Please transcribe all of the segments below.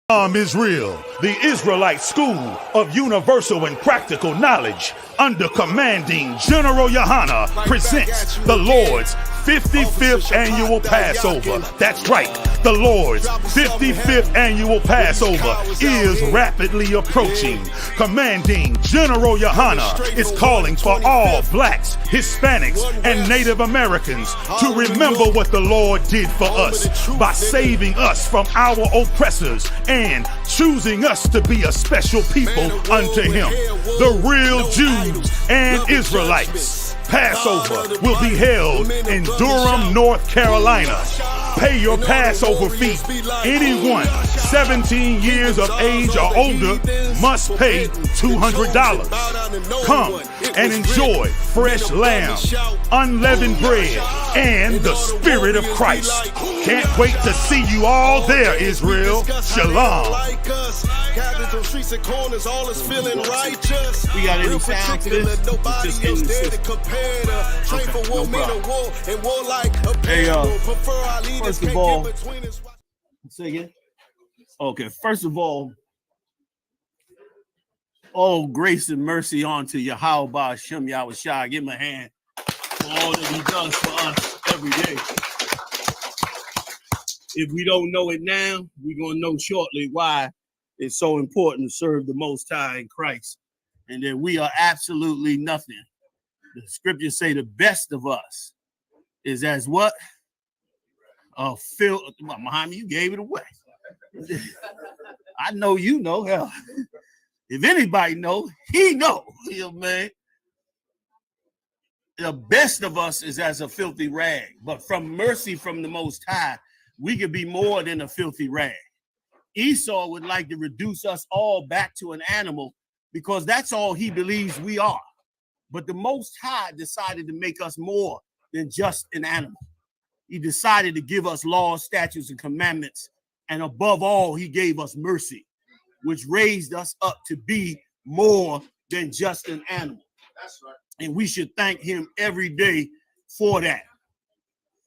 Israel, the Israelite School of Universal and Practical Knowledge, under commanding General Yohana, presents the Lord's 55th Annual Passover. That's right, the Lord's 55th Annual Passover is rapidly approaching. Commanding General Yohana is calling for all blacks, Hispanics, and Native Americans to remember what the Lord did for us by saving us from our oppressors and choosing us to be a special people unto Him, the real Jews and Israelites. Passover will be held in Durham, North Carolina. Pay your Passover fee. Anyone 17 years of age or older must pay $200. Come and enjoy fresh lamb, unleavened bread, and the Spirit of Christ. Can't wait to see you all there, Israel. Shalom. We got any sound to this? Just in the system. Okay, no problem. Hey, first of all, say again. Okay, first of all grace and mercy unto Yahweh Hashem Yahushua. Give him a hand for all that he does for us every day. If we don't know it now, we're going to know shortly why it's so important to serve the Most High in Christ, and that we are absolutely nothing. The scriptures say the best of us is as what? Muhammad, you gave it away. I know you know. Hell, if anybody know, he know. You know, man. The best of us is as a filthy rag, but from mercy from the Most High, we could be more than a filthy rag. Esau would like to reduce us all back to an animal because that's all he believes we are. But the Most High decided to make us more than just an animal. He decided to give us laws, statutes, and commandments. And above all, he gave us mercy, which raised us up to be more than just an animal. That's right. And we should thank him every day for that.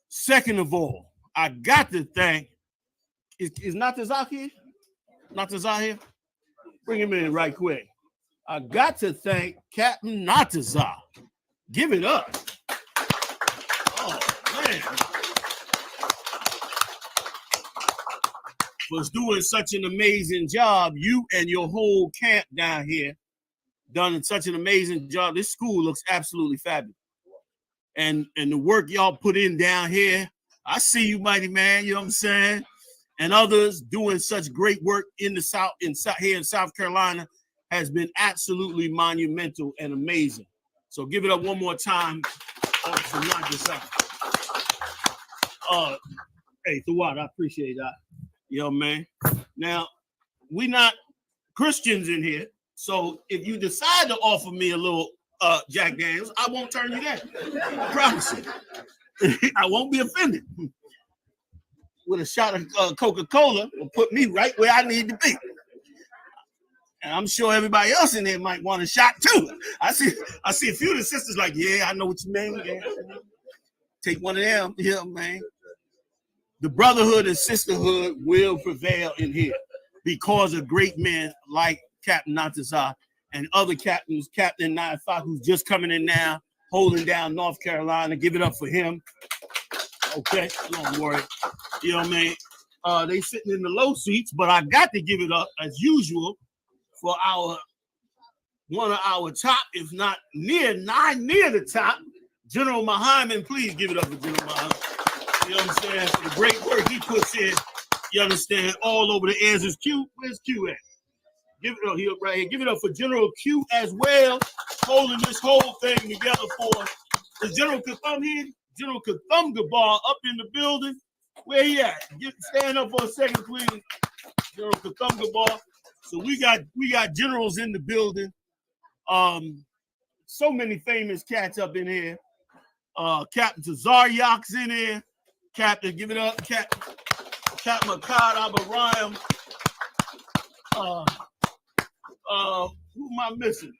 Second of all, I got to thank, is Natazak here? Natazak here? Bring him in right quick. I got to thank Captain Natazak. Give it up. Oh, man. Was doing such an amazing job. You and your whole camp down here done such an amazing job. This school looks absolutely fabulous. And the work y'all put in down here, I see you, mighty man, you know what I'm saying? And others doing such great work in the South, here in South Carolina, has been absolutely monumental and amazing. So give it up one more time. Hey, Thawad, I appreciate that. You know, man. Now, we not Christians in here, so if you decide to offer me a little Jack Daniels, I won't turn you down. I promise you. I won't be offended. With a shot of Coca-Cola will put me right where I need to be. And I'm sure everybody else in there might want a shot too. I see a few of the sisters like, yeah, I know what you mean. Yeah. Take one of them. Yeah, man. The brotherhood and sisterhood will prevail in here because of great men like Captain Natazak and other captains, Captain 95, who's just coming in now, holding down North Carolina. Give it up for him. Okay, don't worry. You know what I mean? They sitting in the low seats, but I got to give it up as usual for one of our top, if not near the top, General Muhammad. Please give it up for General Muhammad. You know what I'm saying? For the great work he puts in, you understand, all over the answers. Q, where's Q at? Give it up here, right here. Give it up for General Q as well, holding this whole thing together for us. Is General Katham here? General Katham Gabar up in the building. Where he at? Stand up for a second, please. General Katham Gabar. So we got generals in the building. So many famous cats up in here. Captain Tazaryak's in here. Captain, give it up. Captain Makad Abarayam. Who am I missing?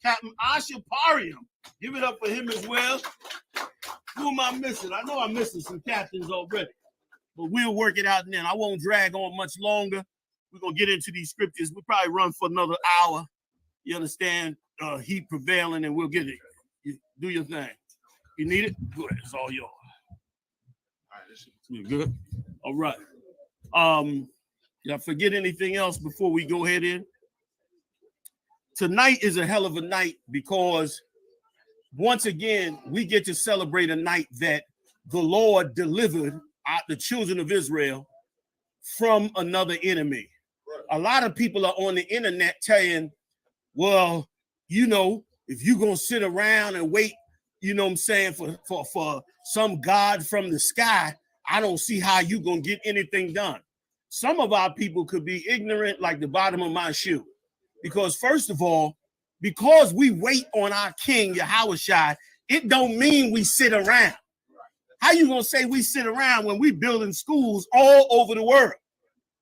Captain Ashapariam. Give it up for him as well. Who am I missing? I know I'm missing some captains already, but we'll work it out then. I won't drag on much longer. we're going to get into these scriptures. We'll probably run for another hour. You understand? Heat prevailing, and we'll get it. You do your thing. You need it? Good. It's all yours. You good? All right. Y'all forget anything else before we go ahead in? Tonight is a hell of a night because once again, we get to celebrate a night that the Lord delivered the children of Israel from another enemy. A lot of people are on the internet saying, well, you know, if you're going to sit around and wait, you know what I'm saying, for some God from the sky, I don't see how you're going to get anything done. Some of our people could be ignorant like the bottom of my shoe. Because first of all, because we wait on our King, Yahushua, it don't mean we sit around. How you going to say we sit around when we building schools all over the world?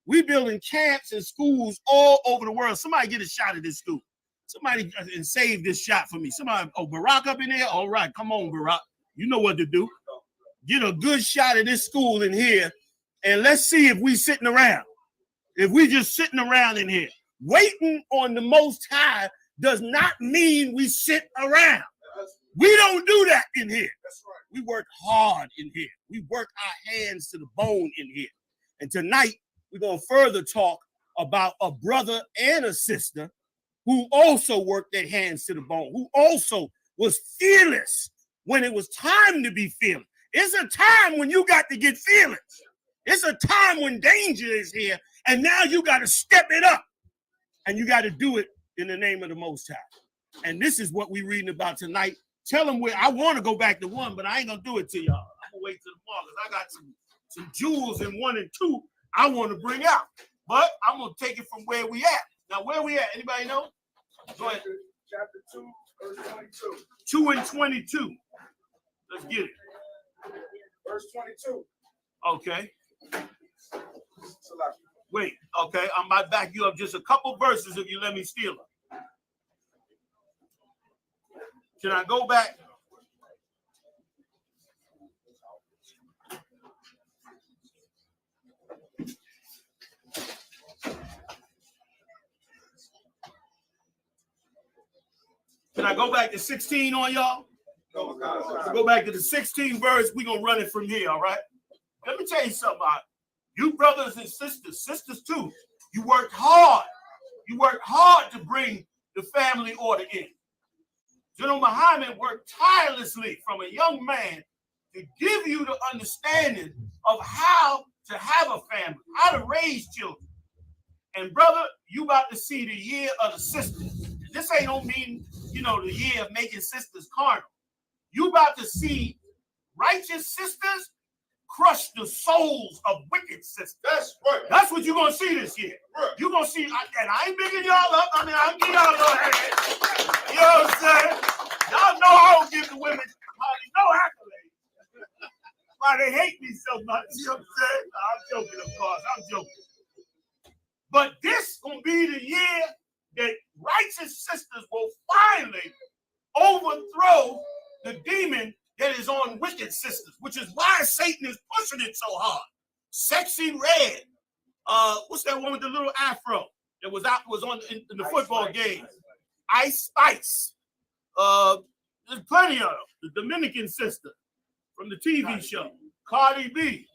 We building camps and schools all over the world. Somebody get a shot at this school. Somebody and save this shot for me. Somebody, Barack up in there? All right, come on, Barack. You know what to do. Get a good shot at this school in here, and let's see if we sitting around. If we just sitting around in here. Waiting on the Most High does not mean we sit around. We don't do that in here. That's right. We work hard in here. We work our hands to the bone in here. And tonight, we're going to further talk about a brother and a sister who also worked their hands to the bone, who also was fearless when it was time to be fearless. It's a time when you got to get fearless. It's a time when danger is here, and now you got to step it up. And you got to do it in the name of the Most High. And this is what we're reading about tonight. Tell them where I want to go back to 1, but I ain't going to do it to y'all. I'm going to wait till tomorrow because I got some jewels in 1 and 2 I want to bring out. But I'm going to take it from where we at. Now, where we at? Anybody know? Go ahead. Chapter 2, verse 22. 2 and 22. Let's get it. Verse 22. Okay. Wait, okay, I might back you up just a couple verses if you let me steal them. Can I go back? Can I go back to 16 on y'all? Go back to the 16th verse. We're going to run it from here, all right? Let me tell you something about you brothers and sisters too. You worked hard. You worked hard to bring the family order in. General Muhammad worked tirelessly from a young man to give you the understanding of how to have a family, how to raise children. And brother, you about to see the year of the sisters. This ain't don't mean, you know, the year of making sisters carnal. You about to see righteous sisters crush the souls of wicked sisters. That's right. That's what you're going to see this year. Right. You're going to see, and I ain't bigging y'all up. I mean, I'll give y'all a little hand. You know what I'm saying? Y'all know I don't give the women no accolades. Why they hate me so much. You know what I'm saying? I'm joking, of course. I'm joking. But this going to be the year that righteous sisters will finally overthrow the demon that is on wicked sisters, which is why Satan is pushing it so hard. Sexy Red, what's that one with the little afro that was on in the football game? Ice Spice. There's plenty of them. The Dominican sister from the TV show, Cardi B.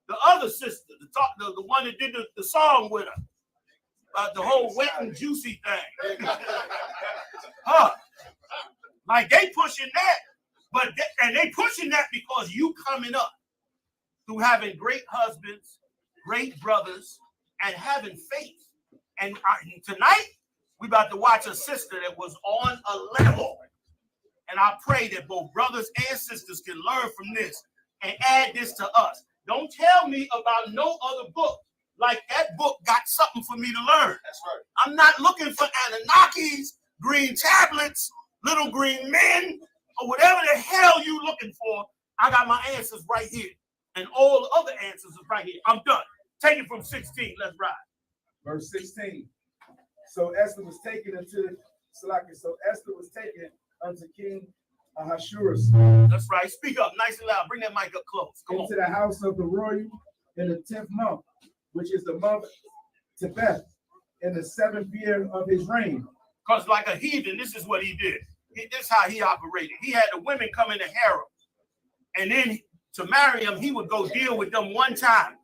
The other sister, the one that did the song with her, about the whole wet and juicy thing. Like they pushing that. And they pushing that because you coming up through having great husbands, great brothers, and having faith. And tonight, we about to watch a sister that was on a level. And I pray that both brothers and sisters can learn from this and add this to us. Don't tell me about no other book. Like that book got something for me to learn. That's right. I'm not looking for Anunnakis, green tablets, little green men, or whatever the hell you looking for. I got my answers right here. And all the other answers are right here. I'm done. Take it from 16. Let's ride. Verse 16. So Esther was taken unto King Ahasuerus. That's right. Speak up nice and loud. Bring that mic up close. Come into the house of the royal in the 10th month, which is the month Tebeth in the 7th year of his reign. Because like a heathen, this is what he did. This is how he operated. He had the women come in the harem. And then to marry them, he would go deal with them one time.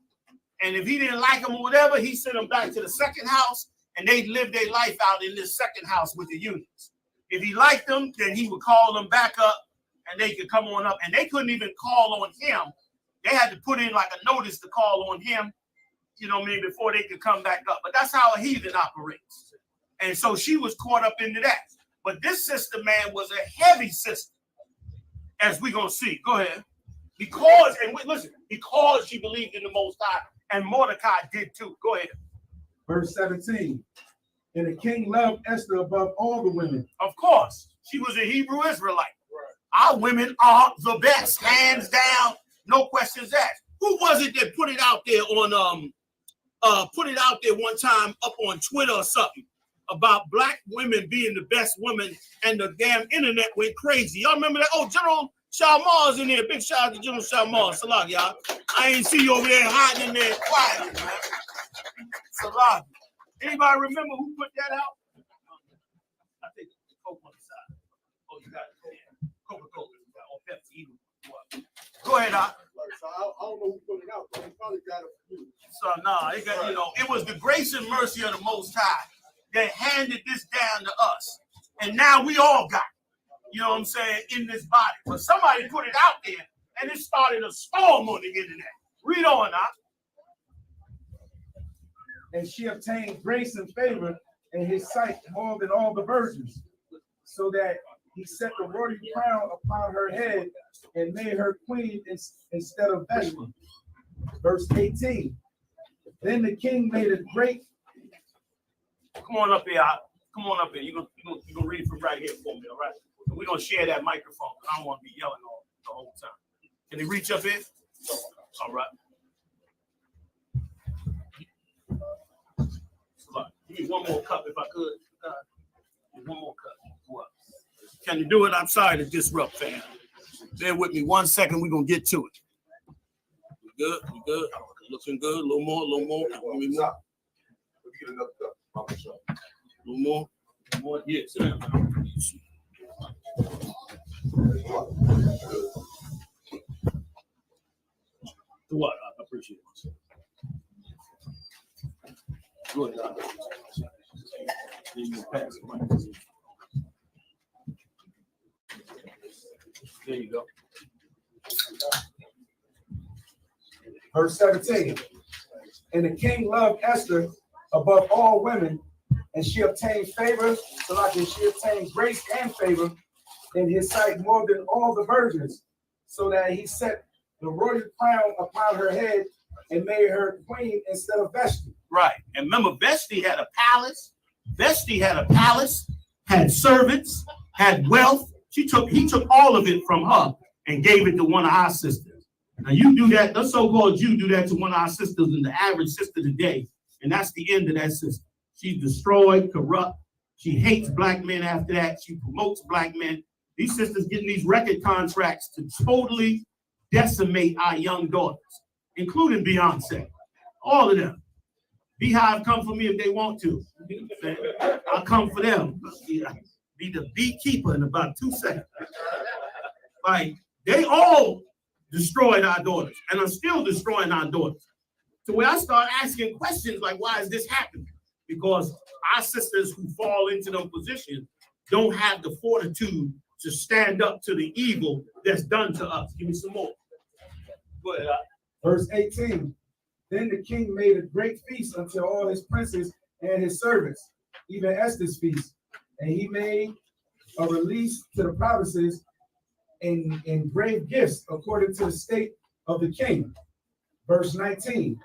And if he didn't like them or whatever, he sent them back to the second house, and they'd live their life out in this second house with the eunuchs. If he liked them, then he would call them back up, and they could come on up. And they couldn't even call on him. They had to put in like a notice to call on him, you know what I mean, before they could come back up. But that's how a heathen operates. And so she was caught up into that. But this sister, man, was a heavy sister, as we're going to see. Go ahead. Because, and listen, because she believed in the Most High, and Mordecai did too. Go ahead. Verse 17. And the king loved Esther above all the women. Of course, she was a Hebrew Israelite. Right. Our women are the best, hands down, no questions asked. Who was it that put it out there on one time up on Twitter or something about black women being the best women, and the damn internet went crazy? Y'all remember that? Oh, General Shalmar's in there. Big shout out to General Shalmar. Salah, y'all. I ain't see you over there hiding in there quietly, man. Salah. Anybody remember who put that out? I think the Coke on the side. Oh, you got it. Coca-Cola or Pepsi. Go ahead, Doc. So I don't know who put it out, but he probably got it from you. So nah, it got, you know, it was the grace and mercy of the Most High that handed this down to us, and now we all got it, you know what I'm saying, in this body. But somebody put it out there, and it started a storm on the internet. Read on, Doc. And she obtained grace and favor in his sight more than all the virgins, so that he set the royal crown upon her head and made her queen instead of Vashti. Verse 18. Then the king made a great. Come on up here. Come on up here. You're gonna read from right here for me, all right? We're gonna share that microphone. I don't want to be yelling all the whole time. Can you reach up here? All right. Give me one more cup if I could. One more cup. What? Can you do it? I'm sorry to disrupt, fam. Bear with me 1 second. We're gonna get to it. We good? We good? Looking good. A little more. Give me more. Get another cup. A little more. More. Yes. What? I appreciate it. Good. There you go. Verse 17. And the king loved Esther above all women, and she obtained favor, so like she obtained grace and favor in his sight more than all the virgins, so that he set the royal crown upon her head and made her queen instead of Vashti. Right. And remember, Vashti had a palace. Had servants, had wealth. He took all of it from her and gave it to one of our sisters. Now you do that, the so-called Jew do that to one of our sisters, and the average sister today, and that's the end of that sister. She's destroyed, corrupt. She hates black men after that. She promotes black men. These sisters getting these record contracts to totally decimate our young daughters, including Beyonce. All of them. Beehive come for me if they want to. I'll come for them. Be the beekeeper in about 2 seconds. Like, they all destroyed our daughters and are still destroying our daughters. So when I start asking questions like, why is this happening? Because our sisters who fall into them positions don't have the fortitude to stand up to the evil that's done to us. Give me some more. Go ahead. Verse 18. Then the king made a great feast unto all his princes and his servants, even Esther's feast. And he made a release to the provinces and brave gifts according to the state of the king. Verse 19.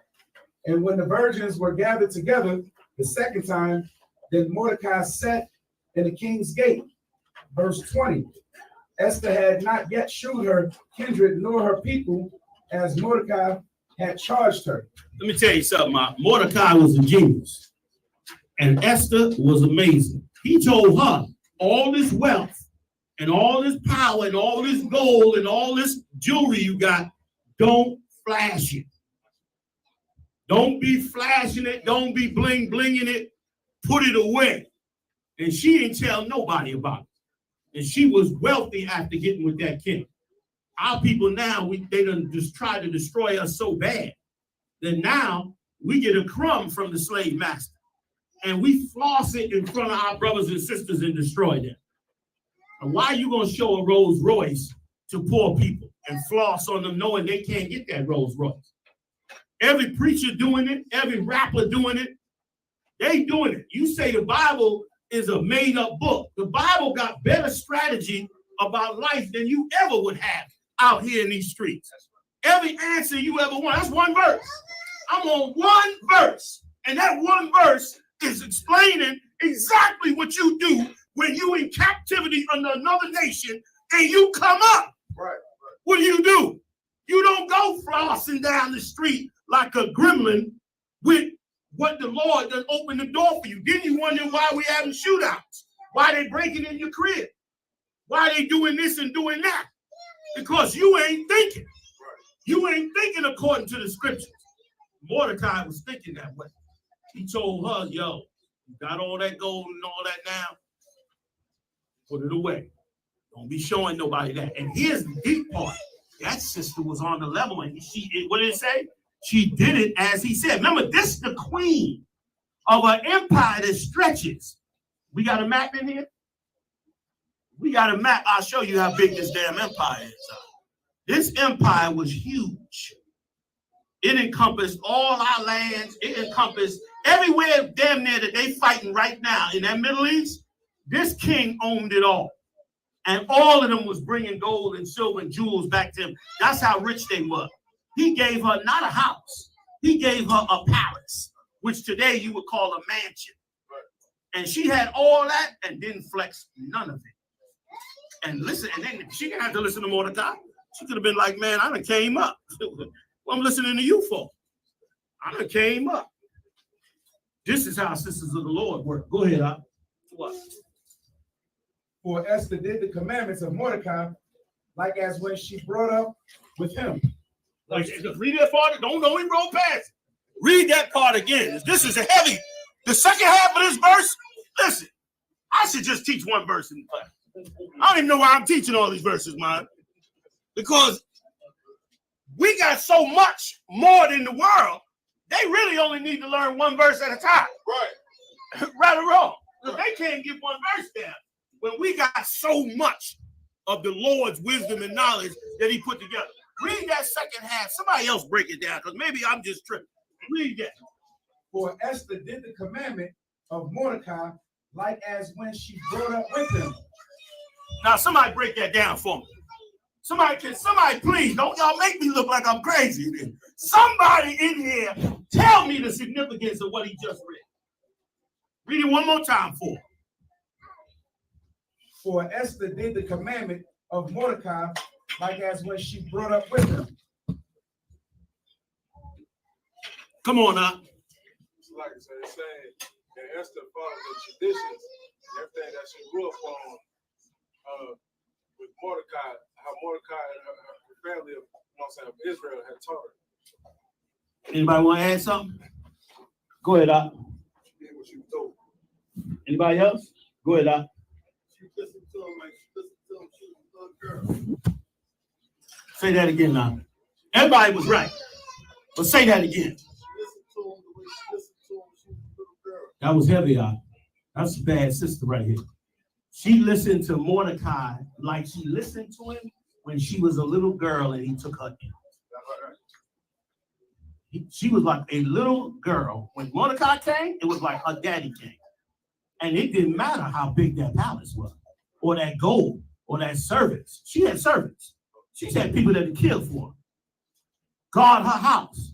And when the virgins were gathered together the second time, then Mordecai sat in the king's gate. Verse 20. Esther had not yet shewed her kindred nor her people, as Mordecai had charged her. Let me tell you something, Mordecai was a genius, and Esther was amazing. He told her all this wealth and all this power and all this gold and all this jewelry you got, don't flash it. Don't be flashing it. Don't be blinging it. Put it away. And she didn't tell nobody about it. And she was wealthy after getting with that king. Our people now, they done just try to destroy us so bad that now we get a crumb from the slave master. And we floss it in front of our brothers and sisters and destroy them. And why are you going to show a Rolls Royce to poor people and floss on them knowing they can't get that Rolls Royce? Every preacher doing it, every rapper doing it, they doing it. You say the Bible is a made-up book. The Bible got better strategy about life than you ever would have out here in these streets. Every answer you ever want, that's one verse. I'm on one verse, and that one verse is explaining exactly what you do when you in captivity under another nation and you come up. Right. What do? You don't go flossing down the street like a gremlin with what the Lord done opened the door for you. Then you wonder why we having shootouts, why they breaking in your crib, why they doing this and doing that. Because you ain't thinking. You ain't thinking according to the scriptures. Mordecai was thinking that way. He told her, yo, you got all that gold and all that now? Put it away. Don't be showing nobody that. And here's the deep part. That sister was on the level, and what did it say? She did it as he said. Remember, this is the queen of an empire that stretches. We got a map in here? We got a map. I'll show you how big this damn empire is. This empire was huge. It encompassed all our lands. It encompassed everywhere damn near that they fighting right now in that Middle East. This king owned it all. And all of them was bringing gold and silver and jewels back to him. That's how rich they were. He gave her not a house. He gave her a palace, which today you would call a mansion. And she had all that and didn't flex none of it. And listen, and then she didn't have to listen to Mordecai. She could have been like, man, I done came up. What I'm listening to you for? I done came up. This is how sisters of the Lord work. Go ahead, Al. What? For Esther did the commandments of Mordecai, like as when she brought up with him. Like, just read that part. Don't even roll past it. Read that part again. This is a heavy. The second half of this verse, listen, I should just teach one verse in the class. I don't even know why I'm teaching all these verses, man. Because we got so much more than the world, they really only need to learn one verse at a time. Right. Right or wrong. Because they can't get one verse down when we got so much of the Lord's wisdom and knowledge that he put together. Read that second half. Somebody else break it down, because maybe I'm just tripping. Read that. For Esther did the commandment of Mordecai, like as when she brought up with him. Now, somebody break that down for me. Somebody please, don't y'all make me look like I'm crazy. Somebody in here, tell me the significance of what he just read. Read it one more time for me. For Esther did the commandment of Mordecai, like as when she brought up with him. Come on now. Like I said, it's saying that Esther followed the traditions and everything that she grew up on with Mordecai, how Mordecai and her family of Israel had taught her. Anybody want to add something? Go ahead, Doc. She did what she was told. Anybody else? Go ahead, Doc. She listened to him like she listened to him. She was a little girl. Say that again now. Everybody was right. But say that again. That was heavy, y'all. That's a bad sister right here. She listened to Mordecai like she listened to him when she was a little girl and he took her in. She was like a little girl. When Mordecai came, it was like her daddy came. And it didn't matter how big that palace was, or that gold, or that servants. She had servants. She had people that would kill for her. Guard her house.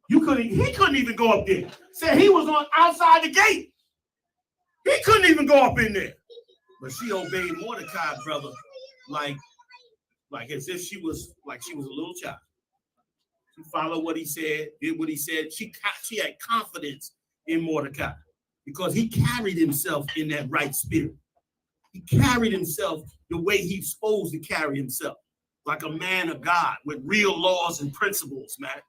He couldn't even go up there. Said he was on outside the gate. He couldn't even go up in there. But she obeyed Mordecai, brother, like as if she was a little child. She followed what he said, did what he said. She had confidence in Mordecai because he carried himself in that right spirit. He carried himself the way he's supposed to carry himself, like a man of God with real laws and principles, man.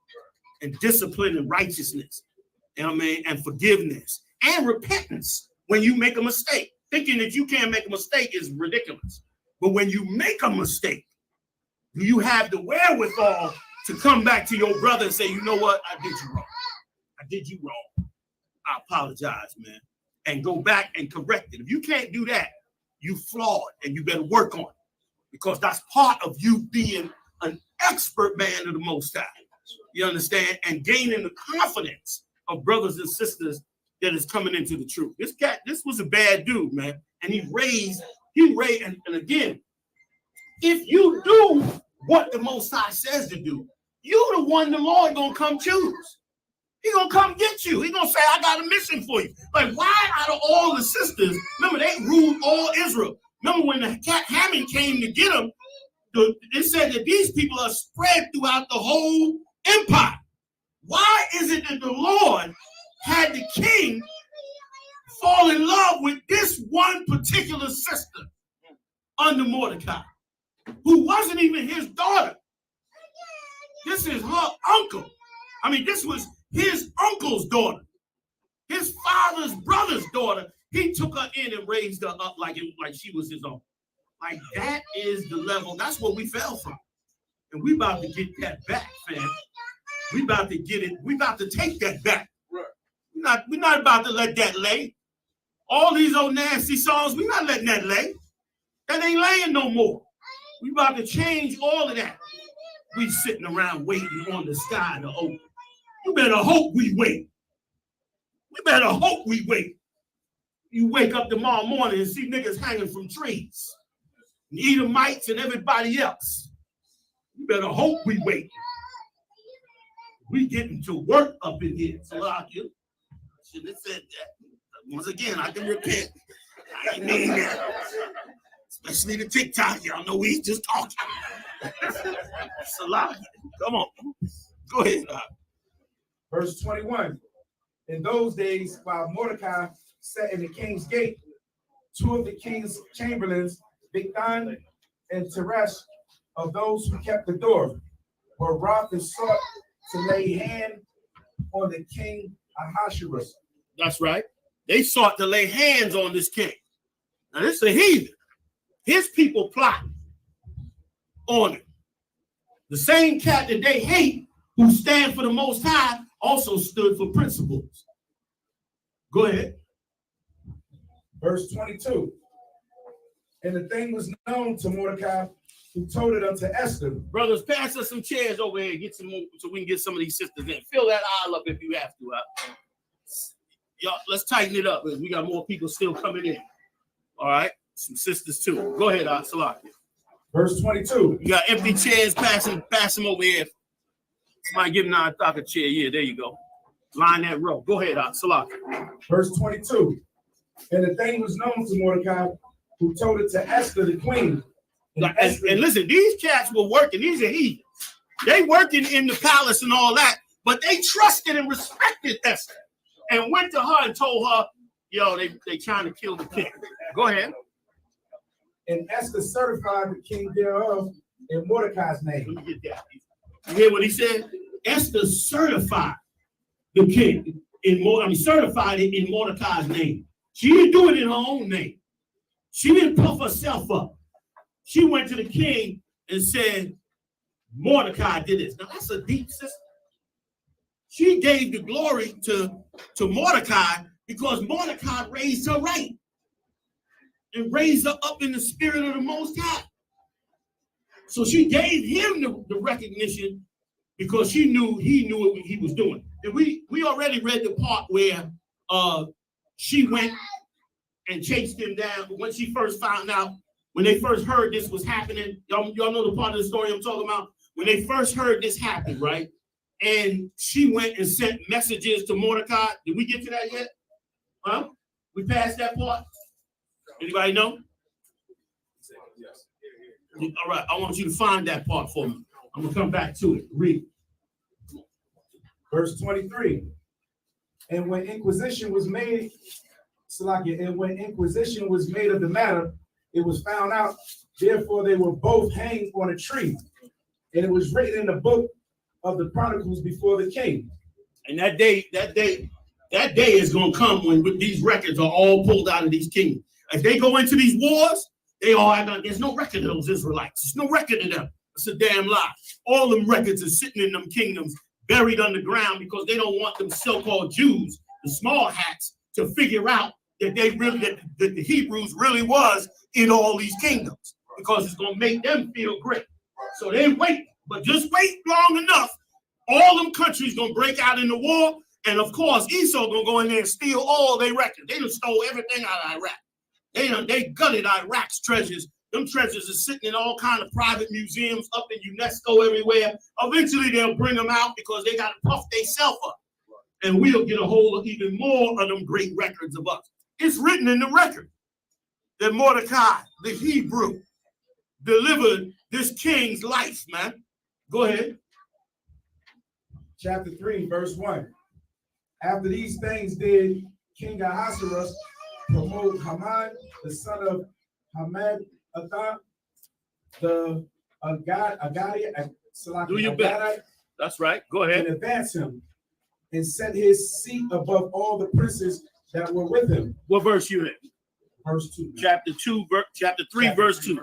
and discipline and righteousness, you know what I mean, and forgiveness and repentance when you make a mistake. Thinking that you can't make a mistake is ridiculous. But when you make a mistake, you have the wherewithal to come back to your brother and say, you know what, I did you wrong. I did you wrong. I apologize, man. And go back and correct it. If you can't do that, you flawed and you better work on it. Because that's part of you being an expert man of the Most High. You understand? And gaining the confidence of brothers and sisters that is coming into the truth. This was a bad dude, man. And he raised, and again, if you do what the Most High says to do, you're the one the Lord gonna come choose. He gonna come get you. He gonna say, I got a mission for you. Like, why out of all the sisters, remember they ruled all Israel. Remember when the cat Hammond came to get them, they said that these people are spread throughout the whole empire. Why is it that the Lord had the king fall in love with this one particular sister under Mordecai, who wasn't even his daughter? This is her uncle. I mean, this was his uncle's daughter, his father's brother's daughter. He took her in and raised her up like she was his own. Like, that is the level. That's what we fell from. And we about to get that back, fam. We about to get it. We about to take that back. Right. We're not about to let that lay. All these old nasty songs, we're not letting that lay. That ain't laying no more. We about to change all of that. We sitting around waiting on the sky to open. You better hope we wait. We better hope we wait. You wake up tomorrow morning and see niggas hanging from trees. Edomites and everybody else. You better hope we wait. We getting to work up in here. So I should have said that. Once again, I can repent. I ain't mean that. Especially the TikTok. Y'all know we just talking. Salah. Come on. Go ahead. Verse 21. In those days, while Mordecai sat in the king's gate, two of the king's chamberlains, Bigthan and Teresh, of those who kept the door, were wroth and sought to lay hand on the king Ahasuerus. That's right. They sought to lay hands on this king. Now, this is a heathen. His people plot on him. The same cat that they hate, who stand for the Most High, also stood for principles. Go ahead. Verse 22. And the thing was known to Mordecai, who told it unto Esther. Brothers, pass us some chairs over here, get some more, so we can get some of these sisters in. Fill that aisle up if you have to. Y'all, let's tighten it up. We got more people still coming in. All right, some sisters too. Go ahead, Salaki. Verse 22. You got empty chairs. Pass them over here. Somebody give Nine Thok a chair. Yeah, there you go. Line that row. Go ahead, Salaki. Verse 22. And the thing was known to Mordecai, who told it to Esther the queen. And listen, these cats were working. These are heathens. They working in the palace and all that, but they trusted and respected Esther and went to her and told her, yo, they trying to kill the king. Go ahead. And Esther certified the king thereof in Mordecai's name. Let me get that. You hear what he said? Esther certified the king certified it in Mordecai's name. She didn't do it in her own name. She didn't puff herself up. She went to the king and said, Mordecai did this. Now, that's a deep system. She gave the glory to Mordecai because Mordecai raised her right and raised her up in the spirit of the Most High. So she gave him the recognition because he knew what he was doing. And we already read the part where she went and chased him down. But when she first found out, when they first heard this was happening, y'all know the part of the story I'm talking about? When they first heard this happen, right? And she went and sent messages to Mordecai. Did we get to that yet? Huh? We passed that part? Anybody know? All right, I want you to find that part for me. I'm going to come back to it. Read. Verse 23. And when inquisition was made, and when inquisition was made of the matter, it was found out, therefore they were both hanged on a tree. And it was written in the book of the chronicles before the king. And that day is going to come when these records are all pulled out of these kingdoms. If they go into these wars, they all have done. There's no record of those Israelites. There's no record of them. It's a damn lie. All them records are sitting in them kingdoms, buried underground, because they don't want them so-called Jews, the small hats, to figure out that that the Hebrews really was in all these kingdoms, because it's going to make them feel great. So they wait, but just wait long enough. All them countries going to break out in the war, and of course Esau going to go in there and steal all their records. They done stole everything out of Iraq. They gutted Iraq's treasures. Them treasures are sitting in all kind of private museums up in UNESCO everywhere. Eventually they'll bring them out because they got to puff themselves up. And we'll get a hold of even more of them great records of us. It's written in the record that Mordecai, the Hebrew, delivered this king's life, man. Go ahead. Chapter 3, verse 1. After these things did King Ahasuerus promote Haman, the son of Hammedatha, the Agadi, Do your best. That's right. Go ahead. and advance him, and set his seat above all the princes that were with him. What verse you in? Verse 2. Chapter 3, verse 2.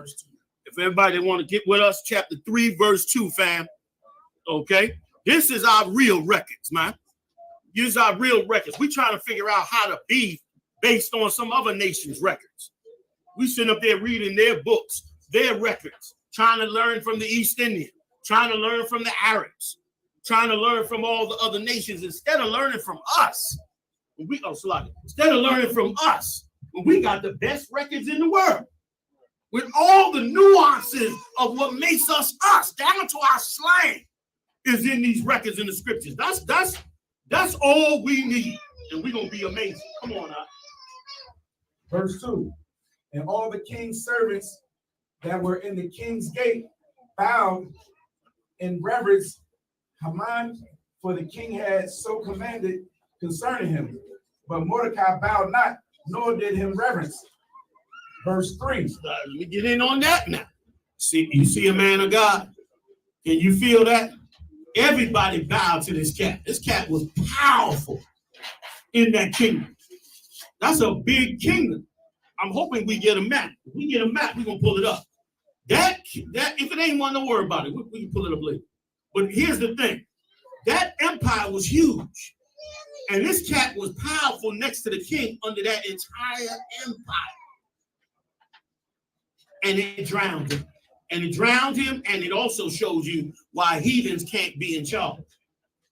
If everybody want to get with us, chapter 3, verse 2, fam. Okay? This is our real records, man. These are our real records. We trying to figure out how to be based on some other nation's records. We sit up there reading their books, their records, trying to learn from the East Indian, trying to learn from the Arabs, trying to learn from all the other nations instead of learning from us. Instead of learning from us, when we got the best records in the world, with all the nuances of what makes us us, down to our slang, is in these records in the scriptures. That's all we need, and we're gonna be amazing. Come on now. Verse 2. And all the king's servants that were in the king's gate bowed in reverence Haman, for the king had so commanded concerning him. But Mordecai bowed not, nor did him reverence. Verse 3. Let me get in on that now. You see a man of God? Can you feel that? Everybody bowed to this cat. This cat was powerful in that kingdom. That's a big kingdom. I'm hoping we get a map. If we get a map, we're going to pull it up. That if it ain't one, don't worry about it. We can pull it up later. But here's the thing. That empire was huge. And this cat was powerful next to the king under that entire empire. And it drowned him. And it drowned him, and it also shows you why heathens can't be in charge.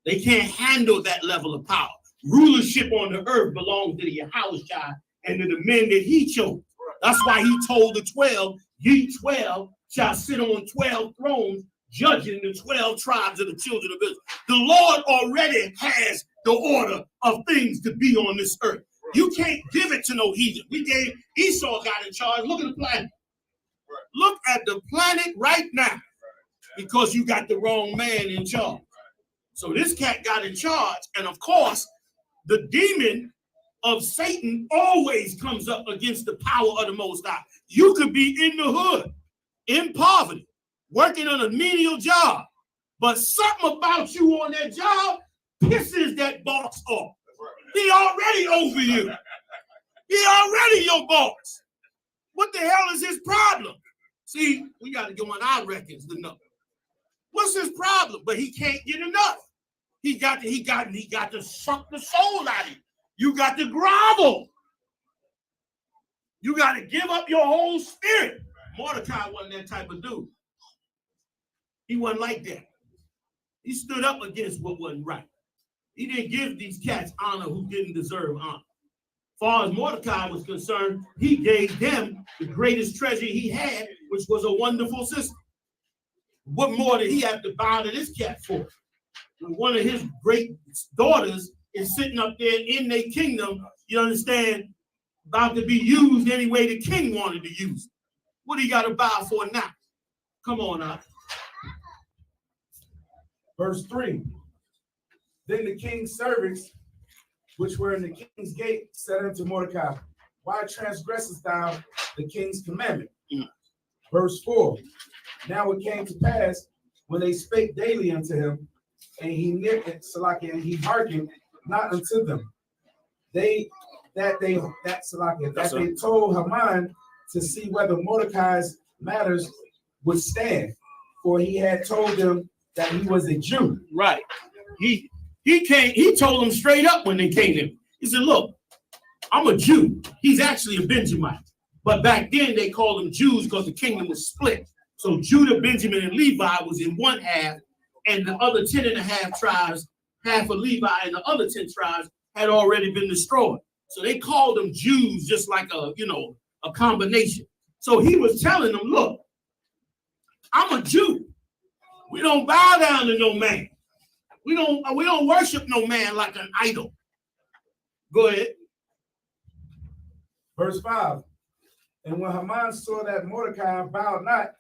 They can't handle that level of power. Rulership on the earth belongs to the Yahushua and to the men that he chose. That's why he told the 12, ye 12 shall sit on 12 thrones, judging the 12 tribes of the children of Israel. The Lord already has the order of things to be on this earth. You can't give it to no heathen. Esau got in charge. Look at the planet. Look at the planet right now, because you got the wrong man in charge. So this cat got in charge, and of course, the demon of Satan always comes up against the power of the Most High. You could be in the hood, in poverty, working on a menial job, but something about you on that job pisses that boss off. He already over you. He already your boss. What the hell is his problem? See, we got to go on our records to know. What's his problem? But he can't get enough. He got to suck the soul out of you. You got to grovel. You got to give up your whole spirit. Mordecai wasn't that type of dude. He wasn't like that. He stood up against what wasn't right. He didn't give these cats honor who didn't deserve honor. As far as Mordecai was concerned, he gave them the greatest treasure he had, which was a wonderful system. What more did he have to bow to this cat for? When one of his great daughters is sitting up there in their kingdom, you understand, about to be used any way the king wanted to use it. What do you got to bow for now? Come on now. Verse 3. Then the king's servants, which were in the king's gate, said unto Mordecai, why transgressest thou the king's commandment? Verse 4. Now it came to pass, when they spake daily unto him, and he hearkened not unto them. They told Haman to see whether Mordecai's matters would stand, for he had told them that he was a Jew. Right. He told them straight up when they came to him. He said, look, I'm a Jew. He's actually a Benjamite. But back then they called them Jews because the kingdom was split. So Judah, Benjamin, and Levi was in one half, and the other 10 and a half tribes, half of Levi and the other 10 tribes, had already been destroyed. So they called them Jews, just like a combination. So he was telling them, look, I'm a Jew. We don't bow down to no man. We don't worship no man like an idol. Go ahead. Verse 5. And when Haman saw that Mordecai bowed not,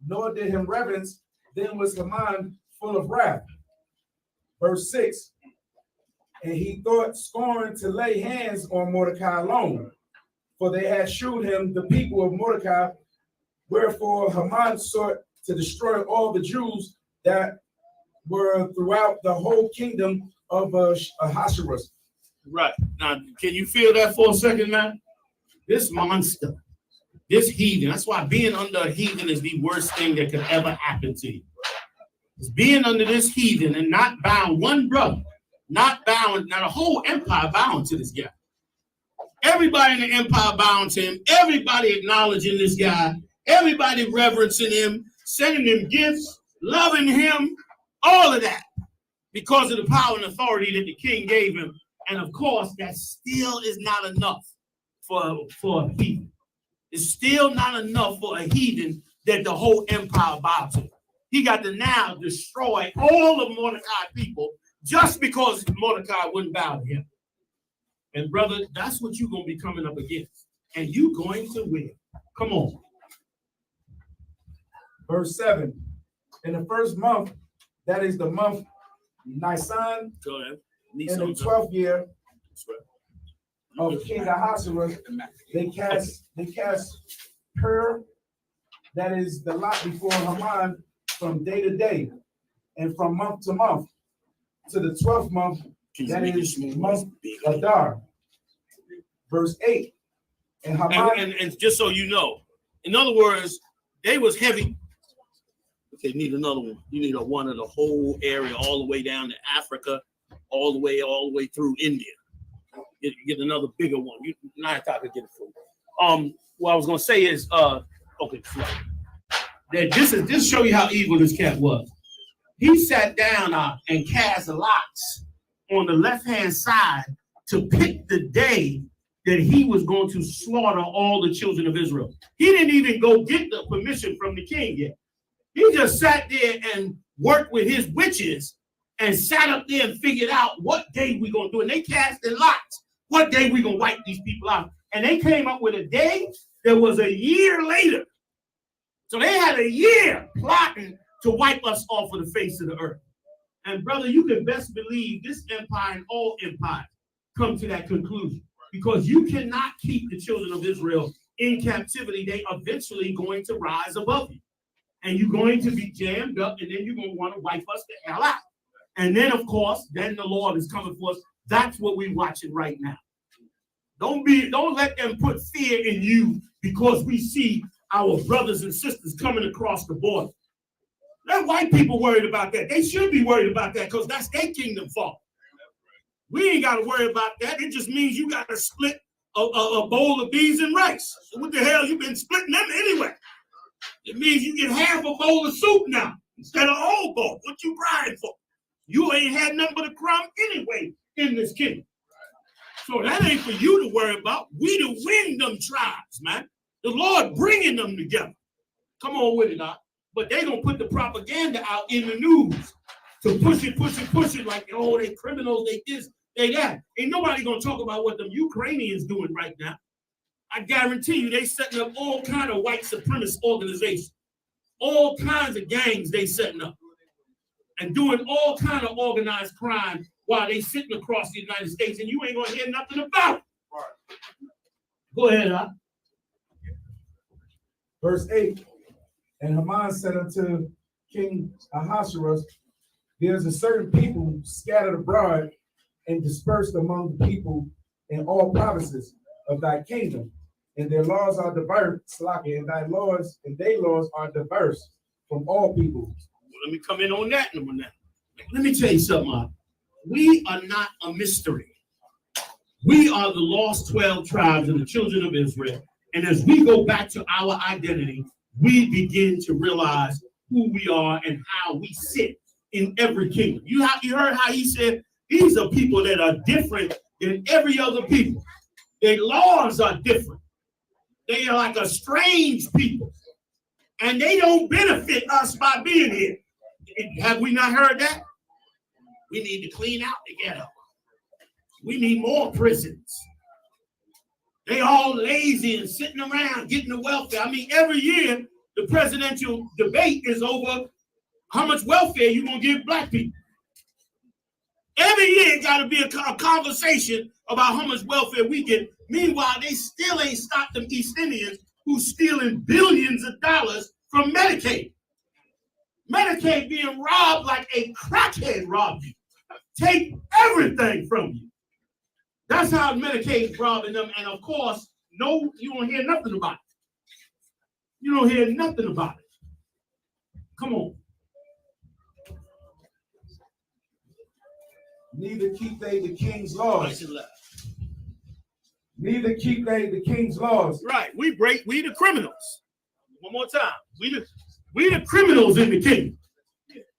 nor did him reverence, then was Haman full of wrath. Verse 6. And he thought scorn to lay hands on Mordecai alone, for they had shewed him the people of Mordecai. Wherefore Haman sought to destroy all the Jews that were throughout the whole kingdom of Ahasuerus. Right. Now, can you feel that for a second, man? This monster, this heathen, that's why being under a heathen is the worst thing that could ever happen to you. It's being under this heathen and not bowing one brother, not bowing, now the whole empire bowing to this guy. Everybody in the empire bowing to him, everybody acknowledging this guy, everybody reverencing him, sending him gifts, loving him, all of that, because of the power and authority that the king gave him. And of course, that still is not enough for a heathen. It's still not enough for a heathen that the whole empire bow to. He got to now destroy all of Mordecai's people just because Mordecai wouldn't bow to him. And brother, that's what you're going to be coming up against. And you're going to win. Come on. Verse 7. In the first month, that is the month Nisan, Go ahead. in the 12th year of King Ahasuerus, they cast her, that is the lot before Haman, from day to day, and from month to month, to the 12th month, that is month Adar. Verse 8. And Haman, and just so you know, in other words, they was heavy. Okay, you need another one. You need one of the whole area, all the way down to Africa, all the way through India. Get another bigger one. I could get it for you. What I was gonna say is, okay, that this show you how evil this cat was. He sat down and cast lots on the left-hand side to pick the day that he was going to slaughter all the children of Israel. He didn't even go get the permission from the king yet. He just sat there and worked with his witches and sat up there and figured out what day we're going to do it. And they cast in lots. What day we going to wipe these people out? And they came up with a day that was a year later. So they had a year plotting to wipe us off of the face of the earth. And brother, you can best believe this empire and all empires come to that conclusion. Because you cannot keep the children of Israel in captivity. They eventually going to rise above you. And you're going to be jammed up, and then you're going to want to wipe us the hell out. And then, of course, then the Lord is coming for us. That's what we're watching right now. Don't let them put fear in you because we see our brothers and sisters coming across the border. Let white people worried about that. They should be worried about that because that's their kingdom fault. We ain't got to worry about that. It just means you got to split a bowl of beans and rice. So what the hell you been splitting them anyway? It means you get half a bowl of soup now instead of a whole bowl. What you crying for? You ain't had nothing but a crumb anyway in this kingdom. So that ain't for you to worry about. We to win them tribes, man. The Lord bringing them together. Come on with it, now. But they gonna put the propaganda out in the news to push it like, oh, they criminals, they this, they that. Ain't nobody gonna talk about what them Ukrainians doing right now. I guarantee you they setting up all kind of white supremacist organizations, all kinds of gangs they setting up, and doing all kind of organized crime while they sitting across the United States, and you ain't gonna hear nothing about it. Go ahead, huh? Verse 8. And Haman said unto King Ahasuerus, There's a certain people scattered abroad and dispersed among the people in all provinces of thy kingdom, and their laws are diverse, and thy laws and their laws are diverse from all people. Well, let me come in on that number now. Let me tell you something. We are not a mystery. We are the lost 12 tribes of the children of Israel. And as we go back to our identity, we begin to realize who we are and how we sit in every kingdom. You heard how he said these are people that are different than every other people. Their laws are different. They are like a strange people. And they don't benefit us by being here. Have we not heard that? We need to clean out the ghetto. We need more prisons. They all lazy and sitting around getting the welfare. I mean, every year, the presidential debate is over how much welfare you gonna give black people. Every year, it got to be a conversation about how much welfare we get. Meanwhile, they still ain't stopped them East Indians who's stealing billions of dollars from Medicaid. Medicaid being robbed like a crackhead robbed you. Take everything from you. That's how Medicaid is robbing them. And of course, no, you don't hear nothing about it. You don't hear nothing about it. Come on. Neither keep they the king's laws. Neither keep they the king's laws. Right. We the criminals. One more time. We the criminals in the kingdom.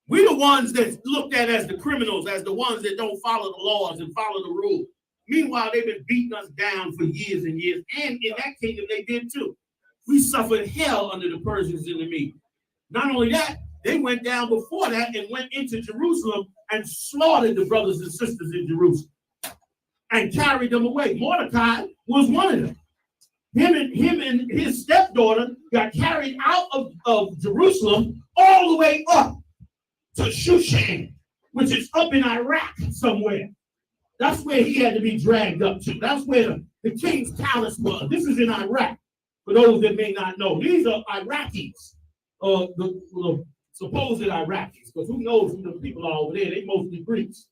We the ones that's looked at as the criminals, as the ones that don't follow the laws and follow the rules. Meanwhile, they've been beating us down for years and years. And in that kingdom, they did too. We suffered hell under the Persians and the Medes. Not only that, they went down before that and went into Jerusalem and slaughtered the brothers and sisters in Jerusalem and carried them away. Mordecai was one of them. Him and his stepdaughter got carried out of Jerusalem all the way up to Shushan, which is up in Iraq somewhere. That's where he had to be dragged up to. That's where the king's palace was. This is in Iraq, for those that may not know. These are Iraqis, the supposed Iraqis, because who knows who the people are over there? They mostly Greeks.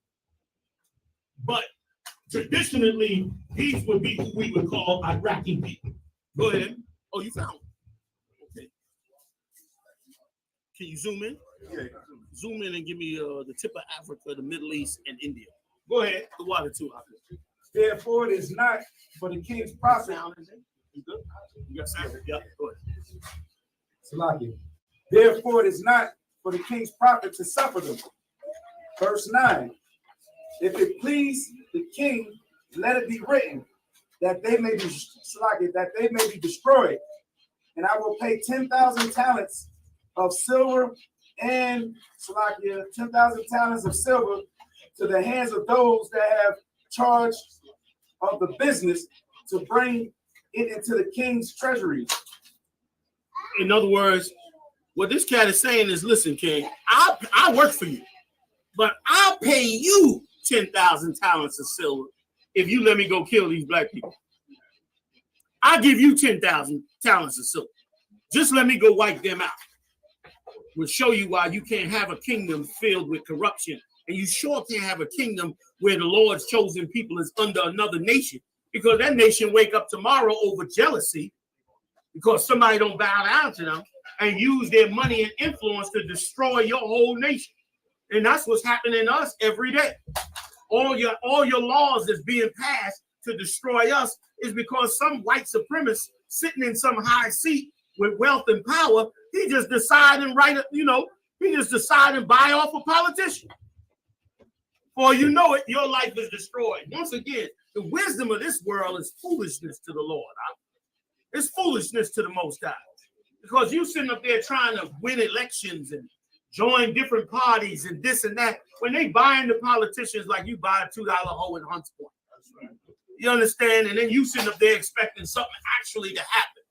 But traditionally, these would be who we would call Iraqi people. Go ahead. Oh, you found it. Okay. Can you zoom in? Yeah. Zoom in and give me the tip of Africa, the Middle East, and India. Go ahead. The water too. Therefore, it is not for the king's prophet. You good? You got sound? Yeah. Go ahead. Salakia. Therefore, it is not for the king's prophet to suffer them. Verse 9. If it please the king, let it be written that they may be destroyed, and I will pay 10,000 talents of silver and 10,000 talents of silver to the hands of those that have charge of the business to bring it into the king's treasury. In other words, what this cat is saying is, listen, king, I work for you, but I'll pay you 10,000 talents of silver if you let me go kill these black people. I'll give you 10,000 talents of silver. Just let me go wipe them out. We'll show you why you can't have a kingdom filled with corruption. And you sure can't have a kingdom where the Lord's chosen people is under another nation, because that nation wake up tomorrow over jealousy because somebody don't bow down to them and use their money and influence to destroy your whole nation. And that's what's happening to us every day. All your laws that's being passed to destroy us is because some white supremacist sitting in some high seat with wealth and power, he just decide and he just decide and buy off a politician. Or you know it, your life is destroyed. Once again, the wisdom of this world is foolishness to the Lord. It's foolishness to the Most High. Because you sitting up there trying to win elections and join different parties and this and that, when they buying the politicians like you buy a $2 hoe in Hunts Point. You understand? And then you sitting up there expecting something actually to happen.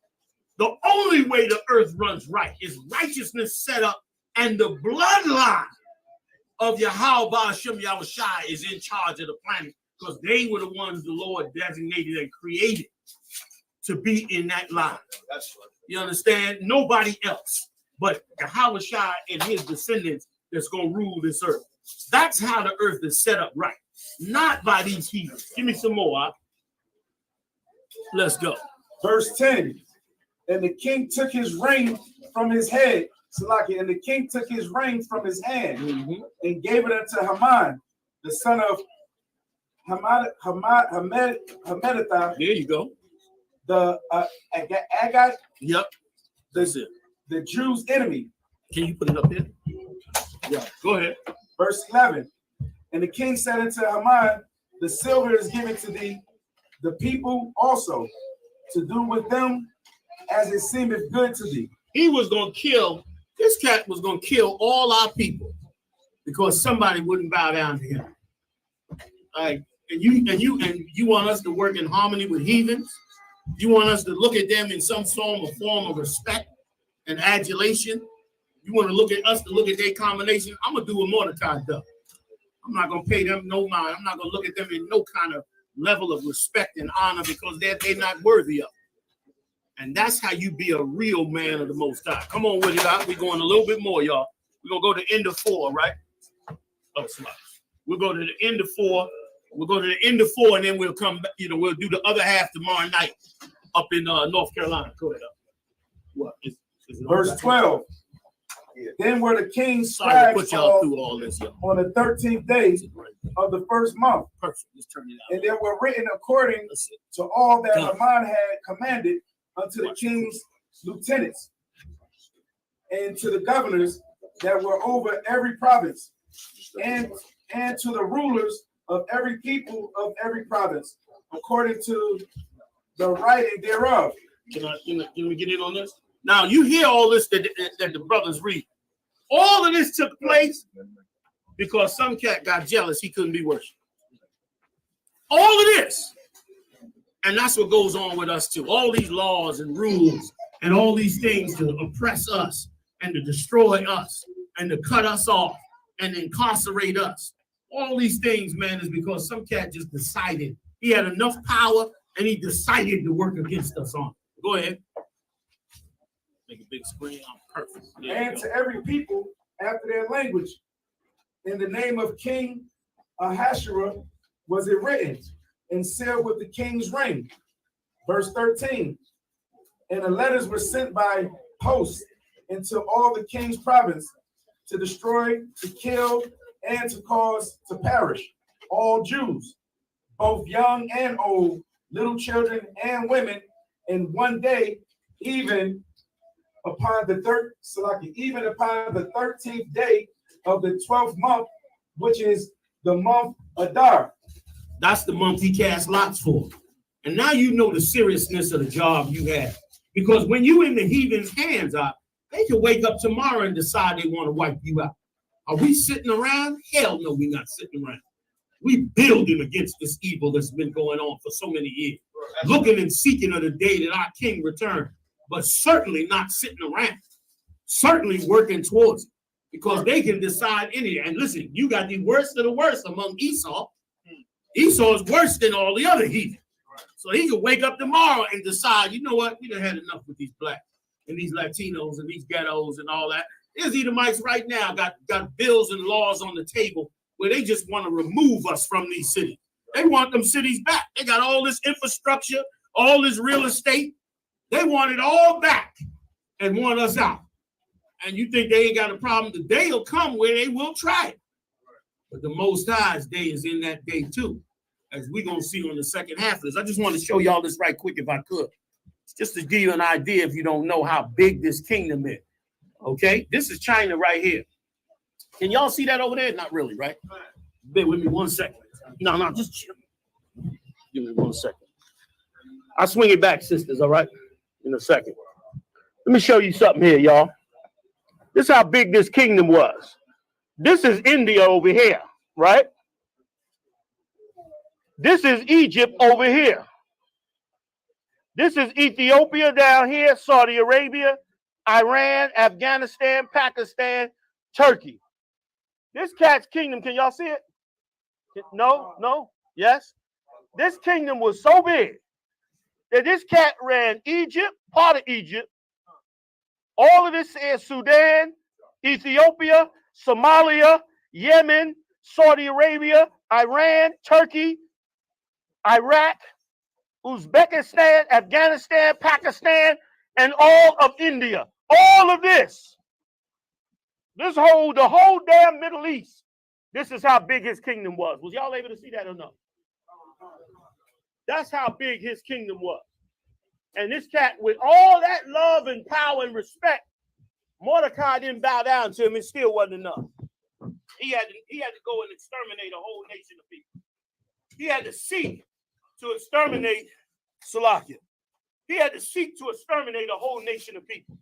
The only way the earth runs right is righteousness set up, and the bloodline of Yahweh Ba'ashem Yahushai is in charge of the planet, because they were the ones the Lord designated and created to be in that line. That's right. You understand? Nobody else but Yahushai and his descendants that's going to rule this earth. That's how the earth is set up right. Not by these heathens. Give me some more. Huh? Let's go. Verse 10. And the king took his ring from his head. Salaki, and the king took his ring from his hand and gave it unto Haman, the son of Hammedatha. There you go. The Agag. Yep. That's it. The Jews' enemy. Can you put it up there? Yeah. Go ahead. Verse 11. And the king said unto Haman, the silver is given to thee, the people also, to do with them as it seemeth good to thee. He was going to kill, this cat was going to kill all our people because somebody wouldn't bow down to him. Like, and you want us to work in harmony with heathens? You want us to look at them in some form of respect and adulation? You want to look at us to look at their combination? I'm going to do what Mordecai does. I'm not going to pay them no mind. I'm not going to look at them in no kind of level of respect and honor because they're not worthy of it. And that's how you be a real man of the Most High. Come on with it. We're going a little bit more, y'all. We're going to go to the end of 4, right? Oh, sorry. We'll go to the end of 4. We'll go to the end of 4, and then we'll come back. We'll do the other half tomorrow night up in North Carolina. Go ahead. What? Verse 12. Then were the king's scribes put y'all through all this, y'all. On the 13th day of the first month. Perfect. Let's turn it out. And they were written according to all that Haman had commanded unto the king's lieutenants and to the governors that were over every province and to the rulers of every people of every province, according to the writing thereof. Can we get in on this? Now, you hear all this that the brothers read. All of this took place because some cat got jealous he couldn't be worshipped. All of this. And that's what goes on with us too. All these laws and rules and all these things to oppress us and to destroy us and to cut us off and incarcerate us. All these things, man, is because some cat just decided he had enough power and he decided to work against us on it. Go ahead. Make a big screen. I'm perfect. And to every people after their language, in the name of King Ahasuerus was it written and sealed with the king's ring. Verse 13. And the letters were sent by post into all the king's province to destroy, to kill, and to cause to perish all Jews, both young and old, little children and women, in one day, even upon the 13th day of the 12th month, which is the month Adar. That's the month he cast lots for. And now you know the seriousness of the job you have. Because when you in the heathen's hands, they can wake up tomorrow and decide they want to wipe you out. Are we sitting around? Hell no, we're not sitting around. We building against this evil that's been going on for so many years. Looking and seeking of the day that our king returned. But certainly not sitting around. Certainly working towards it. Because they can decide any. And listen, you got the worst of the worst among Esau. Esau is worse than all the other heathen. So he can wake up tomorrow and decide, you know what? We done had enough with these blacks and these Latinos and these ghettos and all that. There's Edomites right now got bills and laws on the table where they just want to remove us from these cities. They want them cities back. They got all this infrastructure, all this real estate. They want it all back and want us out. And you think they ain't got a problem? The day will come where they will try it. But the Most High's day is in that day too, as we're going to see on the second half of this. I just want to show y'all this right quick if I could. Just to give you an idea if you don't know how big this kingdom is. Okay? This is China right here. Can y'all see that over there? Not really, right? Bear with me 1 second. No, just chill. Give me 1 second. I'll swing it back, sisters, all right? In a second. Let me show you something here, y'all. This is how big this kingdom was. This is India over here, right? This is Egypt over here. This is Ethiopia down here, Saudi Arabia, Iran, Afghanistan, Pakistan, Turkey. This cat's kingdom, can y'all see it? No? Yes? This kingdom was so big that this cat ran Egypt, part of Egypt, all of this is Sudan, Ethiopia, Somalia, Yemen, Saudi Arabia, Iran, Turkey, Iraq, Uzbekistan, Afghanistan, Pakistan, and all of India. All of this. The whole damn Middle East. This is how big his kingdom was. Was y'all able to see that or no? That's how big his kingdom was. And this cat, with all that love and power and respect, Mordecai didn't bow down to him. It still wasn't enough. He had to go and exterminate a whole nation of people. He had to seek to exterminate Salakia. He had to seek to exterminate a whole nation of people.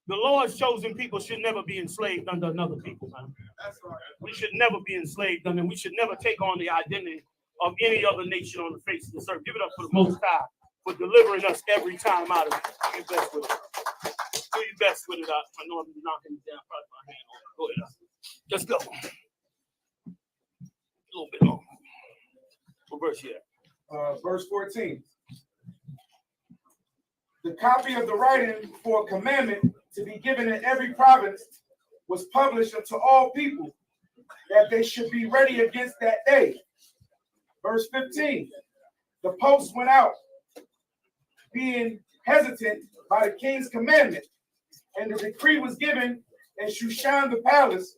The Lord's chosen people should never be enslaved under another people, man. That's right. We should never be enslaved under them. We should never take on the identity of any other nation on the face of the earth. Give it up for the Most High for delivering us every time out of it. Do your best with it. Do your best with it. I know I'm knocking it down. Probably my hand on it. Go ahead. Let's go. A little bit longer. What verse here? Verse 14. The copy of the writing for a commandment to be given in every province was published unto all people, that they should be ready against that day. Verse 15. The post went out, being hesitant by the king's commandment, and the decree was given in Shushan the palace,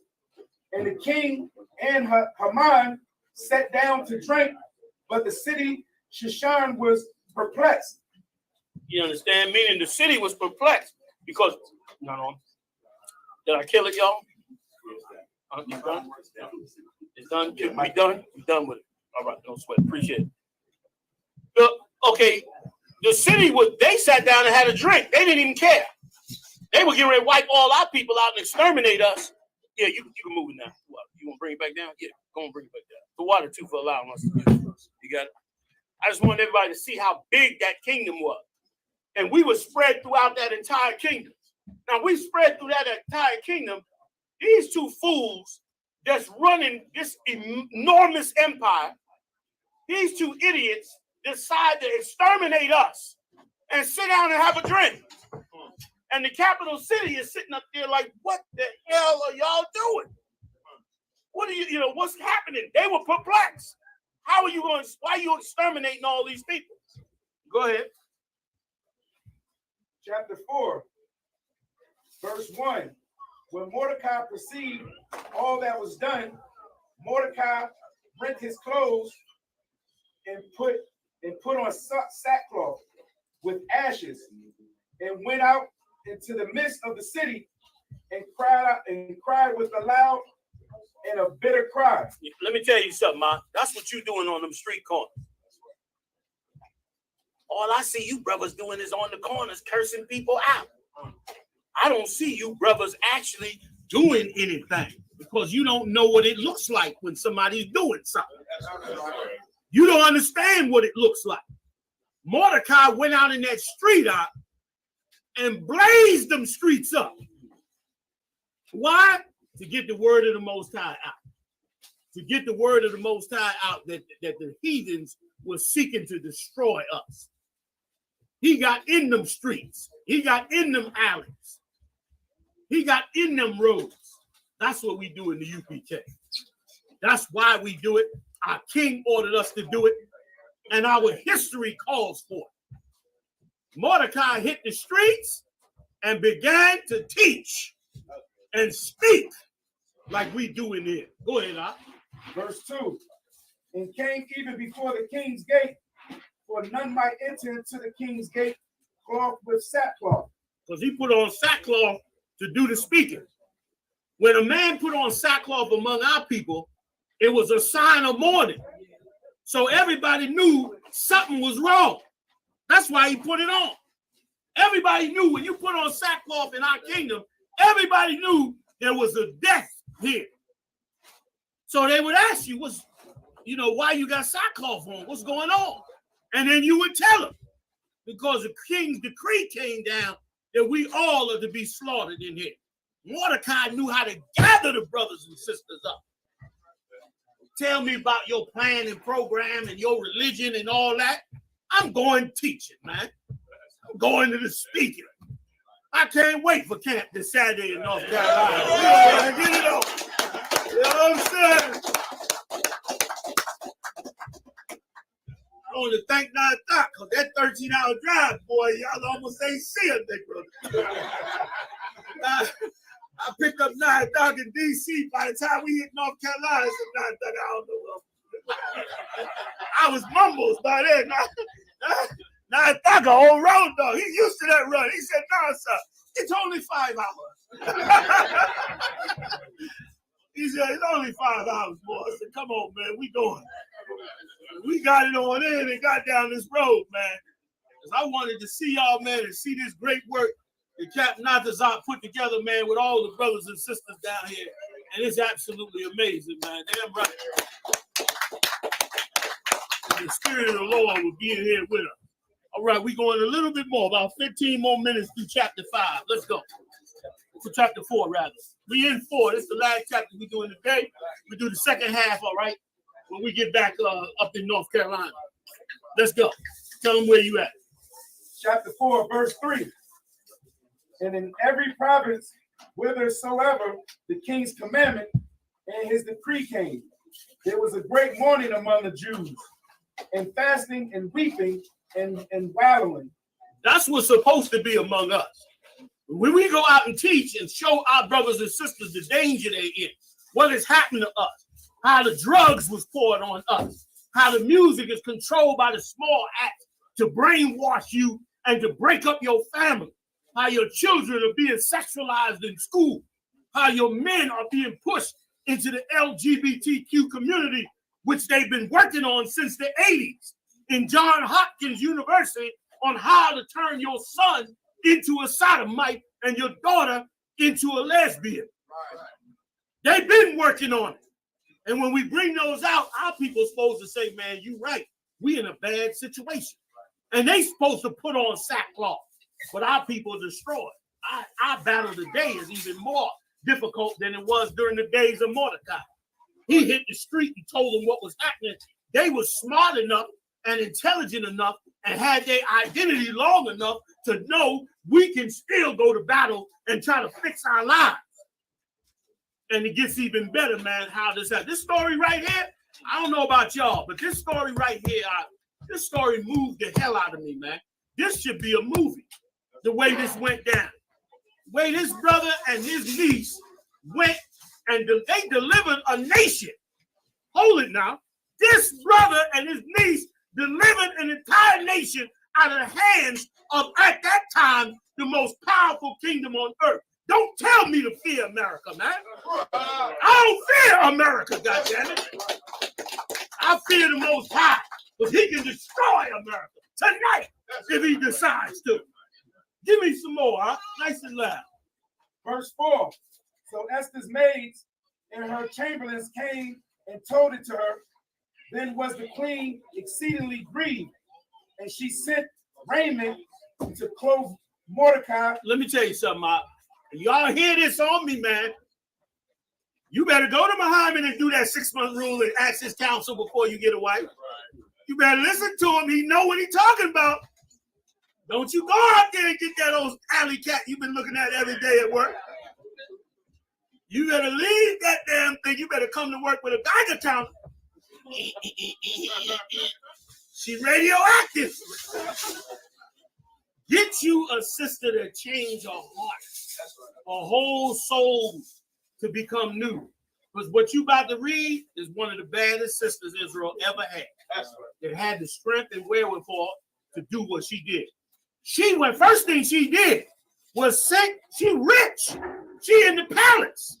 and the king and Haman sat down to drink, but the city Shushan was perplexed. You understand? Meaning the city was perplexed because, did I kill it, y'all? It's done? It's done? Can we done? We done with it. All right, don't sweat. Appreciate it. Okay, the city they sat down and had a drink. They didn't even care. They were getting ready to wipe all our people out and exterminate us. Yeah, you can move it now. What, you want to bring it back down? Yeah, go and bring it back down. The water, too, for allowing us to do this. You got it? I just want everybody to see how big that kingdom was. And we were spread throughout that entire kingdom. Now, we spread through that entire kingdom. These two fools that's running this enormous empire, these two idiots decide to exterminate us and sit down and have a drink. And the capital city is sitting up there like, what the hell are y'all doing? What are what's happening? They were perplexed. Why are you exterminating all these people? Go ahead. Chapter 4, verse 1. When Mordecai perceived all that was done, Mordecai rent his clothes and put on sackcloth with ashes, and went out into the midst of the city and cried with a loud and a bitter cry. Let me tell you something, Ma. That's what you're doing on them street corners. All I see you brothers doing is on the corners cursing people out. I don't see you brothers actually doing anything because you don't know what it looks like when somebody's doing something. You don't understand what it looks like. Mordecai went out in that street out and blazed them streets up. Why? To get the word of the Most High out. To get the word of the Most High out that the heathens were seeking to destroy us. He got in them streets. He got in them alleys. He got in them roads. That's what we do in the UPK. That's why we do it. Our king ordered us to do it. And our history calls for it. Mordecai hit the streets and began to teach and speak like we do in here. Go ahead, Al. Verse 2. And came even before the king's gate, for none might enter into the king's gate cloth with sackcloth. Because he put on sackcloth to do the speaking. When a man put on sackcloth among our people, it was a sign of mourning. So everybody knew something was wrong. That's why he put it on. Everybody knew when you put on sackcloth in our kingdom, everybody knew there was a death here. So they would ask you, why you got sackcloth on? What's going on? And then you would tell them, because the king's decree came down that we all are to be slaughtered in here. Mordecai knew how to gather the brothers and sisters up. Tell me about your plan and program and your religion and all that. I'm going teaching, man. I'm going to the speaking. I can't wait for camp this Saturday in North Carolina. Get it on. You know what I'm saying? I want to thank Nine Doc, because that 13-hour drive, boy, y'all almost ain't see a big brother. I picked up Nine Doc in D.C. By the time we hit North Carolina, I said, Nine Doc, I don't know. I was mumbles by then. Nine Doc, a whole road dog. He's used to that run. He said, no, sir, it's only 5 hours. He said, it's only 5 hours, boy. I said, come on, man, we going. We got it on in and got down this road, man. Because I wanted to see y'all, man, and see this great work that Captain Natazak put together, man, with all the brothers and sisters down here. And it's absolutely amazing, man. Damn right. And the Spirit of the Lord will be in here with us. All right, we're going a little bit more, about 15 more minutes through chapter 5. Let's go. For chapter 4, rather. We in 4. This is the last chapter we're doing today. We do the second half, all right, when we get back up in North Carolina. Let's go. Tell them where you at. Chapter 4, verse 3. And in every province, whithersoever the king's commandment and his decree came, there was a great mourning among the Jews, and fasting and weeping and wailing. That's what's supposed to be among us. When we go out and teach and show our brothers and sisters the danger they're in, what is happening to us, how the drugs was poured on us, how the music is controlled by the small acts to brainwash you and to break up your family, how your children are being sexualized in school, how your men are being pushed into the LGBTQ community, which they've been working on since the 80s in Johns Hopkins University on how to turn your son into a sodomite and your daughter into a lesbian. They've been working on it. And when we bring those out, our people are supposed to say, man, you're right. We in a bad situation. And they supposed to put on sackcloth. But our people are destroyed. Our battle today is even more difficult than it was during the days of Mordecai. He hit the street and told them what was happening. They were smart enough and intelligent enough and had their identity long enough to know we can still go to battle and try to fix our lives. And it gets even better, man, how this happened. This story right here, I don't know about y'all, but this story right here, this story moved the hell out of me, man. This should be a movie, the way this went down. The way this brother and his niece went and they delivered a nation. Hold it now. This brother and his niece delivered an entire nation out of the hands of, at that time, the most powerful kingdom on earth. Don't tell me to fear America, man. I don't fear America, goddammit. I fear the Most High, because he can destroy America tonight if he decides to. Give me some more, huh? Nice and loud. Verse 4. So Esther's maids and her chamberlains came and told it to her. Then was the queen exceedingly grieved, and she sent raiment to clothe Mordecai. Let me tell you something, y'all hear this on me, man. You better go to Muhammad and do that 6-month rule and ask his counsel before you get a wife. You better listen to him. He know what he's talking about. Don't you go out there and get that old alley cat you've been looking at every day at work. You better leave that damn thing. You better come to work with a Geiger counter. She radioactive. Get you a sister that change her heart, a whole soul to become new. Because what you about to read is one of the baddest sisters Israel ever had. That had the strength and wherewithal to do what she did. First thing she did was she rich. She in the palace.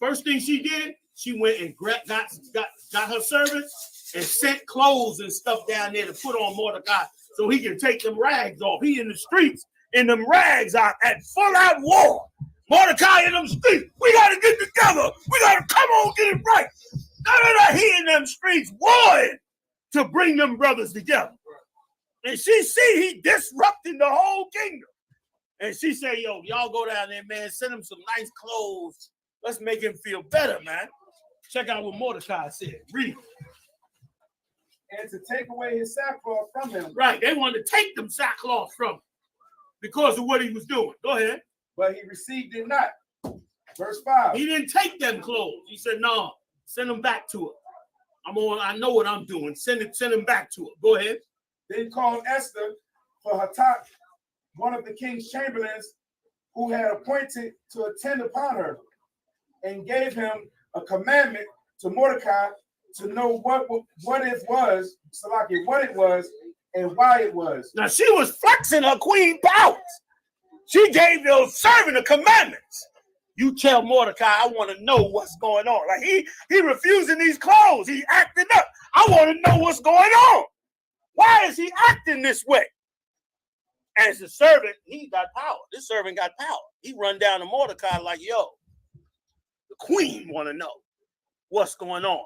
First thing she did, she went and got her servants and sent clothes and stuff down there to put on Mordecai so he can take them rags off. He in the streets in them rags out at full out war. Mordecai in them streets. We got to get together. We got to come on, get it right. No. He in them streets warring to bring them brothers together. And she see he disrupting the whole kingdom. And she say, yo, y'all go down there, man. Send him some nice clothes. Let's make him feel better, man. Check out what Mordecai said. Read. And to take away his sackcloth from him. Right. They wanted to take them sackcloth from him because of what he was doing. Go ahead. But he received it not. Verse 5. He didn't take them clothes. He said, no, send them back to her. I know what I'm doing. Send him back to her. Go ahead. Then called Esther for Hatak, one of the king's chamberlains, who had appointed to attend upon her, and gave him a commandment to Mordecai to know what it was, Salaki, what it was, and why it was. Now she was flexing her queen powers. She gave the servant the commandments. You tell Mordecai, I want to know what's going on. Like he refusing these clothes. He acting up. I want to know what's going on. Why is he acting this way? As the servant, he got power. This servant got power. He run down to Mordecai like, yo, the queen want to know what's going on.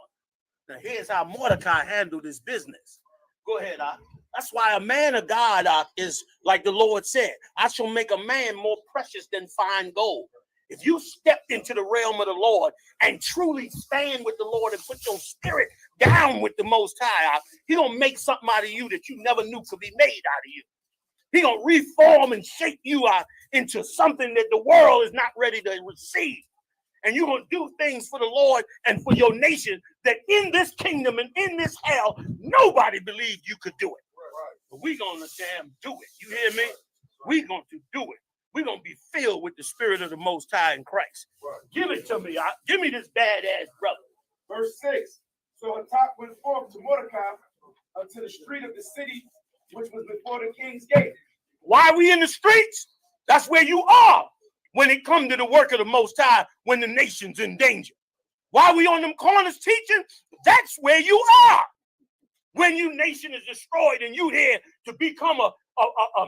Now here's how Mordecai handled his business. Go ahead, Ak. That's why a man of God, Ak, is like the Lord said, I shall make a man more precious than fine gold. If you stepped into the realm of the Lord and truly stand with the Lord and put your spirit down with the Most High, He gonna make something out of you that you never knew could be made out of you. He gonna reform and shape you out into something that the world is not ready to receive. And you're gonna do things for the Lord and for your nation that in this kingdom and in this hell, nobody believed you could do it. But we gonna damn do it. You hear me? We gonna do it. We're going to be filled with the spirit of the Most High in Christ. Right. Give it to me. Give me this badass brother. Verse 6. So Hatak went forth to Mordecai unto the street of the city, which was before the king's gate. Why are we in the streets? That's where you are when it comes to the work of the Most High, when the nation's in danger. Why are we on them corners teaching? That's where you are. When your nation is destroyed and you here to become a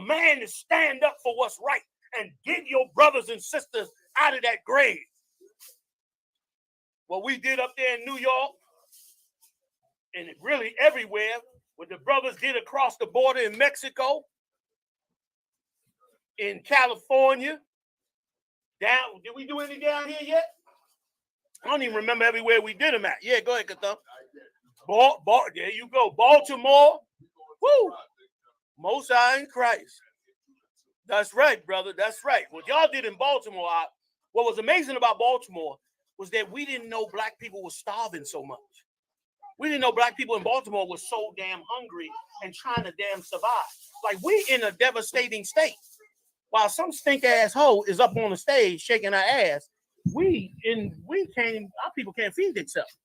man to stand up for what's right. And get your brothers and sisters out of that grave. What we did up there in New York, and really everywhere, what the brothers did across the border in Mexico, in California, down. Did we do any down here yet? I don't even remember everywhere we did them at. Yeah, go ahead, Katham. There you go. Baltimore. Woo! Most High in Christ. That's right, brother. That's right. What y'all did in Baltimore, what was amazing about Baltimore was that we didn't know black people were starving so much. We didn't know black people in Baltimore were so damn hungry and trying to damn survive. Like, we in a devastating state. While some stink ass hoe is up on the stage shaking her ass, our people can't feed themselves.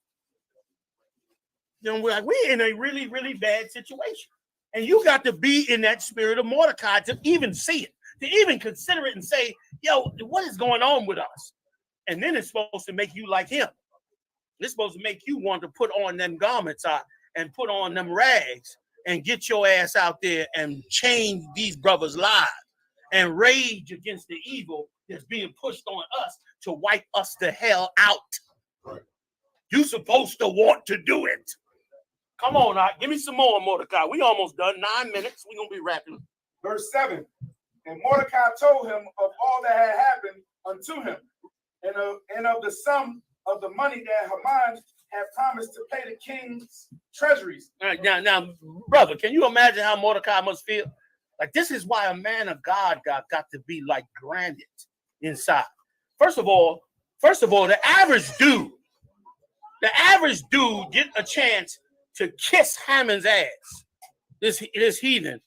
Then we're in a really, really bad situation. And you got to be in that spirit of Mordecai to even see it, to even consider it and say, yo, what is going on with us? And then it's supposed to make you like him. It's supposed to make you want to put on them garments and put on them rags and get your ass out there and change these brothers' lives and rage against the evil that's being pushed on us to wipe us the hell out. Right. You're supposed to want to do it. Come on, give me some more, Mordecai. We almost done. 9 minutes. We're going to be wrapping. Verse 7. And Mordecai told him of all that had happened unto him, and of the sum of the money that Haman had promised to pay the king's treasuries. Now, brother, can you imagine how Mordecai must feel? Like, this is why a man of God got to be like granted inside. First of all, the average dude get a chance to kiss Haman's ass, this heathen,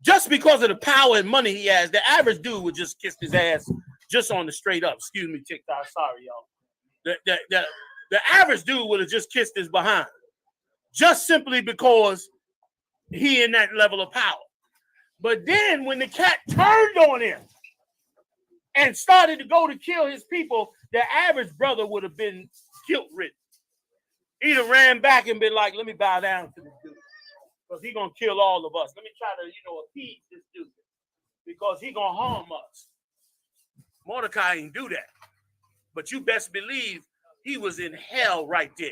just because of the power and money he has. The average dude would just kiss his ass just on the straight up. Excuse me, TikTok. Sorry, y'all. The average dude would have just kissed his behind, just simply because he in that level of power. But then when the cat turned on him and started to go to kill his people, the average brother would have been guilt-ridden. He'd have ran back and been like, let me bow down to this dude, because he's going to kill all of us. Let me try to, appease this dude, because he's going to harm us. Mordecai didn't do that. But you best believe he was in hell right there.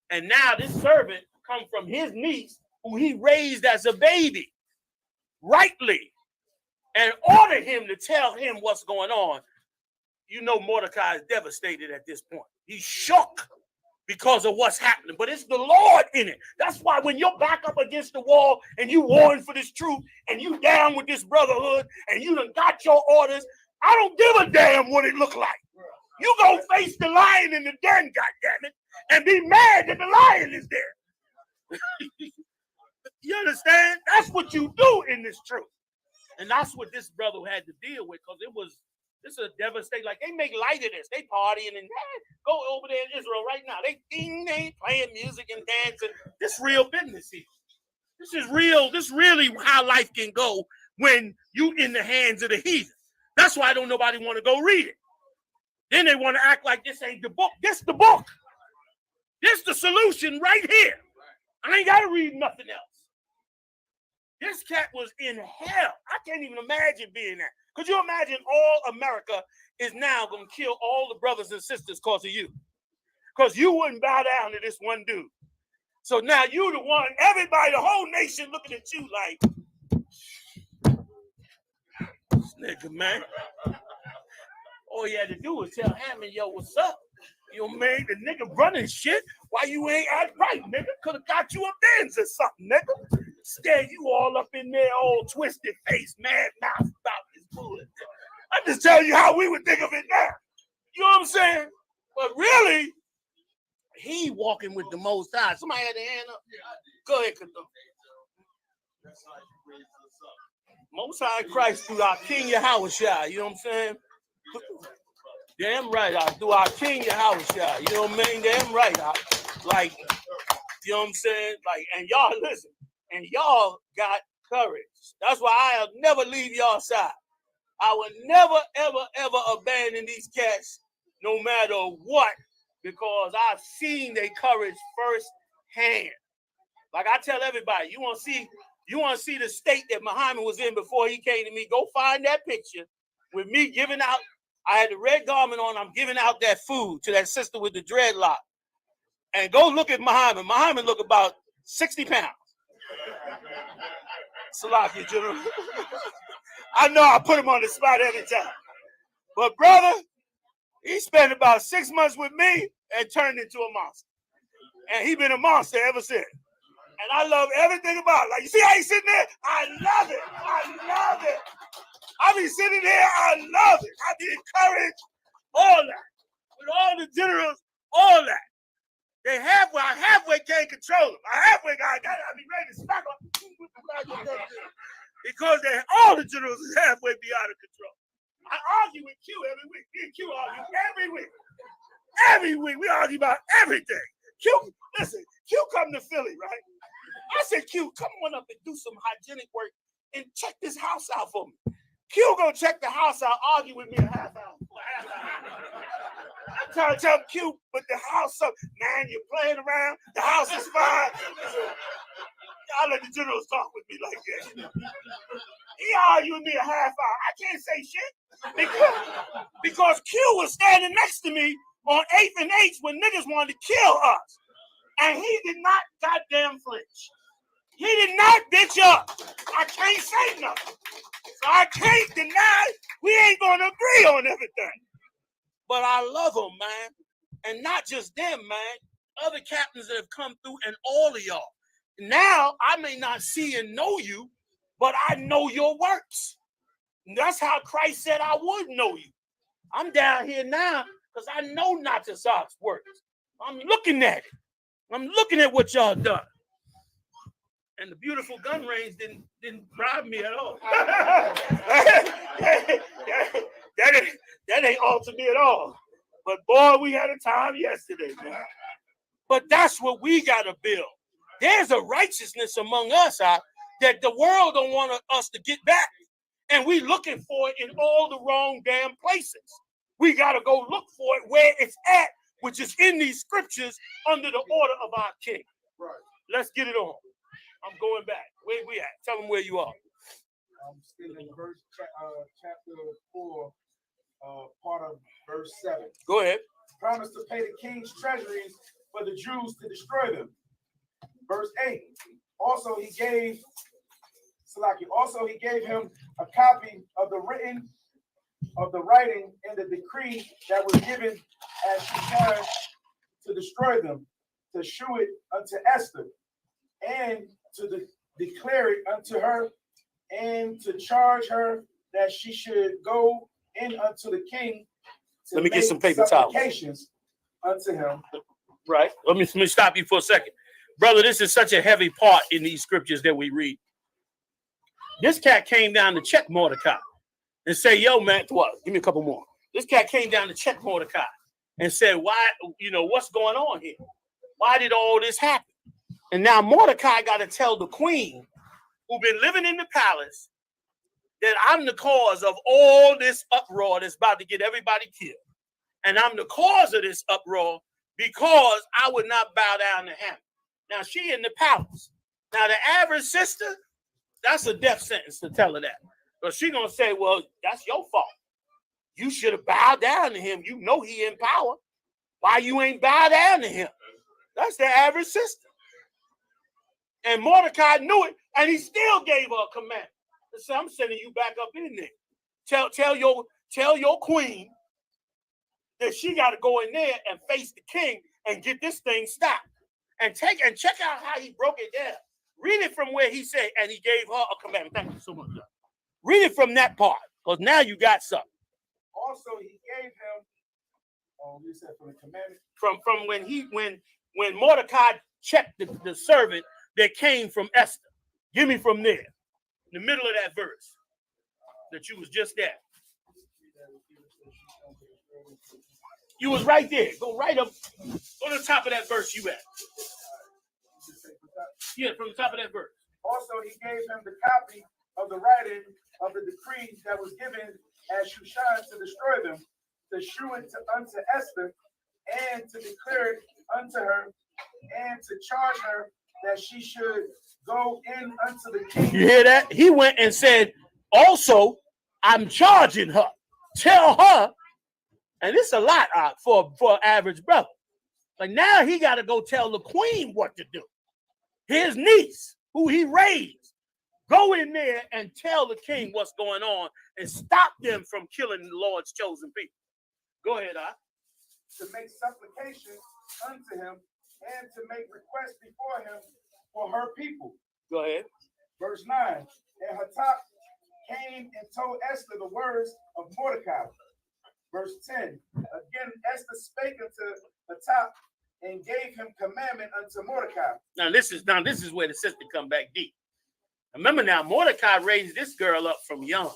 And now this servant come from his niece, who he raised as a baby, rightly, and ordered him to tell him what's going on. Mordecai is devastated at this point. He's shook because of what's happening, but it's the Lord in it. That's why when you're back up against the wall and you warring for this truth and you down with this brotherhood and you done got your orders, I don't give a damn what it look like. You go face the lion in the den, goddammit, and be mad that the lion is there. You understand? That's what you do in this truth. And that's what this brother had to deal with, because this is a devastating. Like, they make light of this. They partying and go over there in Israel right now. They ain't playing music and dancing. This real business here. This is real. This really how life can go when you in the hands of the heathen. That's why don't nobody want to go read it. Then they want to act like this ain't the book. This the book. This the solution right here. I ain't got to read nothing else. This cat was in hell. I can't even imagine being there. Could you imagine all America is now going to kill all the brothers and sisters because of you? Because you wouldn't bow down to this one dude. So now you the one, everybody, the whole nation looking at you like, this nigga, man. All you had to do was tell Hammond, yo, what's up? You know, man, the nigga running shit. Why you ain't act right, nigga? Could have got you a Benz or something, nigga. Scared you all up in there, all twisted face, mad mouth about this bullet. I'm just telling you how we would think of it now. You know what I'm saying? But really, he walking with the Most High. Somebody had their hand up? Go ahead, Kato. Most High Christ through our King Yahushua. You know what I'm saying? Damn right, through our King Yahushua. You know what I mean? Damn right. Like, you know what I'm saying? Like, and y'all listen. And y'all got courage. That's why I'll never leave y'all side. I will never, ever, ever abandon these cats, no matter what, because I've seen their courage firsthand. Like I tell everybody, you want to see the state that Muhammad was in before he came to me. Go find that picture with me giving out. I had the red garment on. I'm giving out that food to that sister with the dreadlock. And go look at Muhammad. Muhammad look about 60 pounds. Salaki, General. I know I put him on the spot every time. But brother, he spent about 6 months with me and turned into a monster. And he been a monster ever since. And I love everything about it. Like, you see how he's sitting there? I love it. I love it. I be sitting there, I love it. I be encouraged, all that. With all the generals, all that. They halfway can't control them. I be ready to smack them. Because all the generals is halfway be out of control. I argue with Q every week. Me and Q argue every week. Every week we argue about everything. Q, listen, Q come to Philly, right? I said, Q, come on up and do some hygienic work and check this house out for me. Q gonna check the house out, argue with me a half hour. I'm trying to tell Q, but the house up, man, you're playing around, the house is fine. Y'all let the generals talk with me like that. He argued with me a half hour. I can't say shit. Because Q was standing next to me on 8th and H when niggas wanted to kill us. And he did not goddamn flinch. He did not bitch up. I can't say nothing. So I can't deny we ain't gonna agree on everything. But I love them, man. And not just them, man. Other captains that have come through and all of y'all. Now, I may not see and know you, but I know your works. And that's how Christ said I would know you. I'm down here now because I know not to Socks works. I'm looking at it. I'm looking at what y'all done. And the beautiful gun range didn't bribe me at all. That ain't alter me at all. But boy, we had a time yesterday, man. But that's what we got to build. There's a righteousness among us that the world don't want us to get back. And we looking for it in all the wrong damn places. We got to go look for it where it's at, which is in these scriptures under the order of our king. Right. Let's get it on. I'm going back. Where we at? Tell them where you are. I'm still in verse chapter 4, part of verse 7. Go ahead. Promised to pay the king's treasuries for the Jews to destroy them. Verse 8. Also he gave him a copy of the writing in the decree that was given as she turned to destroy them, to shew it unto Esther, and to declare it unto her, and to charge her that she should go in unto the king to Let me get make some paper towels. supplications unto him. Right. Let me stop you for a second. Brother, this is such a heavy part in these scriptures that we read. This cat came down to check Mordecai and say, yo, man, what? Give me a couple more. This cat came down to check Mordecai and said, why, what's going on here? Why did all this happen? And now Mordecai got to tell the queen who's been living in the palace that I'm the cause of all this uproar that's about to get everybody killed. And I'm the cause of this uproar because I would not bow down to him. Now, she in the palace. Now, the average sister, that's a death sentence to tell her that. But she going to say, well, that's your fault. You should have bowed down to him. You know he in power. Why you ain't bow down to him? That's the average sister. And Mordecai knew it, and he still gave her a command. He said, I'm sending you back up in there. Tell your queen that she got to go in there and face the king and get this thing stopped. And check out how he broke it down. Read it from where he said, and he gave her a commandment. Thank you so much. Read it from that part, because now you got something. Also, he gave him, you said from the commandment? From when Mordecai checked the servant that came from Esther. Give me from there, in the middle of that verse that you was just at. You was right there. Go right up on the top of that verse you at. Yeah, from the top of that verse. Also, he gave him the copy of the writing of the decree that was given at Shushan to destroy them, to shew it unto Esther, and to declare it unto her, and to charge her that she should go in unto the king. You hear that? He went and said, also, I'm charging her. Tell her, and it's a lot for an average brother. Like now he got to go tell the queen what to do. His niece, who he raised, go in there and tell the king what's going on and stop them from killing the Lord's chosen people. Go ahead, to make supplication unto him and to make request before him for her people. Go ahead. Verse 9. And Hatak came and told Esther the words of Mordecai. Verse 10. Again, Esther spake unto Hatak and gave him commandment unto Mordecai. Now this is where the sister come back deep. Remember now, Mordecai raised this girl up from young.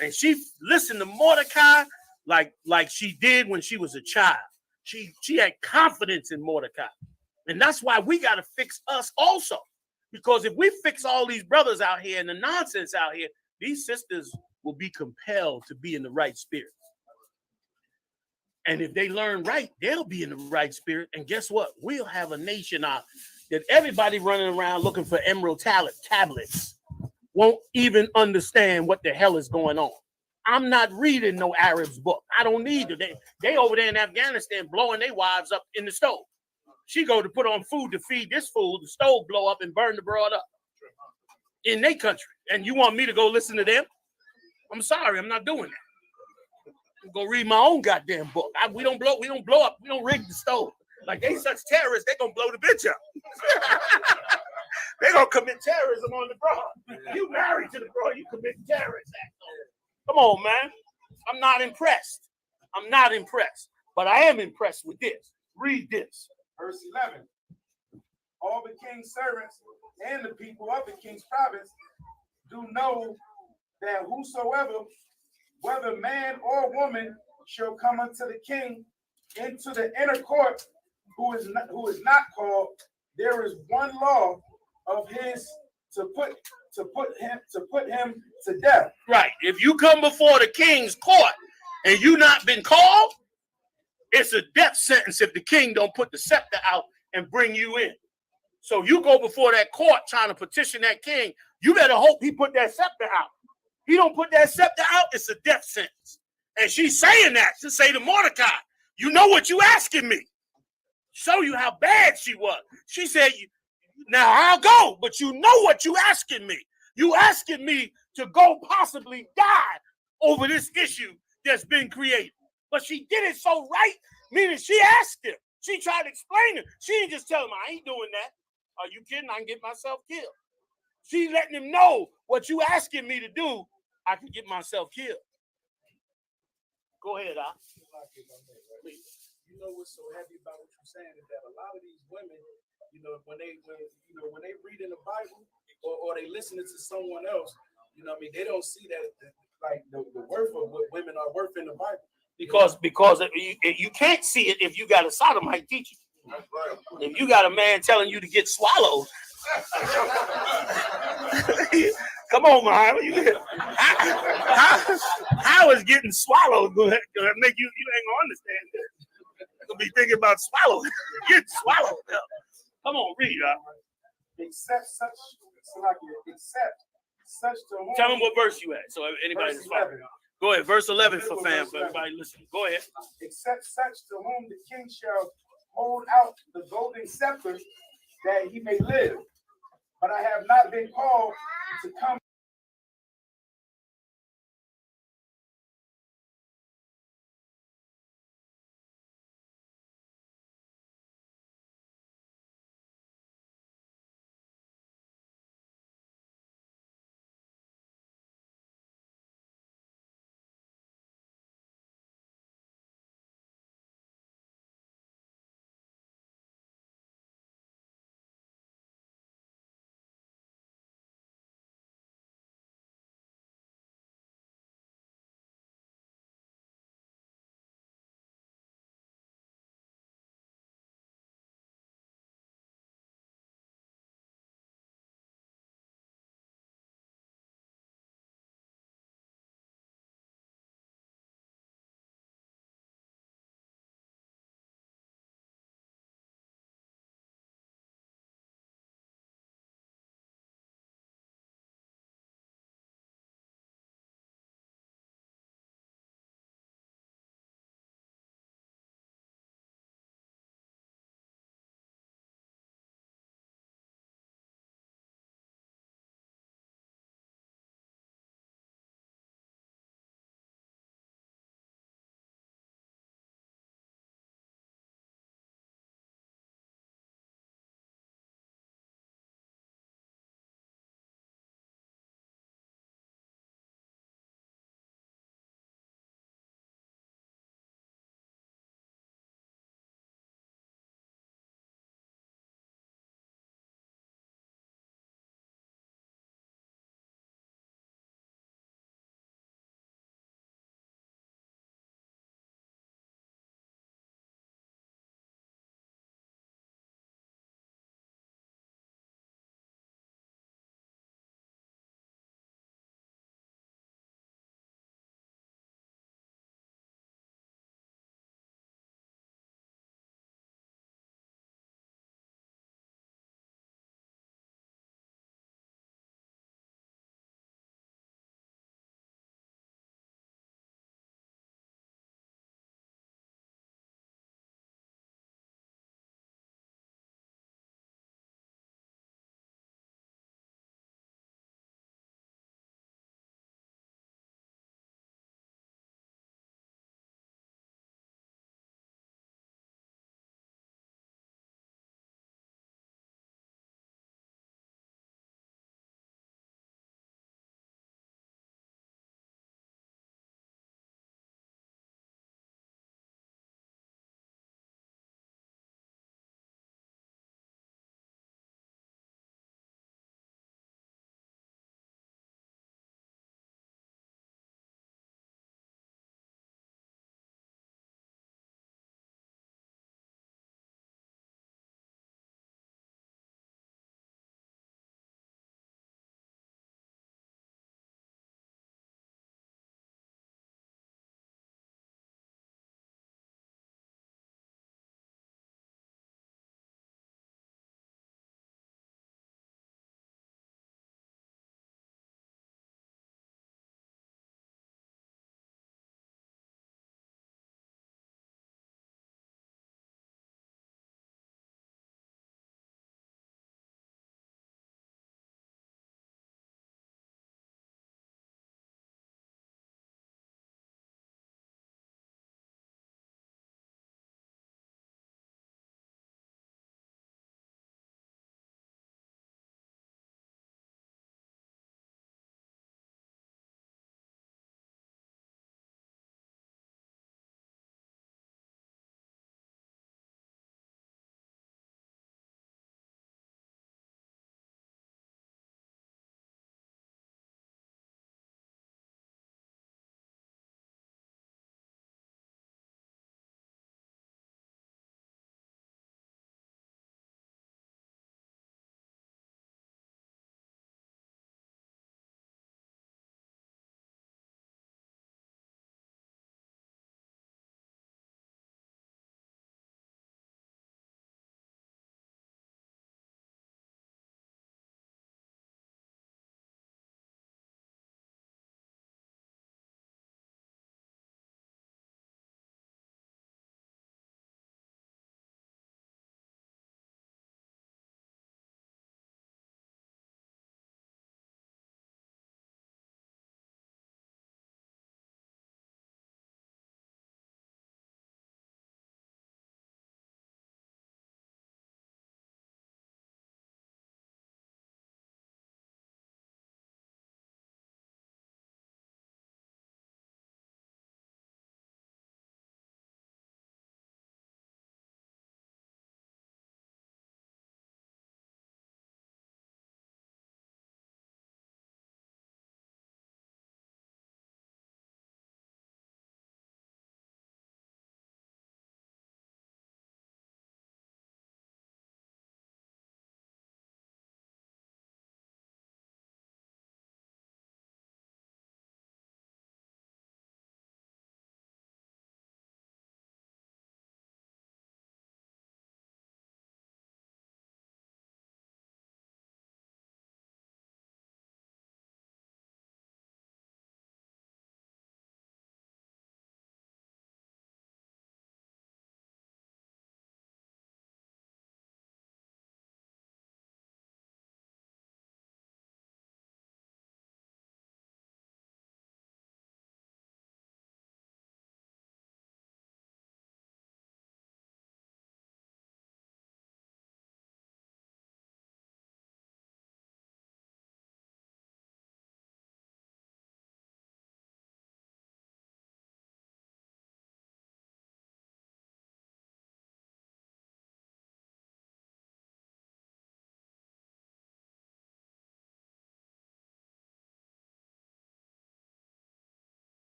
And she listened to Mordecai like she did when she was a child. She had confidence in Mordecai. And that's why we got to fix us also. Because if we fix all these brothers out here and the nonsense out here, these sisters will be compelled to be in the right spirit. And if they learn right, they'll be in the right spirit. And guess what? We'll have a nation out that everybody running around looking for emerald tablets won't even understand what the hell is going on. I'm not reading no Arab's book. I don't need to. They over there in Afghanistan blowing their wives up in the stove. She go to put on food to feed this fool. The stove blow up and burn the broad up in their country. And you want me to go listen to them? I'm sorry, I'm not doing that. Go read my own goddamn book. We don't blow up. We don't rig the stove. Like they such terrorists, they gonna blow the bitch up. They gonna commit terrorism on the broad. You married to the broad, you commit terrorist act. Come on, man. I'm not impressed. I'm not impressed. But I am impressed with this. Read this. Verse 11. All the king's servants and the people of the king's province do know that whosoever, whether man or woman, shall come unto the king into the inner court, who is not called, there is one law of his to put him to death. Right. If you come before the king's court and you not been called, it's a death sentence if the king don't put the scepter out and bring you in. So you go before that court trying to petition that king, you better hope he put that scepter out. He don't put that scepter out, it's a death sentence. And she's saying that to say to Mordecai, you know what you asking me. Show you how bad she was. She said, now I'll go, but you know what you asking me. You asking me to go possibly die over this issue that's been created. But she did it so right, meaning she asked him. She tried to explain it. She didn't just tell him, I ain't doing that. Are you kidding? I can get myself killed. She's letting him know what you asking me to do, I can get myself killed. Go ahead, Al. You know what's so heavy about what you're saying is that a lot of these women, when they read in the Bible or they listening to someone else, they don't see that like the worth of what women are worth in the Bible. Because you can't see it if you got a sodomite teaching. If you got a man telling you to get swallowed, come on, man. How is getting swallowed gonna make you? You ain't gonna understand this. You're gonna be thinking about swallowing, getting swallowed. Come on, read. Except such to whom. Tell them what verse you at, so anybody's following. Go ahead, verse 11 for fam, for everybody listening. Go ahead. Except such to whom the king shall hold out the golden scepter, that he may live. But I have not been called to come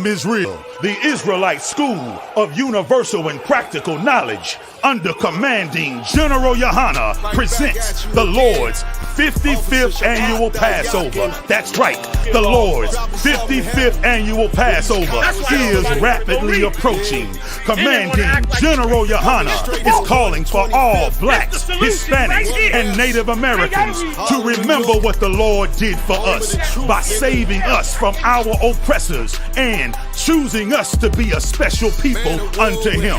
Israel, the Israelite School of Universal and Practical Knowledge, under commanding General Yohana, presents the Lord's 55th annual Passover. That's right, the Lord's 55th annual Passover is rapidly approaching. Commanding General Yohana is calling for all blacks, Hispanics, and Native Americans to remember what the Lord did for us by saving us from our oppressors and choosing us to be a special people unto Him,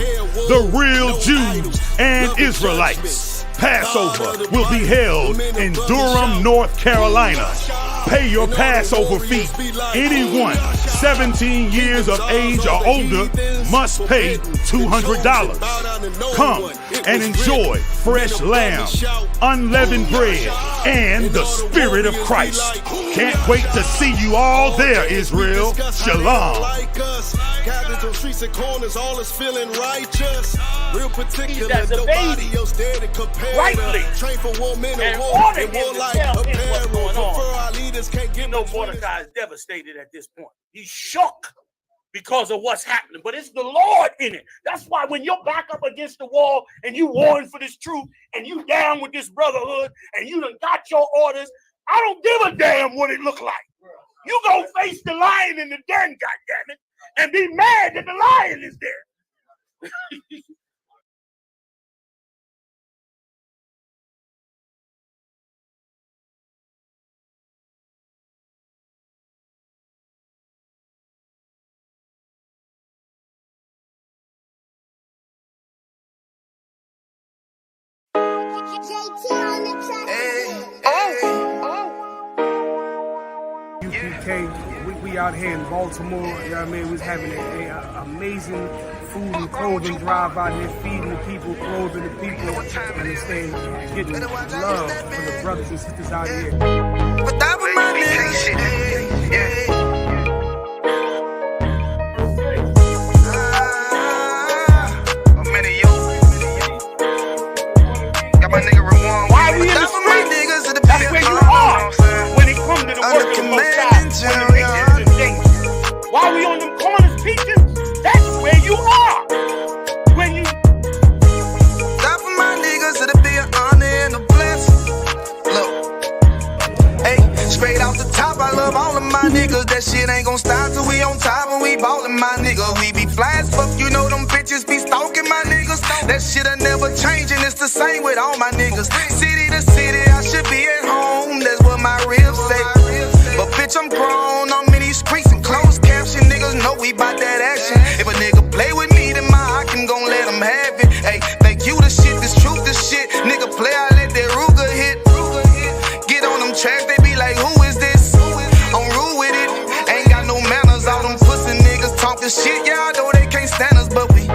the real Jews and Israelites. Passover will be held in Durham, North Carolina. Pay your Passover fee. Anyone 17 years of age or older must pay $200. Come and enjoy fresh lamb, unleavened bread, and the Spirit of Christ. Can't wait to see you all there, Israel. Shalom. Cabins on streets and corners, all is feeling righteous. Real particular, That's a nobody baby. else there to compare. Rightly. Train for war, men And and war, order and him war to like tell him apparel. what's going on. Prefer our leaders can't You get know no Mordecai is devastated at this point. He's shocked because of what's happening, but it's the Lord in it. That's why when you're back up against the wall and you warring for this truth and you down with this brotherhood and you done got your orders, I don't give a damn what it look like. You go face the lion in the den, goddammit, and be mad that the lion is there. ISUPK, we out here in Baltimore, you know what I mean? We was having a amazing food and clothing drive out here, feeding the people, clothing the people, and staying, getting love for the brothers and sisters out here. But that was my Why we in the streets? That's where you are when it comes to the work of the Most High, when the nation is in danger. Why we on them corners teaching? That's where you are. When you That for my niggas, it'll be an honor and a blessing. Look, hey, straight off the top, I love all of my niggas. That shit ain't gon' stop till we on top and we ballin', my nigga. We be fly as fuck, you know them bitches be stalking my niggas. That shit'll never change and it's the same with all my niggas. City to city, I should be at home. That's what my ribs say. But bitch, I'm grown, I'm in these streets and closed caption. Niggas know we bout that action. If a nigga play with me, then my Hakim gon' let him have it. Hey, think you the shit, this truth the shit. Nigga play, I let that Ruger hit. Get on them tracks, they be like, who is this? I'm rude with it. Ain't got no manners, all them pussy niggas talking shit. Yeah, I know they can't stand us, but we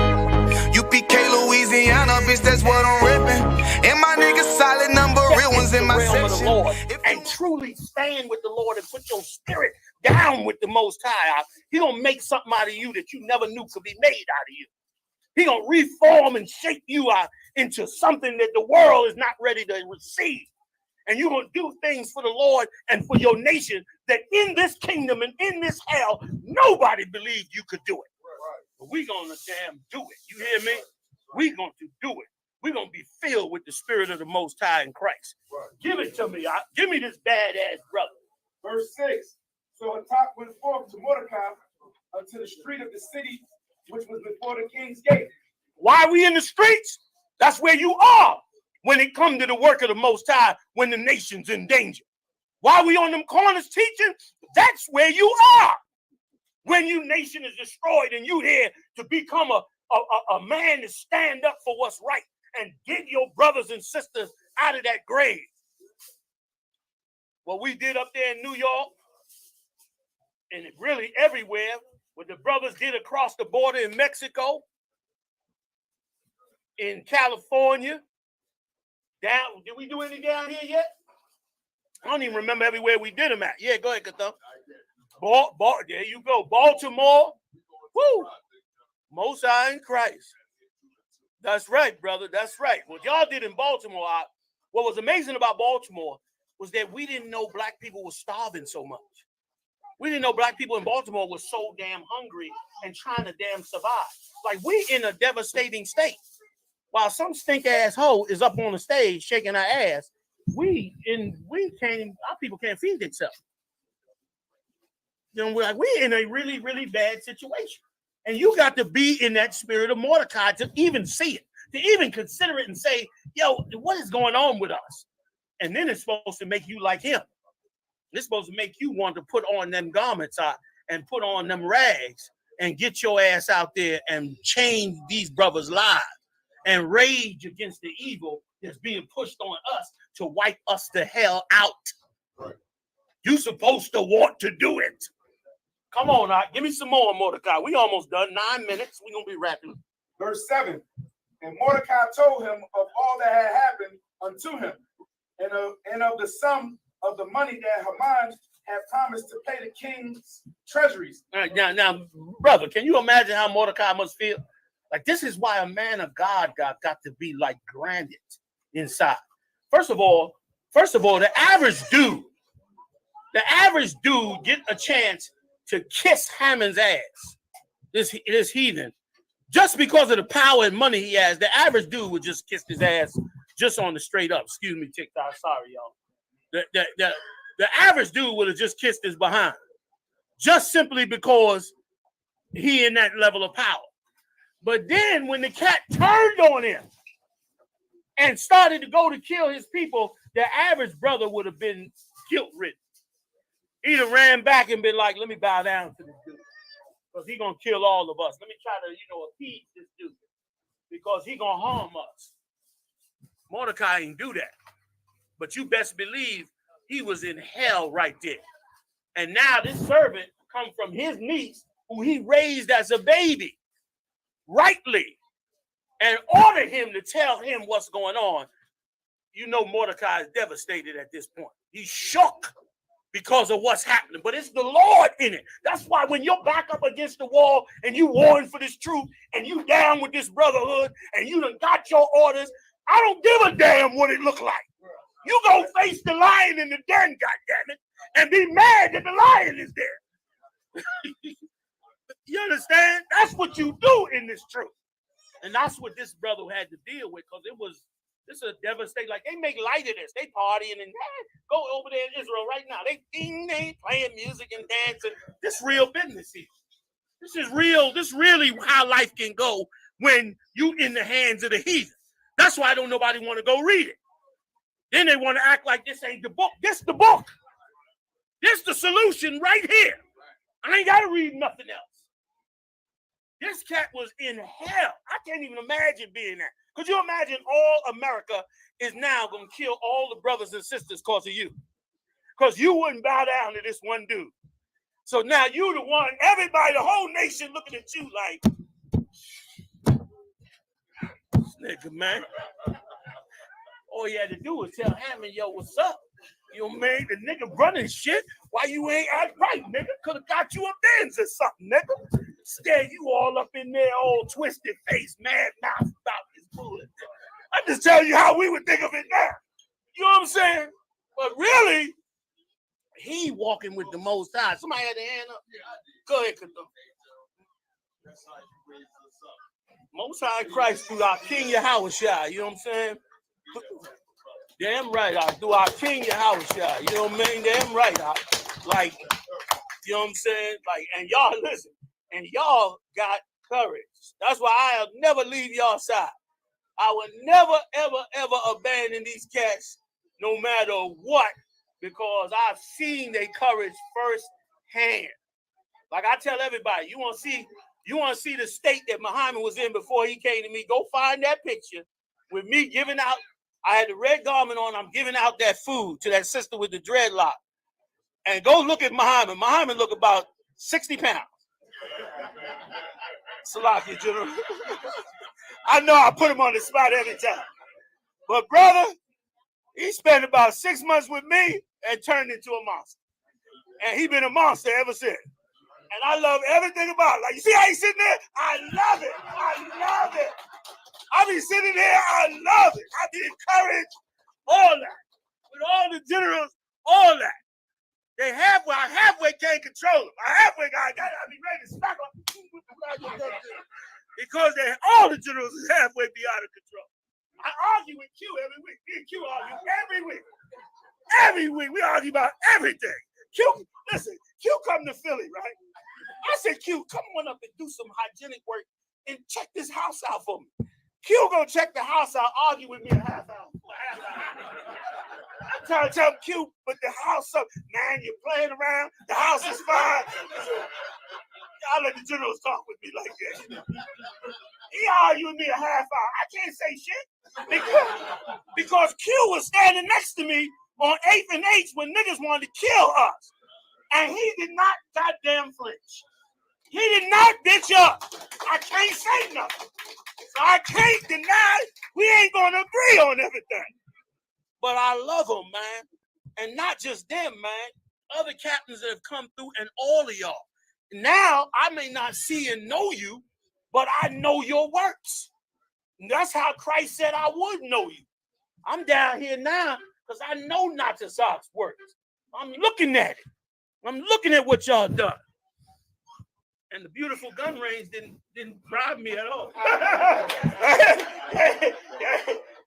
UPK, Louisiana, bitch, that's what I'm reppin'. And my niggas solid number, real ones in my realm of the section. Lord and truly stand with the Lord and put your spirit down with the Most High, He gonna make something out of you that you never knew could be made out of you. He gonna reform and shape you out into something that the world is not ready to receive. And you're gonna do things for the Lord and for your nation that in this kingdom and in this hell, nobody believed you could do it. But we gonna damn do it. You hear me? We going to do it. We're going to be filled with the Spirit of the Most High in Christ. Right. Give it to me. Give me this badass brother. Verse 6. So a top went forth to Mordecai unto the street of the city, which was before the king's gate. Why are we in the streets? That's where you are when it comes to the work of the Most High, when the nation's in danger. Why are we on them corners teaching? That's where you are. When your nation is destroyed and you here to become a man to stand up for what's right and get your brothers and sisters out of that grave. What we did up there in New York and really everywhere, what the brothers did across the border in Mexico, in California, down, did we do any down here yet? I don't even remember everywhere we did them at. Yeah, go ahead, Katham. There you go. Baltimore. Woo. Most High in Christ. That's right, brother. That's right. What y'all did in Baltimore, what was amazing about Baltimore was that we didn't know black people were starving so much. We didn't know black people in Baltimore were so damn hungry and trying to damn survive. Like, we in a devastating state. While some stink ass hoe is up on the stage shaking her ass, we can't, our people can't feed themselves. You know, we're in a really, really bad situation. And you got to be in that spirit of Mordecai to even see it, to even consider it and say, yo, what is going on with us? And then it's supposed to make you like him. It's supposed to make you want to put on them garments and put on them rags and get your ass out there and change these brothers' lives and rage against the evil that's being pushed on us to wipe us the hell out. Right. You're supposed to want to do it. Come on, give me some more, Mordecai. We almost done. 9 minutes. We're going to be wrapping. Verse 7. And Mordecai told him of all that had happened unto him, and of the sum of the money that Haman had promised to pay the king's treasuries. Now, brother, can you imagine how Mordecai must feel? Like, this is why a man of God got to be like granite inside. First of all, the average dude get a chance to kiss Haman's ass, this heathen, just because of the power and money he has. The average dude would just kiss his ass just on the straight up. Excuse me, TikTok. Sorry, y'all. The average dude would have just kissed his behind, just simply because he in that level of power. But then when the cat turned on him and started to go to kill his people, the average brother would have been guilt-ridden. He'd have ran back and been like, let me bow down to this dude, because he's going to kill all of us. Let me try to, appease this dude, because he's going to harm us. Mordecai didn't do that. But you best believe he was in hell right there. And now this servant come from his niece, who he raised as a baby, rightly, and ordered him to tell him what's going on. You know Mordecai is devastated at this point. He's shook because of what's happening, but it's the Lord in it. That's why when you're back up against the wall and you warring for this truth and you down with this brotherhood and you done got your orders, I don't give a damn what it look like. You go face the lion in the den, goddammit, and be mad that the lion is there. You understand? That's what you do in this truth. And that's what this brother had to deal with, because this is a devastating, like, they make light of this. They partying and go over there in Israel right now. They playing music and dancing. This real business here. This is real. This really how life can go when you in the hands of the heathen. That's why don't nobody want to go read it. Then they want to act like this ain't the book. This the book. This the solution right here. I ain't got to read nothing else. This cat was in hell. I can't even imagine being there. Could you imagine all America is now going to kill all the brothers and sisters because of you? Because you wouldn't bow down to this one dude. So now you the one, everybody, the whole nation looking at you like, this nigga, man. All you had to do was tell Hammond, yo, what's up? You know, man, the nigga running shit. Why you ain't act right, nigga? Could have got you a Benz or something, nigga. Scared you all up in there, all twisted face, mad mouth about this bullet. I'm just telling you how we would think of it now. You know what I'm saying? But really, he walking with the Most High. Somebody had their hand up? Go ahead, Kato. Most High Christ through our King Yahushua. You know what I'm saying? Damn right, through our King Yahushua. You know what I mean? Damn right. Like, you know what I'm saying? Like, and y'all listen. And y'all got courage. That's why I'll never leave y'all side. I will never, ever, ever abandon these cats, no matter what, because I've seen their courage firsthand. Like I tell everybody, you want to see the state that Muhammad was in before he came to me. Go find that picture with me giving out. I had the red garment on. I'm giving out that food to that sister with the dreadlock. And go look at Muhammad. Muhammad look about 60 pounds. Salaki, General. I know I put him on the spot every time. But brother, he spent about 6 months with me and turned into a monster. And he been a monster ever since. And I love everything about it. Like, you see how he's sitting there? I love it. I love it. I be sitting there, I love it. I be encouraged, all that. With all the generals, all that. They halfway can't control them. A halfway guy got to be ready to smack them because all the generals is halfway be out of control. I argue with Q every week. Me and Q argue every week. Every week we argue about everything. Listen, Q come to Philly, right? I said, Q, come on up and do some hygienic work and check this house out for me. Q go check the house out, argue with me a half hour. I'm trying to tell Q, but the house up, man, you're playing around. The house is fine. Y'all let the generals talk with me like that. He argued with me a half hour. I can't say shit because Q was standing next to me on 8th and H when niggas wanted to kill us. And he did not goddamn flinch. He did not bitch up. I can't say nothing. So I can't deny we ain't gonna agree on everything. But I love them, man. And not just them, man. Other captains that have come through and all of y'all. Now, I may not see and know you, but I know your works. And that's how Christ said I would know you. I'm down here now because I know not to Socks works. I'm looking at it. I'm looking at what y'all done. And the beautiful gun range didn't bribe me at all.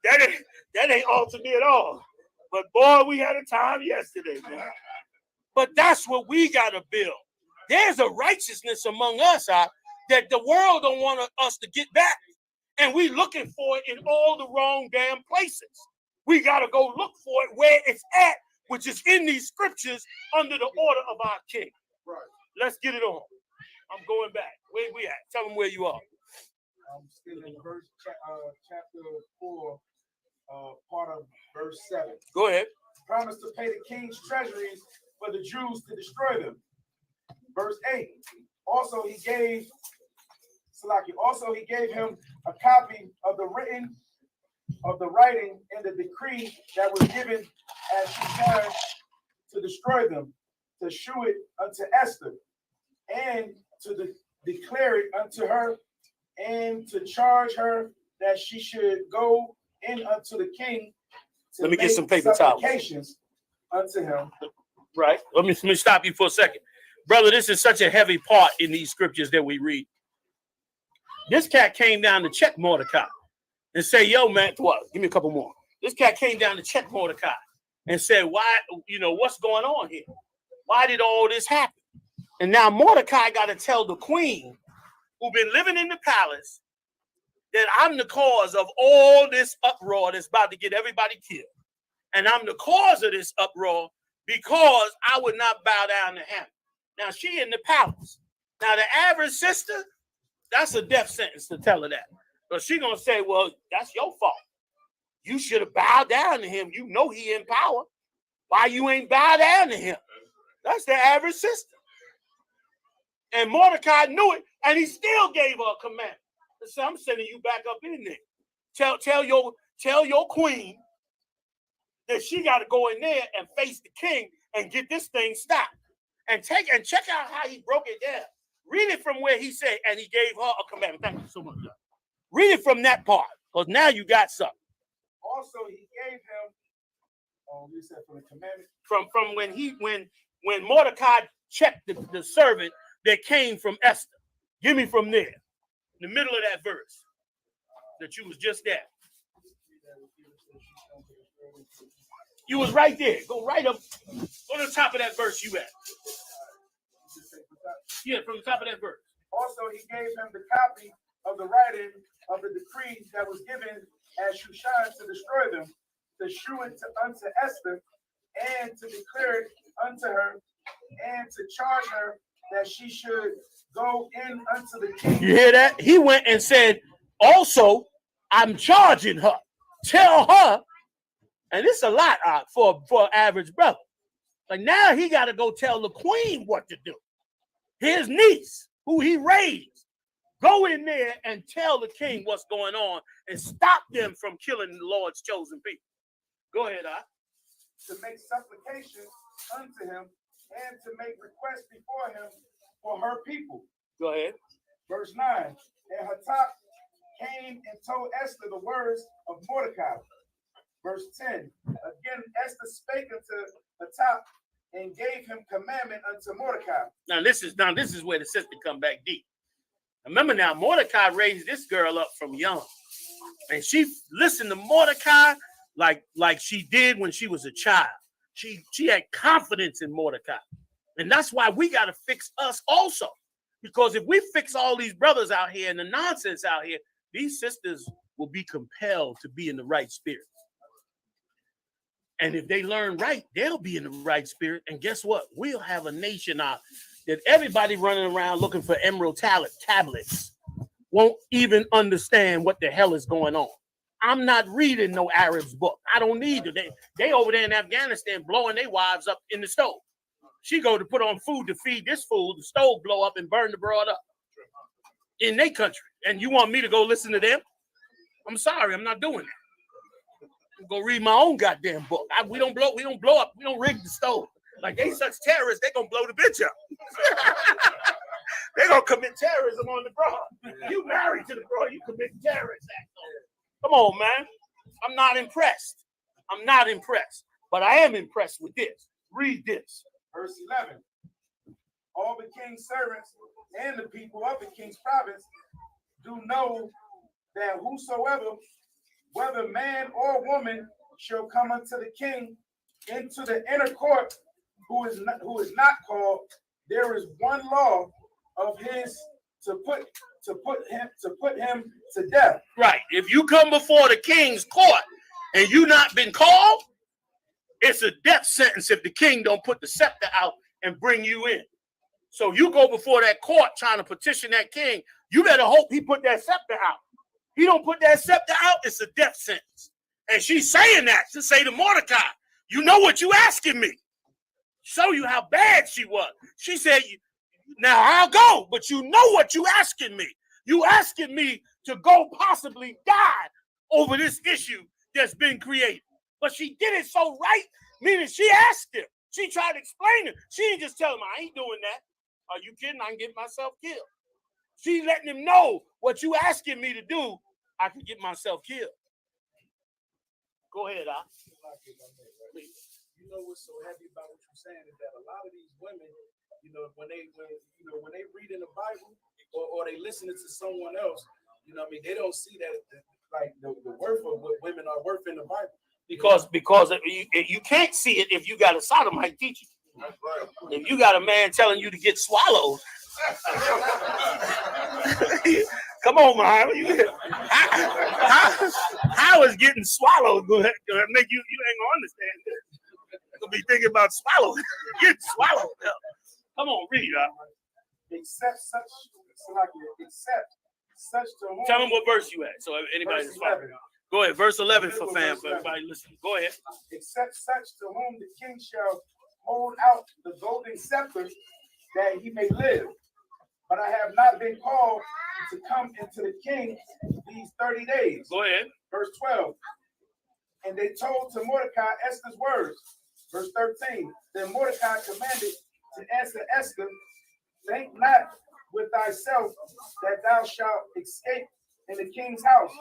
that ain't alter me at all. But boy, we had a time yesterday, man. But that's what we got to build. There's a righteousness among us that the world don't want us to get back. And we looking for it in all the wrong damn places. We got to go look for it where it's at, which is in these scriptures under the order of our king. Right. Let's get it on. I'm going back. Where we at? Tell them where you are. I'm still in chapter 4, part of verse 7. Go ahead. Promised to pay the king's treasuries for the Jews to destroy them. Verse 8. Also he gave him a copy of the writing and the decree that was given as she charged to destroy them, to shew it unto Esther, and to declare it unto her, and to charge her that she should go in unto the king to let me get some paper towels unto him. Right. Let me stop you for a second. Brother, this is such a heavy part in these scriptures that we read. This cat came down to check Mordecai and say, yo, man, what? Give me a couple more. This cat came down to check Mordecai and said, why, what's going on here? Why did all this happen? And now Mordecai got to tell the queen who's been living in the palace that I'm the cause of all this uproar that's about to get everybody killed. And I'm the cause of this uproar because I would not bow down to him. Now she in the palace. Now the average sister, that's a death sentence to tell her that. But she gonna say, well, that's your fault. You should have bowed down to him. You know he in power. Why you ain't bow down to him? That's the average sister. And Mordecai knew it, and he still gave her a command. He said, I'm sending you back up in there. Tell your queen that she got to go in there and face the king and get this thing stopped. And check out how he broke it down. Read it from where he said, and he gave her a commandment. Thank you so much, John. Read it from that part, because now you got something. Also, he gave him, you said from the commandment? From when Mordecai checked the servant that came from Esther. Give me from there, in the middle of that verse that you was just at. You was right there. Go right up. Go to the top of that verse you at. Yeah, from the top of that verse. Also, he gave him the copy of the writing of the decree that was given as Shushan to destroy them, to shew it unto Esther, and to declare it unto her, and to charge her that she should go in unto the king. You hear that? He went and said, also, I'm charging her. Tell her, and it's a lot for an average brother. Like now he got to go tell the queen what to do. His niece, who he raised, go in there and tell the king what's going on and stop them from killing the Lord's chosen people. Go ahead, to make supplication unto him and to make request before him for her people. Go ahead. Verse 9. And Hatak came and told Esther the words of Mordecai. Verse 10. Again, Esther spake unto Hatak and gave him commandment unto Mordecai. Now this is where the sister come back deep. Remember now, Mordecai raised this girl up from young, and she listened to Mordecai like she did when she was a child. She had confidence in Mordecai, and that's why we got to fix us also. Because if we fix all these brothers out here and the nonsense out here, these sisters will be compelled to be in the right spirit. And if they learn right, they'll be in the right spirit. And guess what? We'll have a nation out that everybody running around looking for emerald tablets won't even understand what the hell is going on. I'm not reading no Arab's book. I don't need to. They over there in Afghanistan blowing their wives up in the stove. She go to put on food to feed this fool, the stove blow up and burn the broad up in their country. And you want me to go listen to them? I'm sorry, I'm not doing that. I'm gonna read my own goddamn book. We don't blow up, we don't rig the stove. Like they such terrorists, they gonna blow the bitch up. They gonna commit terrorism on the broad. You married to the broad, you commit terrorist act. Come on, man. I'm not impressed. I'm not impressed. But I am impressed with this. Read this. Verse 11. All the king's servants and the people of the king's province do know that whosoever, whether man or woman, shall come unto the king into the inner court, who is not called, there is one law of his to put him to death. Right. If you come before the king's court and you not been called, it's a death sentence if the king don't put the scepter out and bring you in. So you go before that court trying to petition that king, you better hope he put that scepter out. He don't put that scepter out, it's a death sentence. And she's saying that to say to Mordecai, you know what you asking me. Show you how bad she was. She said, now I'll go, but you know what you asking me. You asking me to go possibly die over this issue that's been created. But she did it so right, meaning she asked him. She tried to explain it. She didn't just tell him, I ain't doing that. Are you kidding? I can get myself killed. She letting him know what you asking me to do, I can get myself killed. Go ahead, Al. You know what's so heavy about what you're saying is that a lot of these women, when they read in the Bible or they listen to someone else, they don't see that like the worth of what women are worth in the Bible. Because you can't see it if you got a sodomite teaching. That's right. If you got a man telling you to get swallowed, come on, man. How is getting swallowed going to make you? You ain't gonna understand this. You're gonna be thinking about swallowing, getting swallowed. Come on, read. Except such to whom. Tell them what verse you at, so anybody is following. Go ahead, verse 11 for fam, for everybody listening. Go ahead. Except such to whom the king shall hold out the golden scepter, that he may live. But I have not been called to come into the king these 30 days. Go ahead. Verse 12. And they told to Mordecai Esther's words. Verse 13. Then Mordecai commanded to answer Esther, think not with thyself that thou shalt escape in the king's house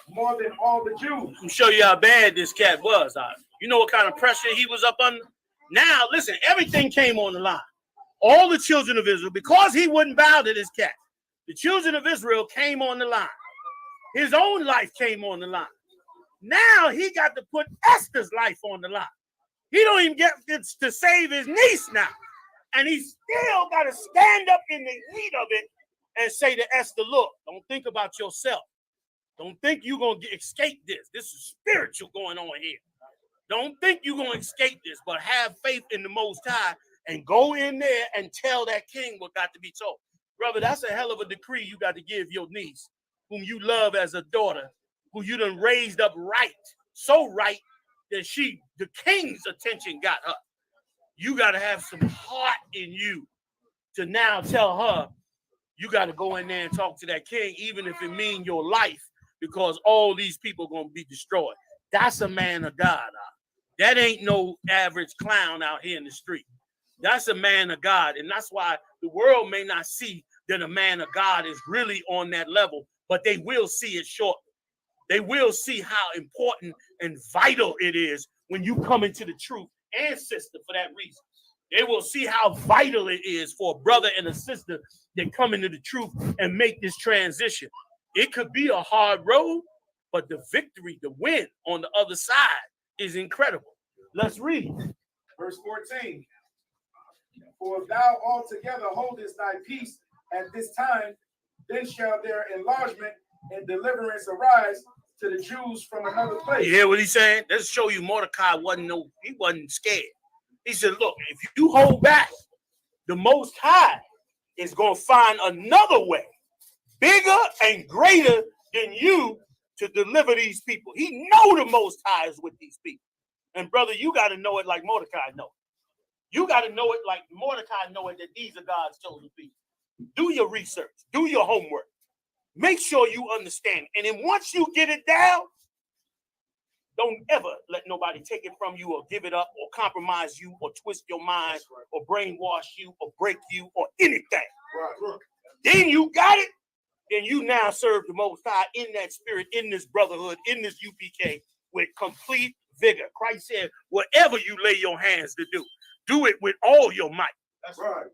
more than all the Jews. I'll show you how bad this cat was. You know what kind of pressure he was up under? Now, listen, everything came on the line. All the children of Israel, because he wouldn't bow to this cat, the children of Israel came on the line. His own life came on the line. Now he got to put Esther's life on the line. He don't even get to save his niece now. And he still got to stand up in the heat of it and say to Esther, look, don't think about yourself. Don't think you're going to escape this. This is spiritual going on here. Don't think you're going to escape this, but have faith in the Most High and go in there and tell that king what got to be told. Brother, that's a hell of a decree you got to give your niece, whom you love as a daughter, who you done raised up right, so right that the king's attention got her. You got to have some heart in you to now tell her you got to go in there and talk to that king, even if it means your life, because all these people are going to be destroyed. That's a man of God. That ain't no average clown out here in the street. That's a man of God. And that's why the world may not see that a man of God is really on that level, but they will see it shortly. They will see how important and vital it is when you come into the truth, and sister, for that reason. They will see how vital it is for a brother and a sister that come into the truth and make this transition. It could be a hard road, but the victory, the win on the other side is incredible. Let's read. Verse 14. For if thou altogether holdest thy peace at this time, then shall their enlargement and deliverance arise to the Jews from another place. You hear what he's saying? Let's show you Mordecai he wasn't scared. He said, look, if you hold back, the Most High is going to find another way, bigger and greater than you, to deliver these people. He know the Most High is with these people. And brother, you got to know it like Mordecai know. You got to know it like Mordecai know it, that these are God's chosen people. Do your research. Do your homework. Make sure you understand. And then once you get it down, don't ever let nobody take it from you or give it up or compromise you or twist your mind or brainwash you or break you or anything. Right. Then you got it. Then you now serve the Most High in that spirit, in this brotherhood, in this UPK with complete vigor. Christ said, whatever you lay your hands to do it with all your might. That's right.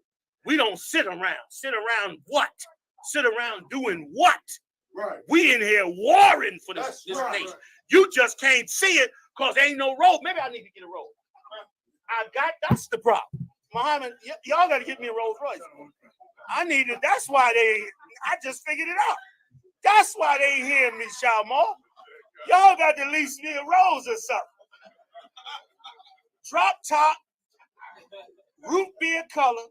We don't sit around. Sit around what? Sit around doing what? Right. We in here warring for this right, nation. right. You just can't see it because ain't no road. Maybe I need to get a road. That's the problem. Muhammad, y'all got to get me a Rolls Royce. I need it. That's why I just figured it out. That's why they ain't hearing me, Shalmar. Y'all got to lease me a Rolls or something. Drop top, root beer color.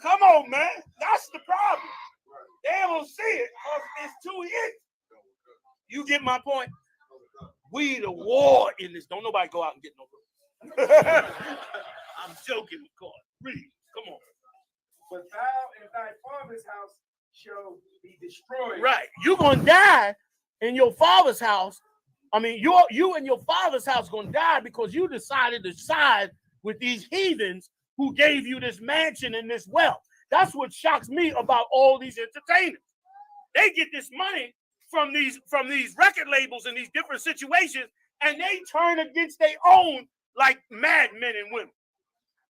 Come on, man. That's the problem. They don't see it because it's too easy. You get my point? We the war in this. Don't nobody go out and get no room. I'm joking, of course. Read. Come on. But thou and thy father's house shall be destroyed. Right. You're going to die in your father's house. I mean, you and your father's house going to die because you decided to side with these heathens who gave you this mansion and this wealth. That's what shocks me about all these entertainers. They get this money from these record labels and these different situations, and they turn against their own like madmen and women.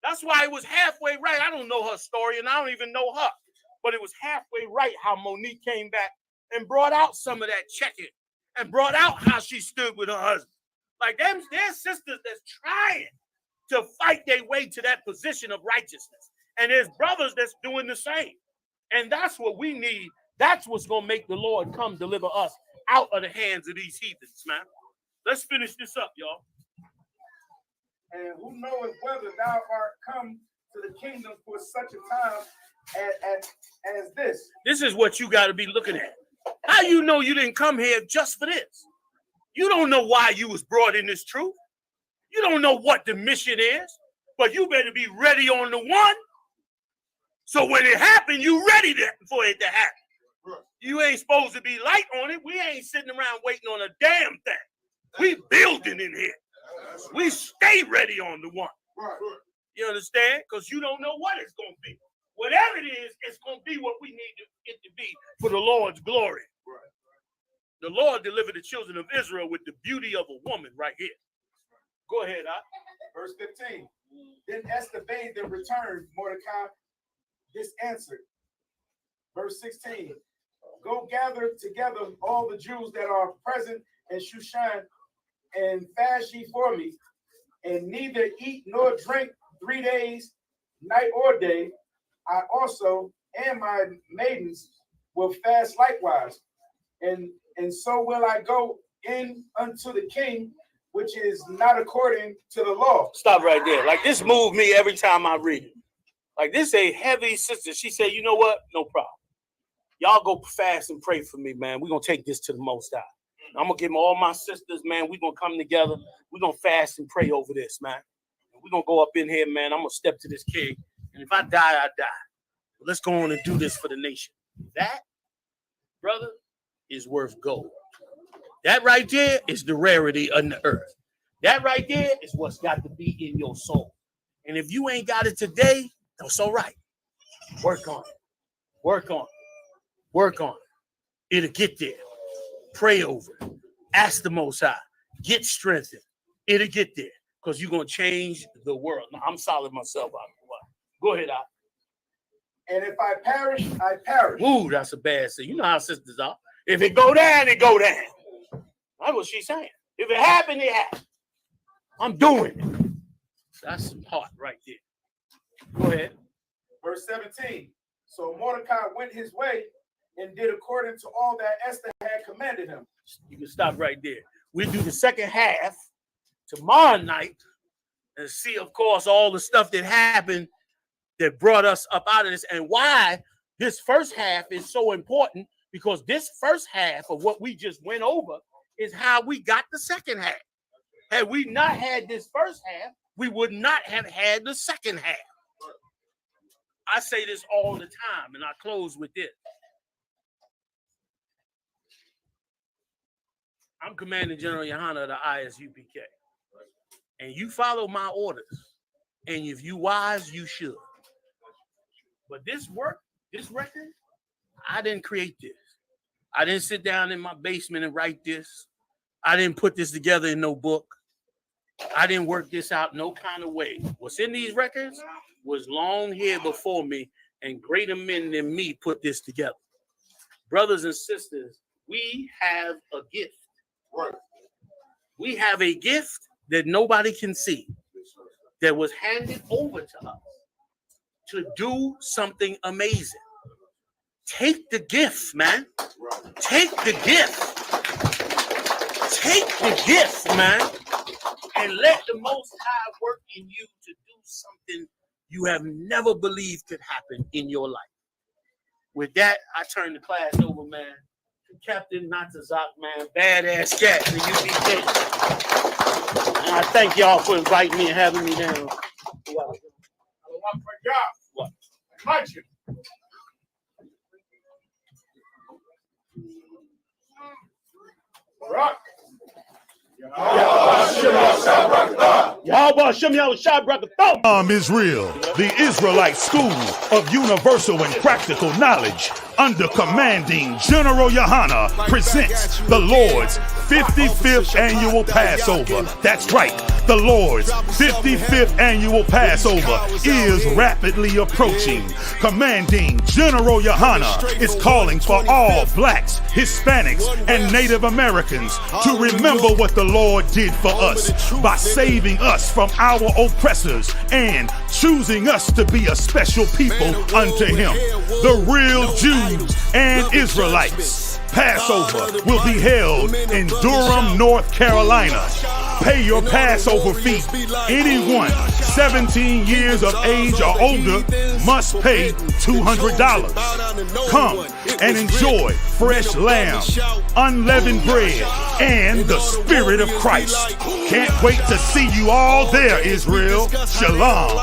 That's why it was halfway right. I don't know her story, and I don't even know her, but it was halfway right how Monique came back and brought out some of that checking and brought out how she stood with her husband. Like they're sisters that's trying to fight their way to that position of righteousness. And there's brothers that's doing the same. And that's what we need. That's what's going to make the Lord come deliver us out of the hands of these heathens, man. Let's finish this up, y'all. And who knoweth whether thou art come to the kingdom for such a time as this? This is what you got to be looking at. How you know you didn't come here just for this? You don't know why you was brought in this truth. You don't know what the mission is, but you better be ready on the one. So when it happened, you ready for it to happen. Right. You ain't supposed to be light on it. We ain't sitting around waiting on a damn thing. We building in here. We stay ready on the one. Right. You understand? Because you don't know what it's going to be. Whatever it is, it's going to be what we need it to be for the Lord's glory. Right. The Lord delivered the children of Israel with the beauty of a woman right here. Go ahead, Verse 15. Then Esther bade them return, Mordecai this answered. Verse 16. Go gather together all the Jews that are present in Shushan, and fast ye for me, and neither eat nor drink 3 days, night or day. I also and my maidens will fast likewise, and so will I go in unto the king, which is not according to the law. Stop right there. Like this moved me every time I read it. Like this a heavy sister. She said, you know what? No problem. Y'all go fast and pray for me, man. We're going to take this to the Most High. I'm going to give all my sisters, man. We're going to come together. We're going to fast and pray over this, man. We're going to go up in here, man. I'm going to step to this king. And if I die, I die. But let's go on and do this for the nation. That, brother, is worth gold. That right there is the rarity on the earth. That right there is what's got to be in your soul. And if you ain't got it today, that's all right. Work on it. Work on it. Work on it. It'll get there. Pray over it. Ask the Most High. Get strengthened. It'll get there. because you're going to change the world. Now, I'm solid myself out. Go ahead, Al. And if I perish, I perish. Ooh, that's a bad thing. You know how sisters are. If it go down, it go down. That's what she's saying. If it happened, it happened. I'm doing it. That's some heart right there. Go ahead. Verse 17. So Mordecai went his way and did according to all that Esther had commanded him. You can stop right there. We'll do the second half tomorrow night and see, of course, all the stuff that happened that brought us up out of this and why this first half is so important, because this first half of what we just went over is how we got the second half. Had we not had this first half, we would not have had the second half. I say this all the time, and I close with this. I'm Commanding General Yohana of the ISUPK. And you follow my orders. And if you wise, you should. But this record, I didn't create this. I didn't sit down in my basement and write this. I didn't put this together in no book. I didn't work this out no kind of way. What's in these records was long here before me, and greater men than me put this together. Brothers and sisters, we have a gift. We have a gift that nobody can see, that was handed over to us to do something amazing. Take the gift, man. Take the gift. Take the gift, man. And let the Most High work in you to do something you have never believed could happen in your life. With that, I turn the class over, man, to Captain Natazak, man. Badass cat, the UPK. And I thank y'all for inviting me and having me down. What? Rock. Israel, the Israelite School of Universal and Practical Knowledge, under commanding General Yohana, presents the Lord's 55th Annual Passover. That's right, the Lord's 55th Annual Passover is rapidly approaching. Commanding General Yohana is calling for all blacks, Hispanics, and Native Americans to remember what the Lord did for us by saving us from our oppressors and choosing us to be a special people unto Him, the real Jews and Israelites. Passover will be held in Durham, North Carolina. Pay your Passover fee. Anyone 17 years of age or older must pay $200. Come and enjoy fresh lamb, unleavened bread, and the Spirit of Christ. Can't wait to see you all there, Israel. Shalom.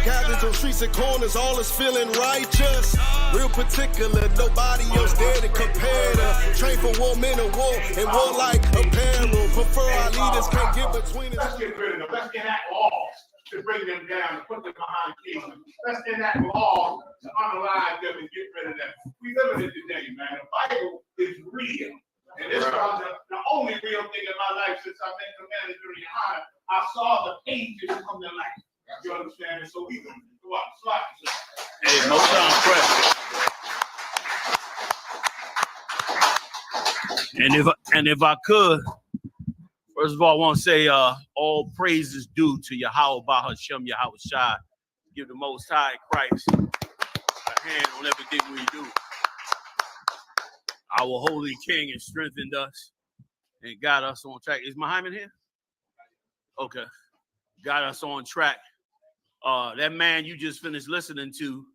Cabins on streets and corners, all is feeling righteous. Real particular, nobody else there to compare to. Train for war, men of war, and war like apparel. Prefer our leaders can't get between us. Let's get rid of them. Let's enact laws to bring them down and put them behind kingdom. Let's enact laws to unalive them and get rid of them. We live in it today, man. The Bible is real. And this is the only real thing in my life since I've been commanded during your honor. I saw the pages come to life. You understand? So we can go out and slap each other. Hey, no sound pressure. And if I could, first of all, I want to say all praise is due to Yahweh Bahashem Yahweh Shai. Give the Most High Christ a hand on everything we do. Our holy King has strengthened us and got us on track. Is Muhammad here? Okay. Got us on track. That man you just finished listening to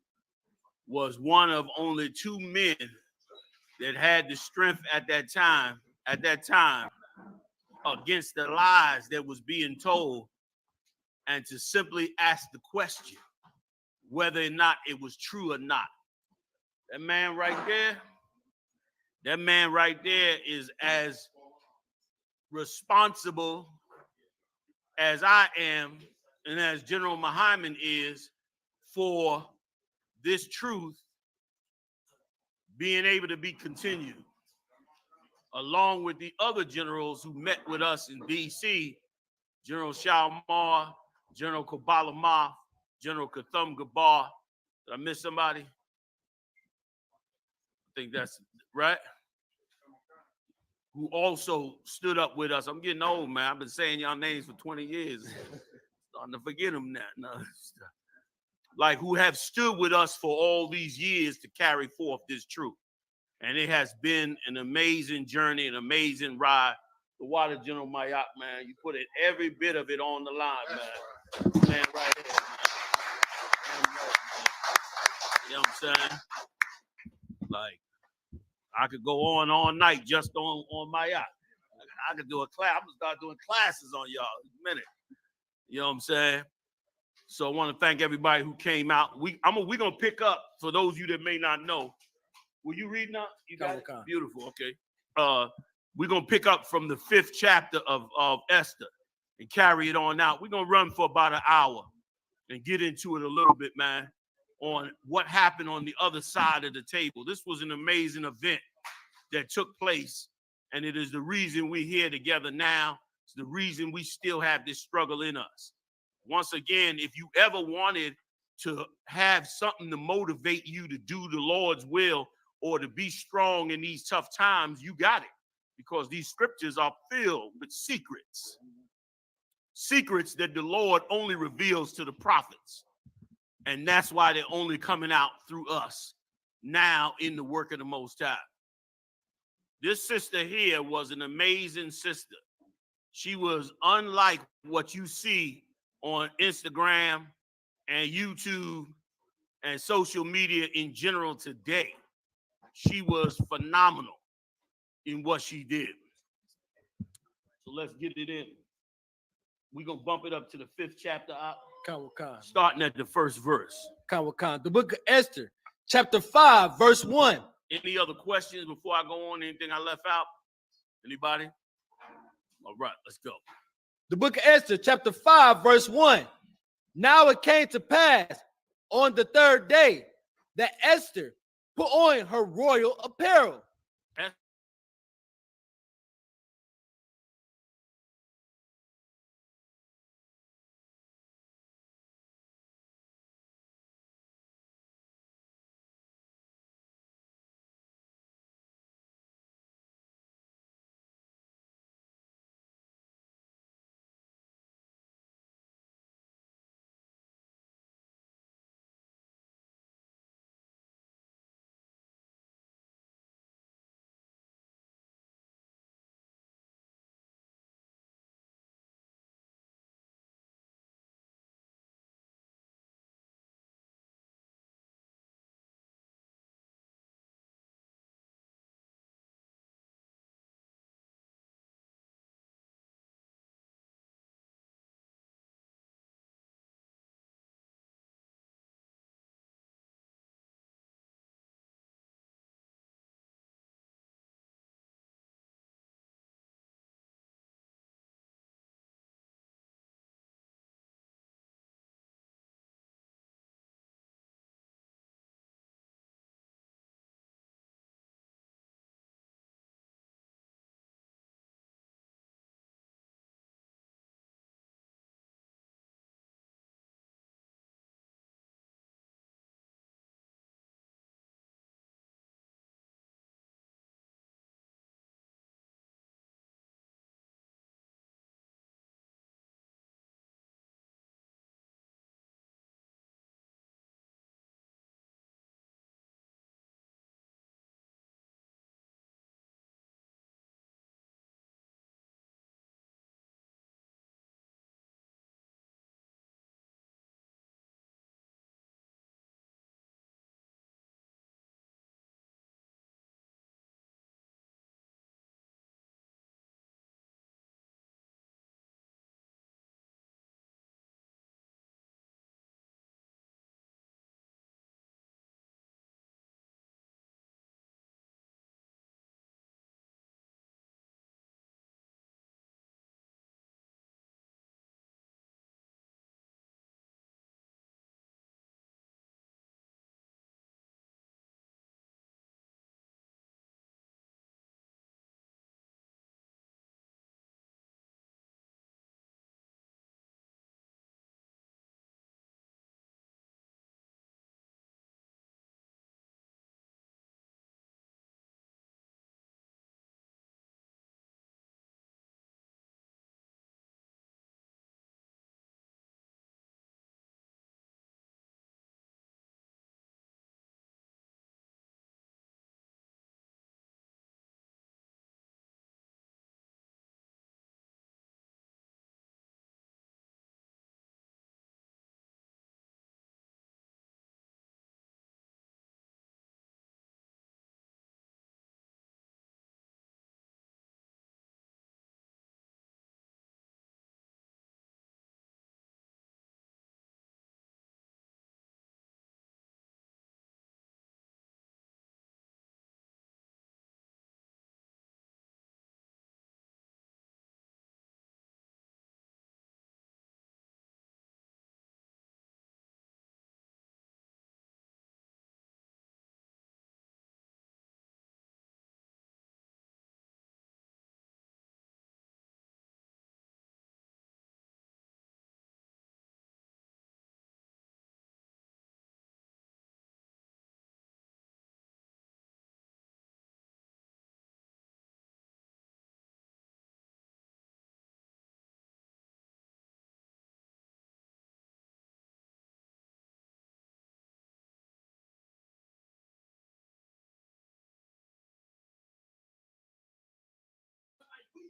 was one of only two men that had the strength at that time, against the lies that was being told, and to simply ask the question whether or not it was true or not. That man right there is as responsible as I am and as General Muhammad is for this truth being able to be continued, along with the other generals who met with us in D.C. General Shalmar, General Kabalama, General Kathum Gabar. Did I miss somebody? I think that's right. Who also stood up with us. I'm getting old, man. I've been saying y'all names for 20 years. Starting to forget them now. No. Like who have stood with us for all these years to carry forth this truth. And it has been an amazing journey, an amazing ride. The water, General Mayak, man, you put it every bit of it on the line, man. Man, right here, man. You know what I'm saying? Like, I could go on all night just on Mayak. I could do a class. I'm gonna start doing classes on y'all in a minute. You know what I'm saying? So I want to thank everybody who came out. We're gonna pick up for those of you that may not know. Will you read now? You got it? Beautiful. Okay. We're gonna pick up from the 5th chapter of Esther and carry it on out. We're gonna run for about an hour and get into it a little bit, man, on what happened on the other side of the table. This was an amazing event that took place, and it is the reason we're here together now. It's the reason we still have this struggle in us. Once again, if you ever wanted to have something to motivate you to do the Lord's will or to be strong in these tough times, you got it. Because these scriptures are filled with secrets. Secrets that the Lord only reveals to the prophets. And that's why they're only coming out through us now in the work of the Most High. This sister here was an amazing sister. She was unlike what you see on Instagram and YouTube and social media in general today. She was phenomenal in what she did. So let's get it in. We're going to bump it up to the 5th chapter out, starting at the 1st verse. The book of Esther, chapter 5, verse 1. Any other questions before I go on? Anything I left out? Anybody? All right, let's go. The book of Esther, chapter 5, verse 1. Now it came to pass on the 3rd day that Esther put on her royal apparel.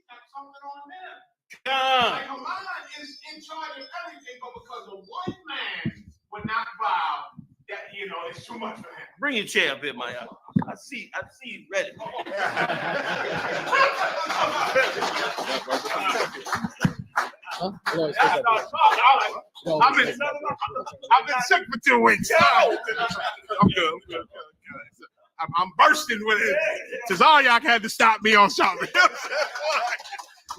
got something on them. Come. Like Haman is in charge of everything, but because of one man would not bow, that it's too much for him. Bring your chair up here, my y'all. I see you ready. I've been sick for 2 weeks. I'm good. I'm bursting with it. Tazaryak had to stop me on something.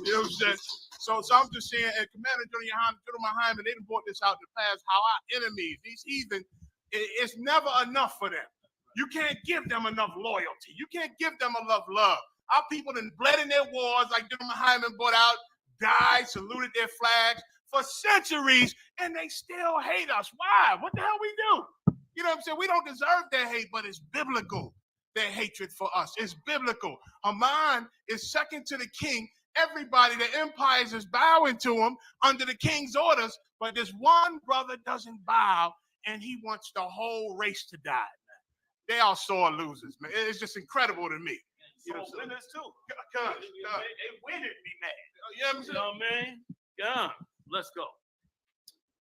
You know what I'm saying? So I'm just saying, and Commander General Muhammad, they brought this out in the past, how our enemies, these heathen, it's never enough for them. You can't give them enough loyalty. You can't give them enough love. Our people done bled in their wars, like General Muhammad brought out, died, saluted their flags for centuries, and they still hate us. Why? What the hell we do? You know what I'm saying? We don't deserve their hate, but it's biblical, their hatred for us. It's biblical. Haman is second to the king. Everybody, the empires is bowing to him under the king's orders, but this one brother doesn't bow, and he wants the whole race to die. Man. They are sore losers, man. It's just incredible to me. You know, winners too. They win it, be mad. You know what I mean? Yeah. Let's go.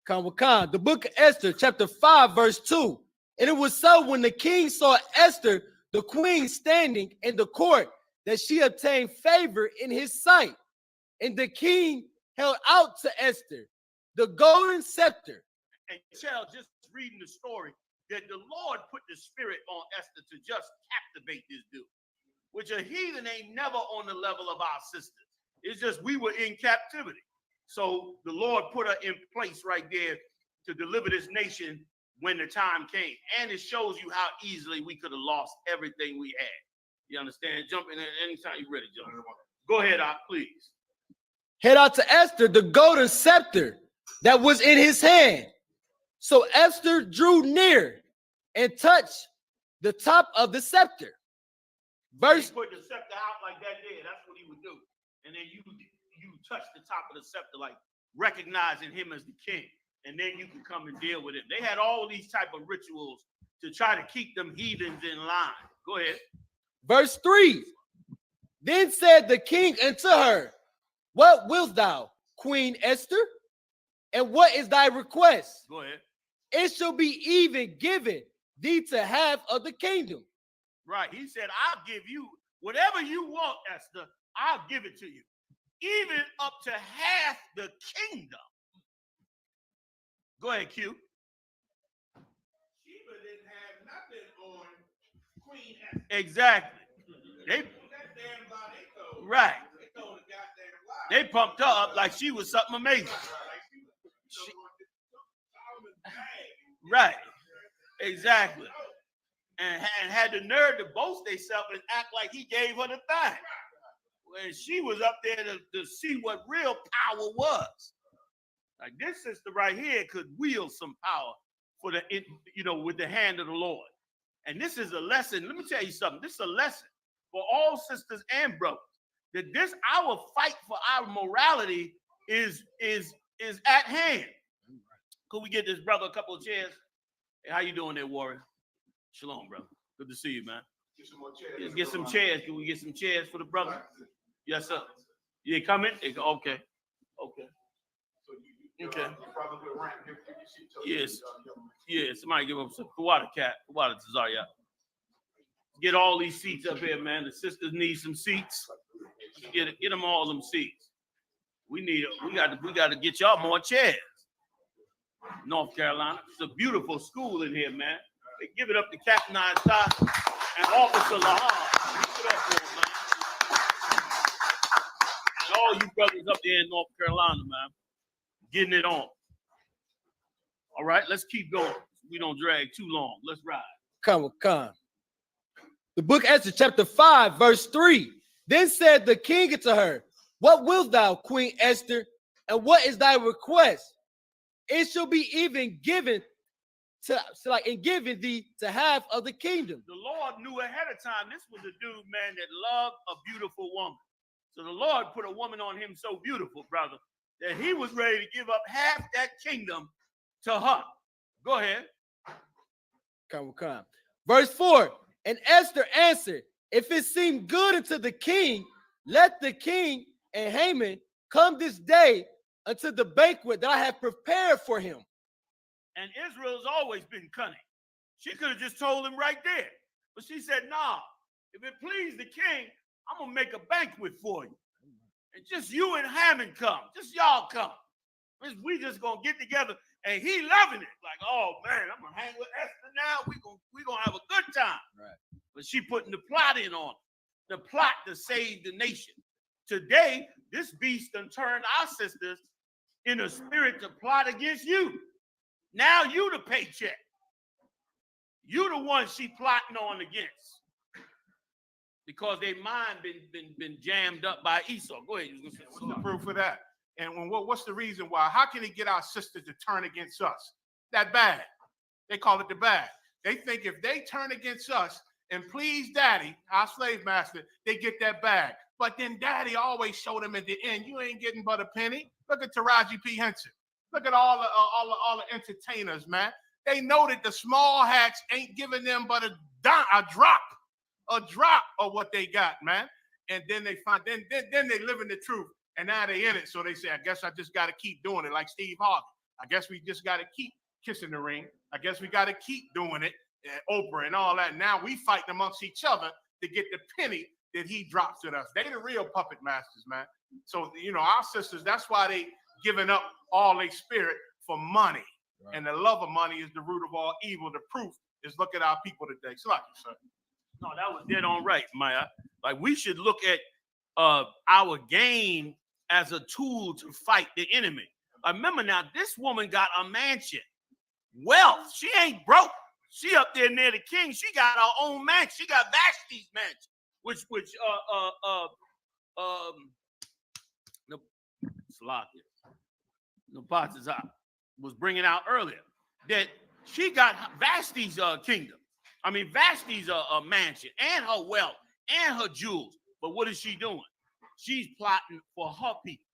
Khan. The book of Esther, chapter 5, verse 2. And it was so when the king saw Esther, the queen, standing in the court, that she obtained favor in his sight. And the king held out to Esther the golden scepter. And Shell, just reading the story, that the Lord put the spirit on Esther to just captivate this dude, which a heathen ain't never on the level of our sisters. It's just we were in captivity. So the Lord put her in place right there to deliver this nation when the time came. And it shows you how easily we could have lost everything we had. You understand? Jump in anytime you're ready, jump. Go ahead, please. Head out to Esther, the golden scepter that was in his hand. So Esther drew near and touched the top of the scepter. Verse. He put the scepter out like that there. That's what he would do. And then you touch the top of the scepter, like recognizing him as the king. And then you can come and deal with him. They had all these type of rituals to try to keep them heathens in line. Go ahead. Verse 3. Then said the king unto her, what wilt thou, Queen Esther? And what is thy request? Go ahead. It shall be even given thee to half of the kingdom. Right. He said, I'll give you whatever you want, Esther. I'll give it to you. Even up to half the kingdom. Go ahead, Q. Sheba didn't have nothing on Queen Esther. Exactly. Right. They pumped her up like she was something amazing. Right. Exactly. And had the nerve to boast themselves and act like he gave her the thing. When she was up there to see what real power was. Like this sister right here could wield some power for with the hand of the Lord. And this is a lesson. Let me tell you something. This is a lesson for all sisters and brothers. That our fight for our morality is at hand. Could we get this brother a couple of chairs? Hey, how you doing there, Warrior? Shalom, brother. Good to see you, man. Let's get some chairs. Can we get some chairs for the brother? Yes, sir. You coming? Okay. Okay. Yes. Yeah, somebody give him some Kawada Tazaryak. Get all these seats up here, man. The sisters need some seats. Get them all them seats. We got to get y'all more chairs. North Carolina. It's a beautiful school in here, man. They give it up to Captain Isaiah and Officer Lahar. Give it up for them, man. And all you brothers up there in North Carolina, man. Getting it on. All right, let's keep going. We don't drag too long. Let's ride. Come. The book of Esther, chapter 5, verse 3. Then said the king unto her, what wilt thou, Queen Esther, and what is thy request? It shall be even given given thee to half of the kingdom. The Lord knew ahead of time this was a dude, man, that loved a beautiful woman. So the Lord put a woman on him so beautiful, brother, that he was ready to give up half that kingdom to her. Go ahead. Come. Verse 4. And Esther answered, if it seem good unto the king, let the king and Haman, come this day unto the banquet that I have prepared for him. And Israel's always been cunning. She could have just told him right there. But she said, nah, if it please the king, I'm going to make a banquet for you. And just you and Haman come. Just y'all come. We just going to get together. And he loving it. Like, oh, man, I'm going to hang with Esther now. We gonna have a good time. Right. But she putting the plot in on it. The plot to save the nation. Today, this beast done turned our sisters in a spirit to plot against you. Now you the paycheck. You the one she plotting on against. Because their mind been jammed up by Esau. Go ahead. What's the proof of that? And what's the reason why? How can he get our sisters to turn against us? That bad. They call it the bad. They think if they turn against us and please daddy, our slave master, they get that bag. But then daddy always showed them at the end, you ain't getting but a penny. Look at Taraji P. Henson. Look at all the entertainers, man. They know that the small hats ain't giving them but a drop of what they got, man. And then they find, then they live in the truth. And now they in it. So they say, I guess I just got to keep doing it like Steve Harvey. I guess we just got to keep kissing the ring. I guess we got to keep doing it. Oprah and all that. Now we fight amongst each other to get the penny that he drops at us. They the real puppet masters, man. So, you know, our sisters, that's why they giving up all their spirit for money. Right. And the love of money is the root of all evil. The proof is look at our people today. So like you said. No, that was dead on right, Maya. Like we should look at our gain as a tool to fight the enemy. Remember now, this woman got a mansion, wealth. She ain't broke. She up there near the king. She got her own mansion. She got Vashti's mansion, which was bringing out earlier that she got Vashti's kingdom. I mean, Vashti's a mansion and her wealth and her jewels. But what is she doing? She's plotting for her people.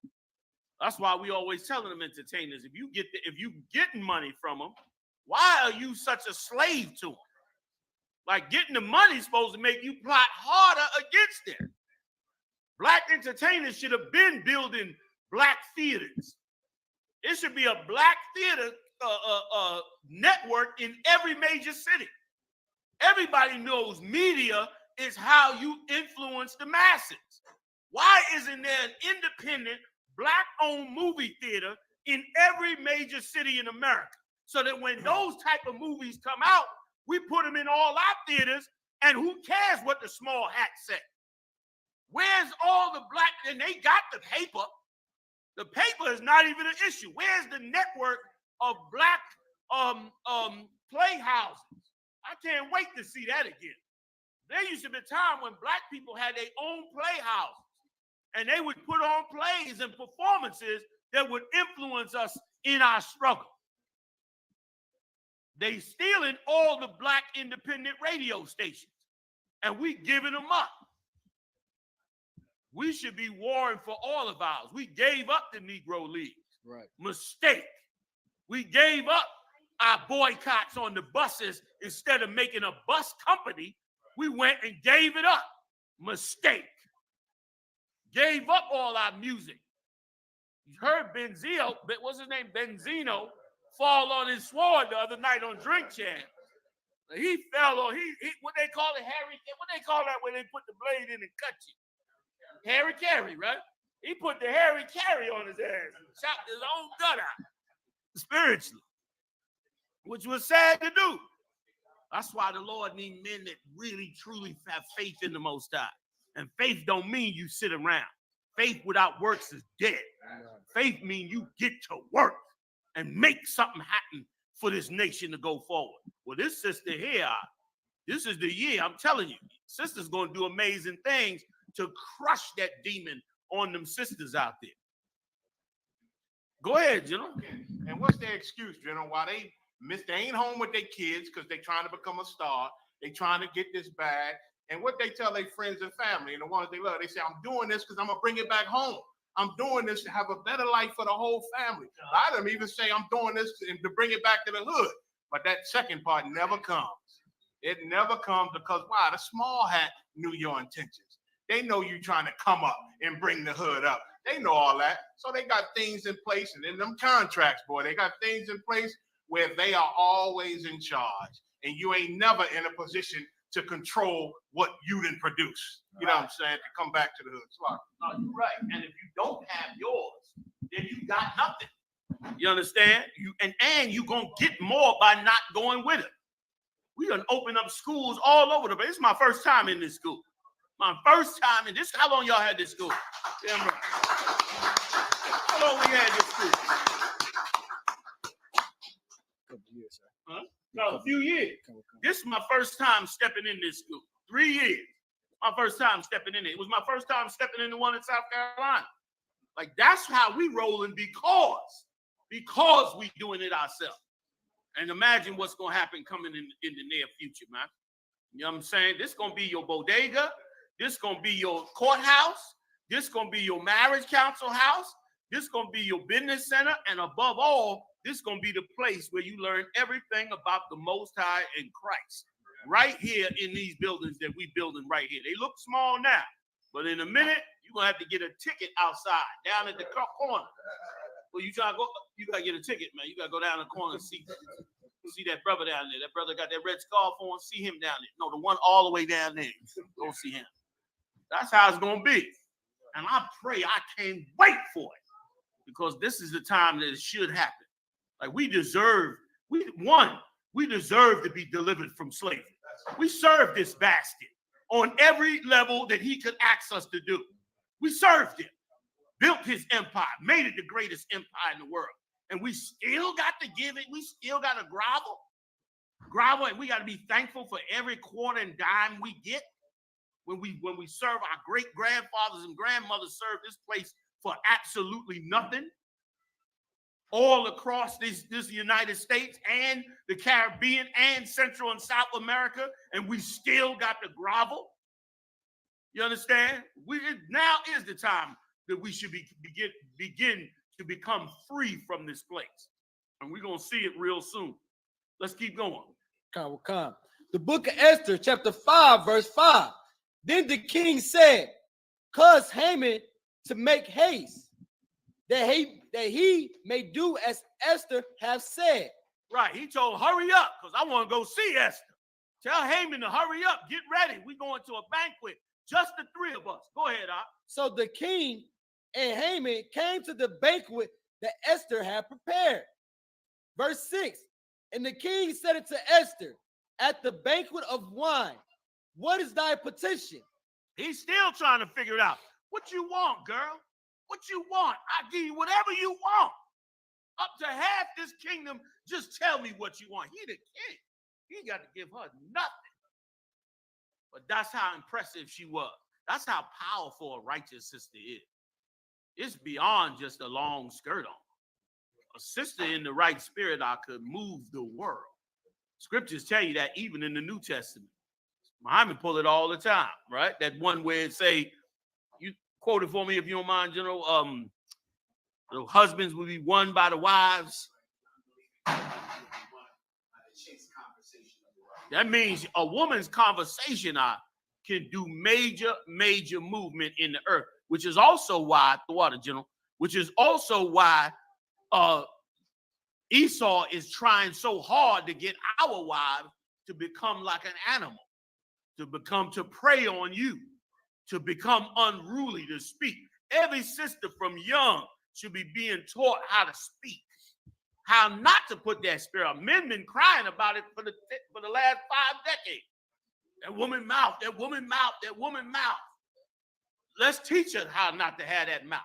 That's why we always telling them entertainers, if you getting money from them, why are you such a slave to them? Like getting the money is supposed to make you plot harder against them. Black entertainers should have been building black theaters. It should be a black theater network in every major city. Everybody knows media is how you influence the masses. Why isn't there an independent black-owned movie theater in every major city in America? So that when those type of movies come out, we put them in all our theaters, and who cares what the small hats say? Where's all the black, and they got the paper. The paper is not even an issue. Where's the network of black playhouses? I can't wait to see that again. There used to be a time when black people had their own playhouses, and they would put on plays and performances that would influence us in our struggle. They stealing all the black independent radio stations, and we giving them up. We should be warring for all of ours. We gave up the Negro Leagues. Right. Mistake. We gave up our boycotts on the buses. Instead of making a bus company, we went and gave it up. Mistake. Gave up all our music. You heard Benzino, what's his name? Benzino fall on his sword the other night on Drink Champ. He fell on, what they call it, what they call that when they put the blade in and cut you? Harry Carey, right? He put the Harry Carey on his ass and chopped his own gut out spiritually, which was sad to do. That's why the Lord needs men that really, truly have faith in the Most High. And faith don't mean you sit around. Faith without works is dead. Faith means you get to work and make something happen for this nation to go forward. Well, this sister here, this is the year, I'm telling you. Sister's going to do amazing things to crush that demon on them sisters out there. Go ahead, General. And what's their excuse, General? Why they ain't home with their kids because they trying to become a star. They trying to get this bag. And what they tell their friends and family and the ones they love, they say, I'm doing this because I'm going to bring it back home. I'm doing this to have a better life for the whole family. A lot of them even say I'm doing this to bring it back to the hood. But that second part never comes. It never comes because why? The small hat knew your intentions. They know you trying to come up and bring the hood up. They know all that. So they got things in place, and in them contracts, boy, they got things in place where they are always in charge. And you ain't never in a position to control what you didn't produce. You know what I'm saying? To come back to the hood. No, you're right. And if you don't have yours, then you got nothing. You understand? And you're gonna get more by not going with it. We done open up schools all over the place. This is my first time in this school. My first time in this. How long y'all had this school? Damn right. How long we had this school? Couple years, sir. Huh? No, a few years. This is my first time stepping in this school. 3 years. My first time stepping in it. It was my first time stepping in the one in South Carolina. Like, that's how we rolling because we doing it ourselves. And imagine what's going to happen coming in the near future, man. You know what I'm saying? This is going to be your bodega. This is going to be your courthouse. This is going to be your marriage council house. This is going to be your business center. And above all, this is going to be the place where you learn everything about the Most High and Christ. Right here in these buildings that we building right here. They look small now, but in a minute, you're going to have to get a ticket outside, down at the corner. Well, you try to go, you got to get a ticket, man. You got to go down the corner and see that brother down there. That brother got that red scarf on. See him down there. No, the one all the way down there. Go see him. That's how it's going to be. And I pray, I can't wait for it, because this is the time that it should happen. Like, we deserve to be delivered from slavery. We served this bastard on every level that he could ask us to do. We served him, built his empire, made it the greatest empire in the world. And we still got to give it. We still got to grovel, and we got to be thankful for every quarter and dime we get. When we serve, our great grandfathers and grandmothers served this place for absolutely nothing. All across this United States and the Caribbean and Central and South America, and we still got to grovel. You understand? Now is the time that we should begin to become free from this place. And we're going to see it real soon. Let's keep going. Come. The book of Esther, chapter 5, verse 5. Then the king said, cause Haman to make haste, that he may do as Esther have said. Right. He told, hurry up, because I want to go see Esther. Tell Haman to hurry up. Get ready. We're going to a banquet. Just the three of us. Go ahead, Op. So the king and Haman came to the banquet that Esther had prepared. Verse 6. And the king said it to Esther, at the banquet of wine, what is thy petition? He's still trying to figure it out. What you want, girl? What you want? I give you whatever you want. Up to half this kingdom, just tell me what you want. He the king. He got to give her nothing. But that's how impressive she was. That's how powerful a righteous sister is. It's beyond just a long skirt on. A sister in the right spirit could move the world. Scriptures tell you that even in the New Testament. Muhammad pull it all the time, right? That one where it say, you quote it for me if you don't mind, General. The husbands will be won by the wives. That means a woman's conversation can do major movement in the earth, which is also why, the water, General, which is also why Esau is trying so hard to get our wives to become like an animal, to prey on you, to become unruly, to speak. Every sister from young should be being taught how to speak, how not to put that spirit out. Men been crying about it for the last 5 decades. That woman mouth, that woman mouth, that woman mouth. Let's teach her how not to have that mouth.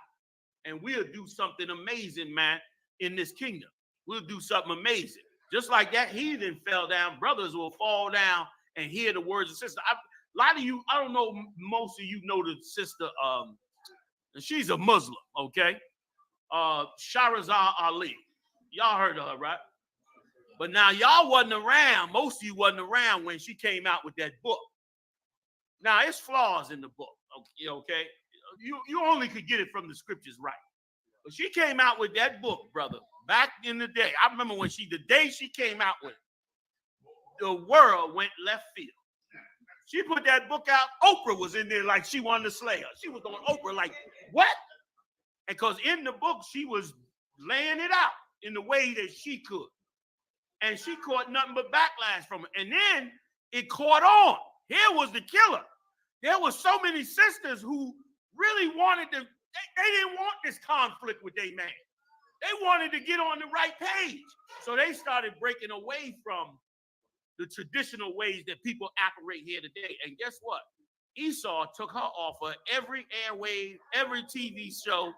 And we'll do something amazing, man, in this kingdom. We'll do something amazing. Just like that heathen fell down, brothers will fall down and hear the words of sister. A lot of you, I don't know, most of you know the sister, she's a Muslim, okay? Shahrazad Ali. Y'all heard of her, right? But now y'all wasn't around, most of you wasn't around when she came out with that book. Now, it's flaws in the book, okay? You only could get it from the scriptures right. But she came out with that book, brother, back in the day. I remember the day she came out with it, the world went left field. She put that book out. Oprah was in there like she wanted to slay her. She was on Oprah like, what? And because in the book, she was laying it out in the way that she could. And she caught nothing but backlash from it. And then it caught on. Here was the killer. There were so many sisters who really wanted to, they didn't want this conflict with their man. They wanted to get on the right page. So they started breaking away from the traditional ways that people operate here today. And guess what? Esau took her off of every airwave, every TV show,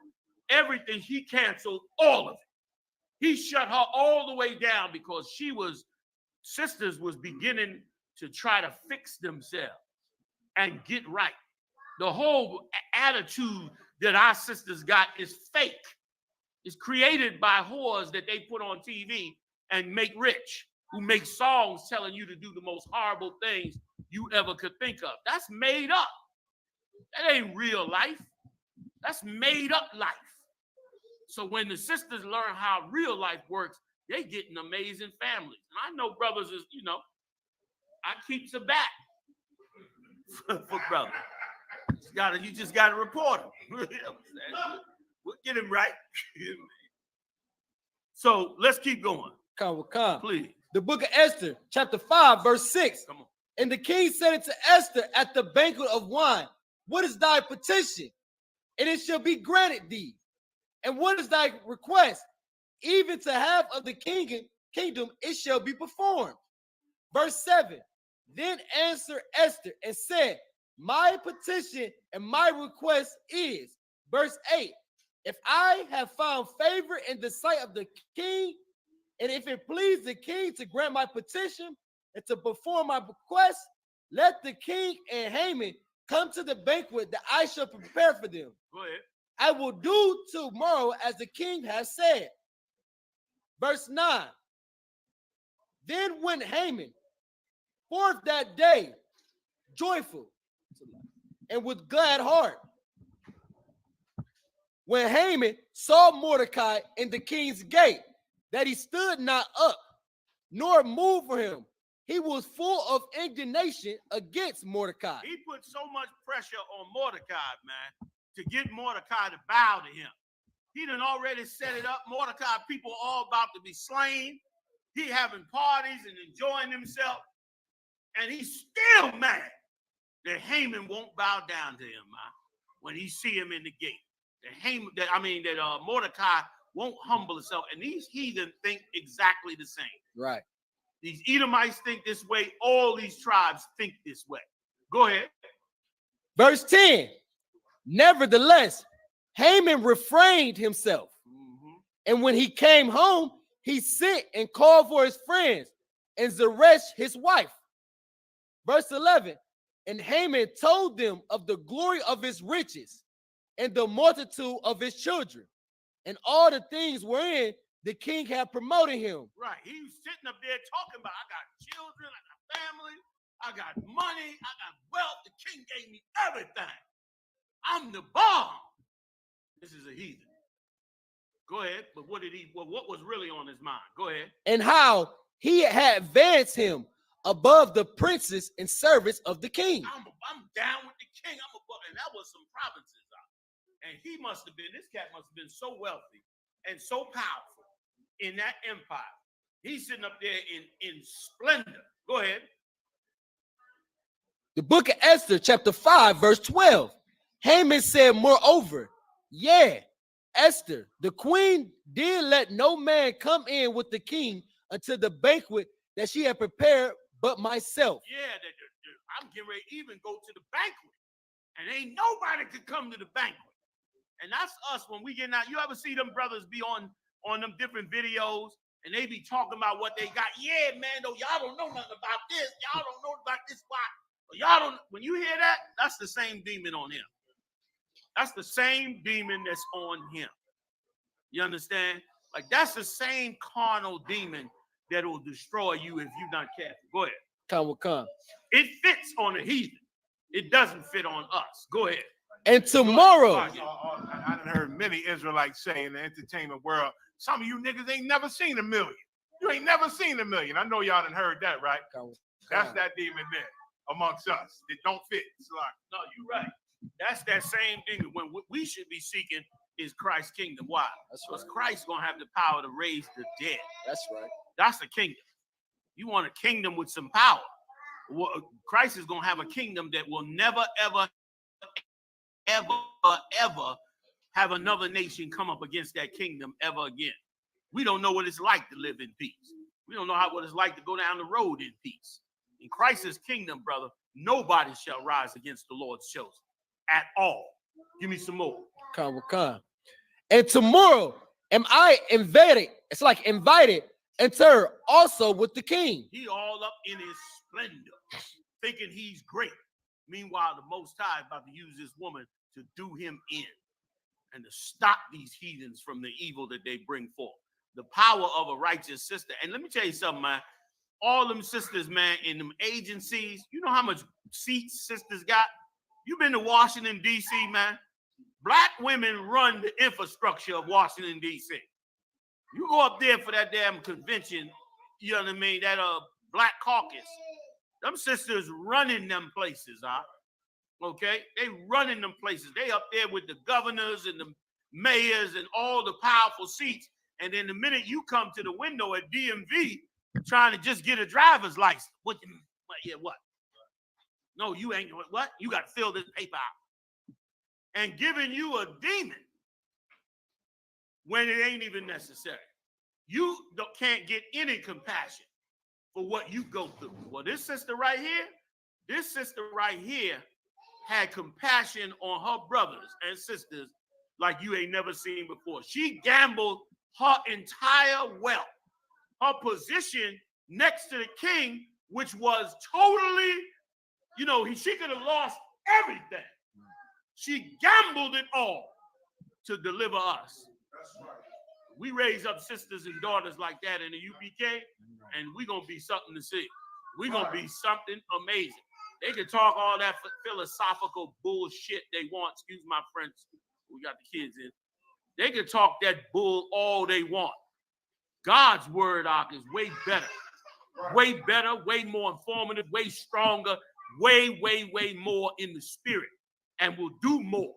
everything. He canceled all of it. He shut her all the way down because sisters was beginning to try to fix themselves and get right. The whole attitude that our sisters got is fake. It's created by whores that they put on TV and make rich, who make songs telling you to do the most horrible things you ever could think of. That's made up. That ain't real life. That's made up life. So when the sisters learn how real life works, they get an amazing families. And I know brothers is, I keep the back for brothers. You just gotta report them. We'll get him right. So let's keep going. Please. The book of Esther, chapter 5, verse 6. Come on. And the king said unto Esther at the banquet of wine, what is thy petition? And it shall be granted thee. And what is thy request? Even to have of the kingdom, it shall be performed. Verse 7. Then answered Esther and said, my petition and my request is, verse 8, if I have found favor in the sight of the king, and if it please the king to grant my petition and to perform my request, let the king and Haman come to the banquet that I shall prepare for them. Go ahead. I will do tomorrow as the king has said. Verse 9. Then went Haman forth that day, joyful and with glad heart. When Haman saw Mordecai in the king's gate, that he stood not up, nor moved for him, he was full of indignation against Mordecai. He put so much pressure on Mordecai, man, to get Mordecai to bow to him. He done already set it up. Mordecai, people all about to be slain. He having parties and enjoying himself. And he's still mad that Haman won't bow down to him, man, when he see him in the gate. That Mordecai won't humble himself. And these heathen think exactly the same. Right. These Edomites think this way. All these tribes think this way. Go ahead. Verse 10. Nevertheless, Haman refrained himself. Mm-hmm. And when he came home, he sent and called for his friends and Zeresh his wife. Verse 11. And Haman told them of the glory of his riches and the multitude of his children and all the things wherein the king had promoted him. Right. He was sitting up there talking about, I got children, I got family, I got money, I got wealth. The king gave me everything. I'm the bomb. This is a heathen. Go ahead. But what was really on his mind? Go ahead. And how he had advanced him above the princes and servants of the king. I'm down with the king. I'm above, and that was some provinces. And he must have been, this cat must have been so wealthy and so powerful in that empire. He's sitting up there in splendor. Go ahead. The book of Esther, chapter 5, verse 12. Haman said, moreover, Esther, the queen did let no man come in with the king until the banquet that she had prepared but myself. Yeah, I'm getting ready to even go to the banquet. And ain't nobody could come to the banquet. And that's us when we get out. You ever see them brothers be on them different videos and they be talking about what they got? Yeah, man, though, y'all don't know nothing about this. Y'all don't know about this. Why? Y'all don't. When you hear that, that's the same demon on him. That's the same demon that's on him. You understand? Like, that's the same carnal demon that will destroy you if you're not careful. Go ahead. Come. It fits on a heathen. It doesn't fit on us. Go ahead. And tomorrow, I done heard many Israelites say in the entertainment world, some of you niggas ain't never seen $1 million. You ain't never seen $1 million. I know y'all done heard that, right? That's that demon there. amongst us that don't fit. It's like, No, you're right. That's that same thing. When we should be seeking is Christ's kingdom. Why? Because Christ's gonna have the power to raise the dead. That's right. That's the kingdom. You want a kingdom with some power. Well, Christ is gonna have a kingdom that will never, ever, ever, ever have another nation come up against that kingdom ever again. We don't know what it's like to live in peace. We don't know what it's like to go down the road in peace. In Christ's kingdom, brother, nobody shall rise against the Lord's chosen at all. Give me some more. And tomorrow am I invited. It's like invited enter also with the king. He all up in his splendor, thinking he's great. Meanwhile, the Most High is about to use this woman to do him in and to stop these heathens from the evil that they bring forth. The power of a righteous sister. And let me tell you something, man. All them sisters, man, in them agencies, you know how much seats sisters got? You been to Washington, D.C., man? Black women run the infrastructure of Washington, D.C. You go up there for that damn convention, you know what I mean, that Black Caucus. Them sisters running them places, huh? Okay? They running them places. They up there with the governors and the mayors and all the powerful seats. And then the minute you come to the window at DMV trying to just get a driver's license, what? No, you ain't. What? You got to fill this paper out. And giving you a demon when it ain't even necessary. You can't get any compassion for what you go through. Well, this sister right here had compassion on her brothers and sisters like you ain't never seen before. She gambled her entire wealth, her position next to the king, which was totally, she could have lost everything. She gambled it all to deliver us. That's right. We raise up sisters and daughters like that in the UPK, and we're going to be something to see. We're going to be something amazing. They can talk all that philosophical bullshit they want. Excuse my French. We got the kids in. They can talk that bull all they want. God's word, is way better. Way better, way more informative, way stronger, way more in the spirit, and will do more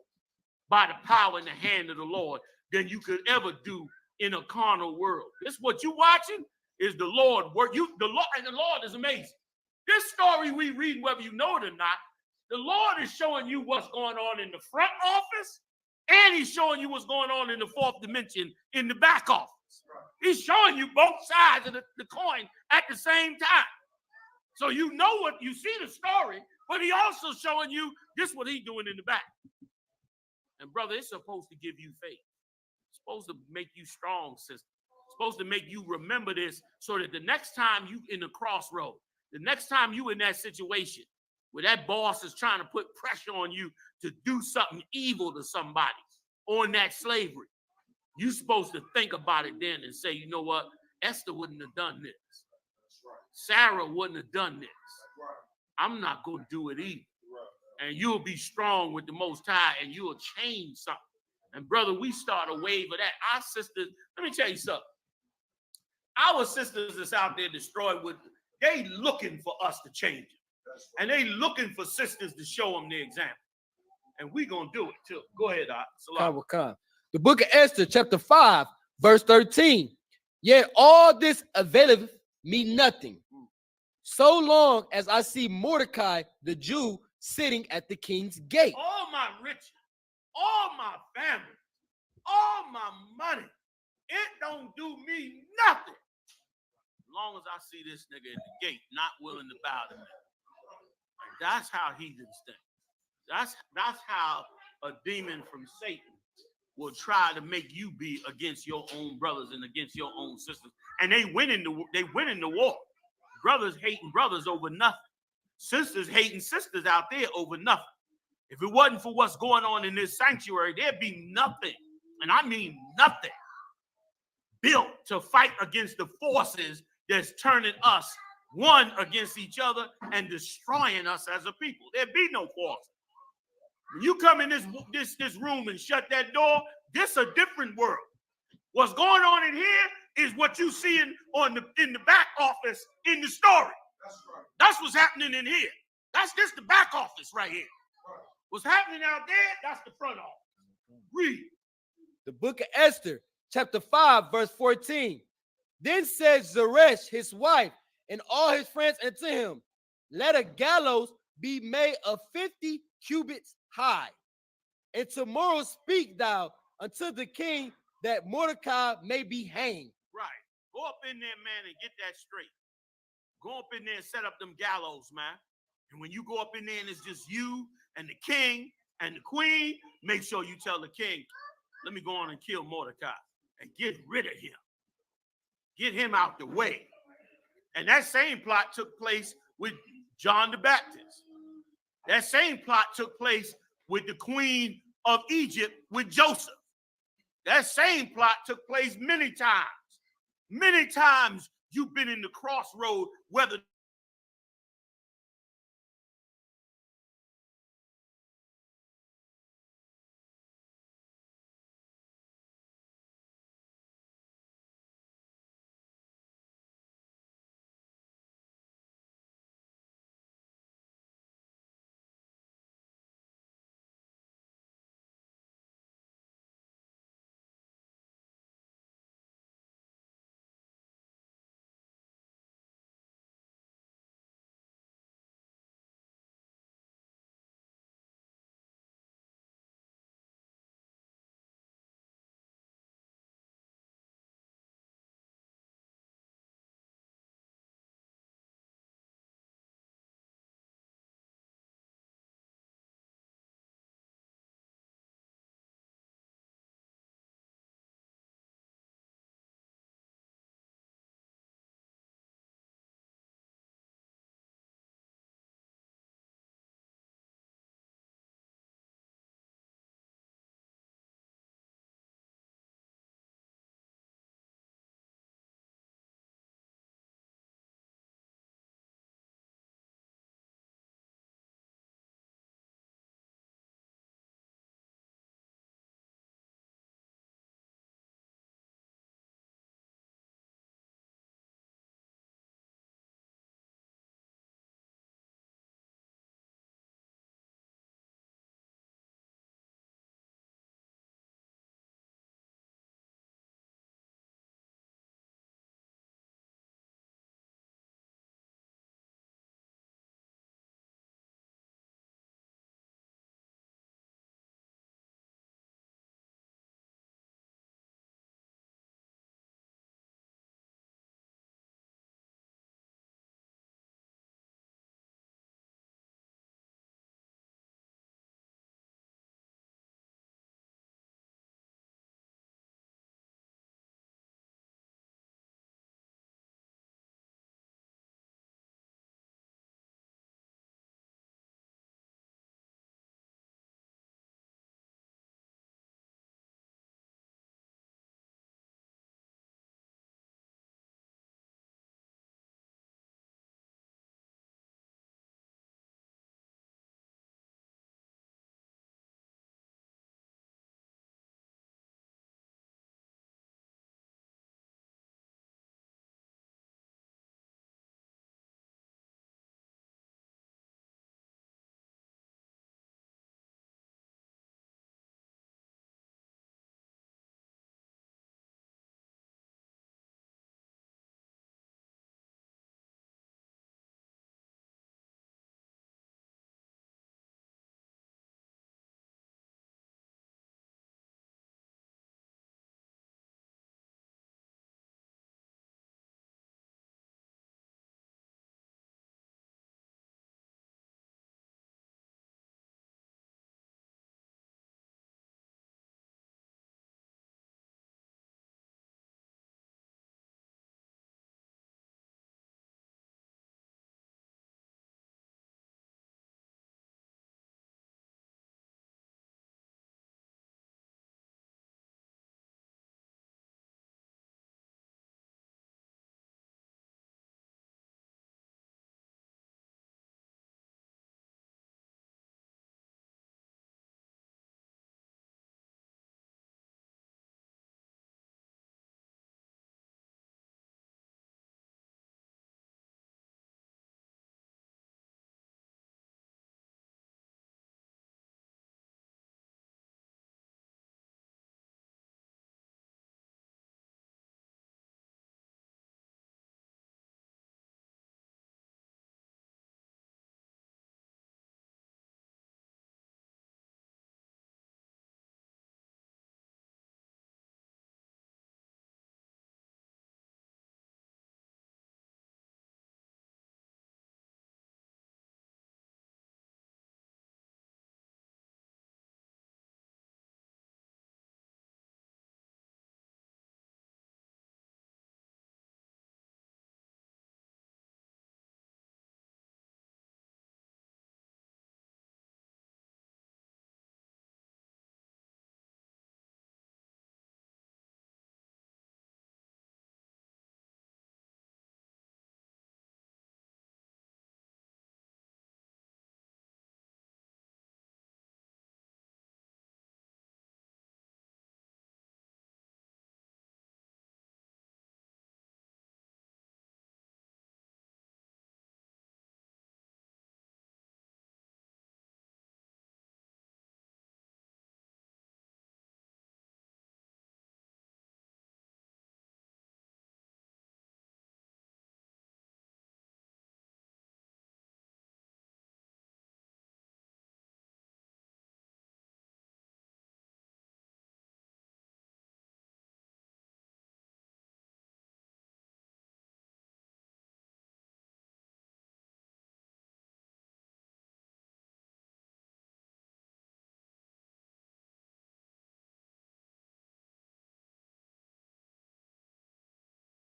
by the power in the hand of the Lord than you could ever do in a carnal world. This what you watching is the Lord work. The Lord is amazing. This story we read, whether you know it or not, the Lord is showing you what's going on in the front office, and he's showing you what's going on in the fourth dimension in the back office. He's showing you both sides of the coin at the same time. So you know what you see the story, but he also showing you this what he's doing in the back. And brother, it's supposed to give you faith. It's supposed to make you strong, sister. It's supposed to make you remember this so that the next time you in the crossroad, the next time you in that situation where that boss is trying to put pressure on you to do something evil to somebody on that slavery, you're supposed to think about it then and say, you know what? Esther wouldn't have done this. Sarah wouldn't have done this. I'm not going to do it either. And you'll be strong with the Most High and you'll change something. And brother, we start a wave of that. Our sisters, let me tell you something. Our sisters that's out there destroyed they looking for us to change it. And they looking for sisters to show them the example. And we going to do it too. Go ahead, Salah. The book of Esther, chapter 5, verse 13. Yet all this availeth me nothing, so long as I see Mordecai, the Jew, sitting at the king's gate. All my riches, all my family, all my money, it don't do me nothing. As long as I see this nigga at the gate, not willing to bow to me. And that's how heathens think. That's how a demon from Satan will try to make you be against your own brothers and against your own sisters. And they win in the war. Brothers hating brothers over nothing. Sisters hating sisters out there over nothing. If it wasn't for what's going on in this sanctuary, there'd be nothing, and I mean nothing, built to fight against the forces that's turning us one against each other and destroying us as a people. There'd be no force. When you come in this room and shut that door, this a different world. What's going on in here is what you see in the back office in the story. That's right. That's what's happening in here. That's just the back office right here. What's happening out there, that's the front office. Read. The book of Esther, chapter 5, verse 14. Then said Zeresh, his wife, and all his friends unto him, let a gallows be made of 50 cubits high. And tomorrow speak thou unto the king that Mordecai may be hanged. Right. Go up in there, man, and get that straight. Go up in there and set up them gallows, man. And when you go up in there and it's just you and the king and the queen, make sure you tell the king, let me go on and kill Mordecai and get rid of him. Get him out the way. And that same plot took place with John the Baptist. That same plot took place with the queen of Egypt with Joseph. That same plot took place many times. Many times you've been in the crossroad, whether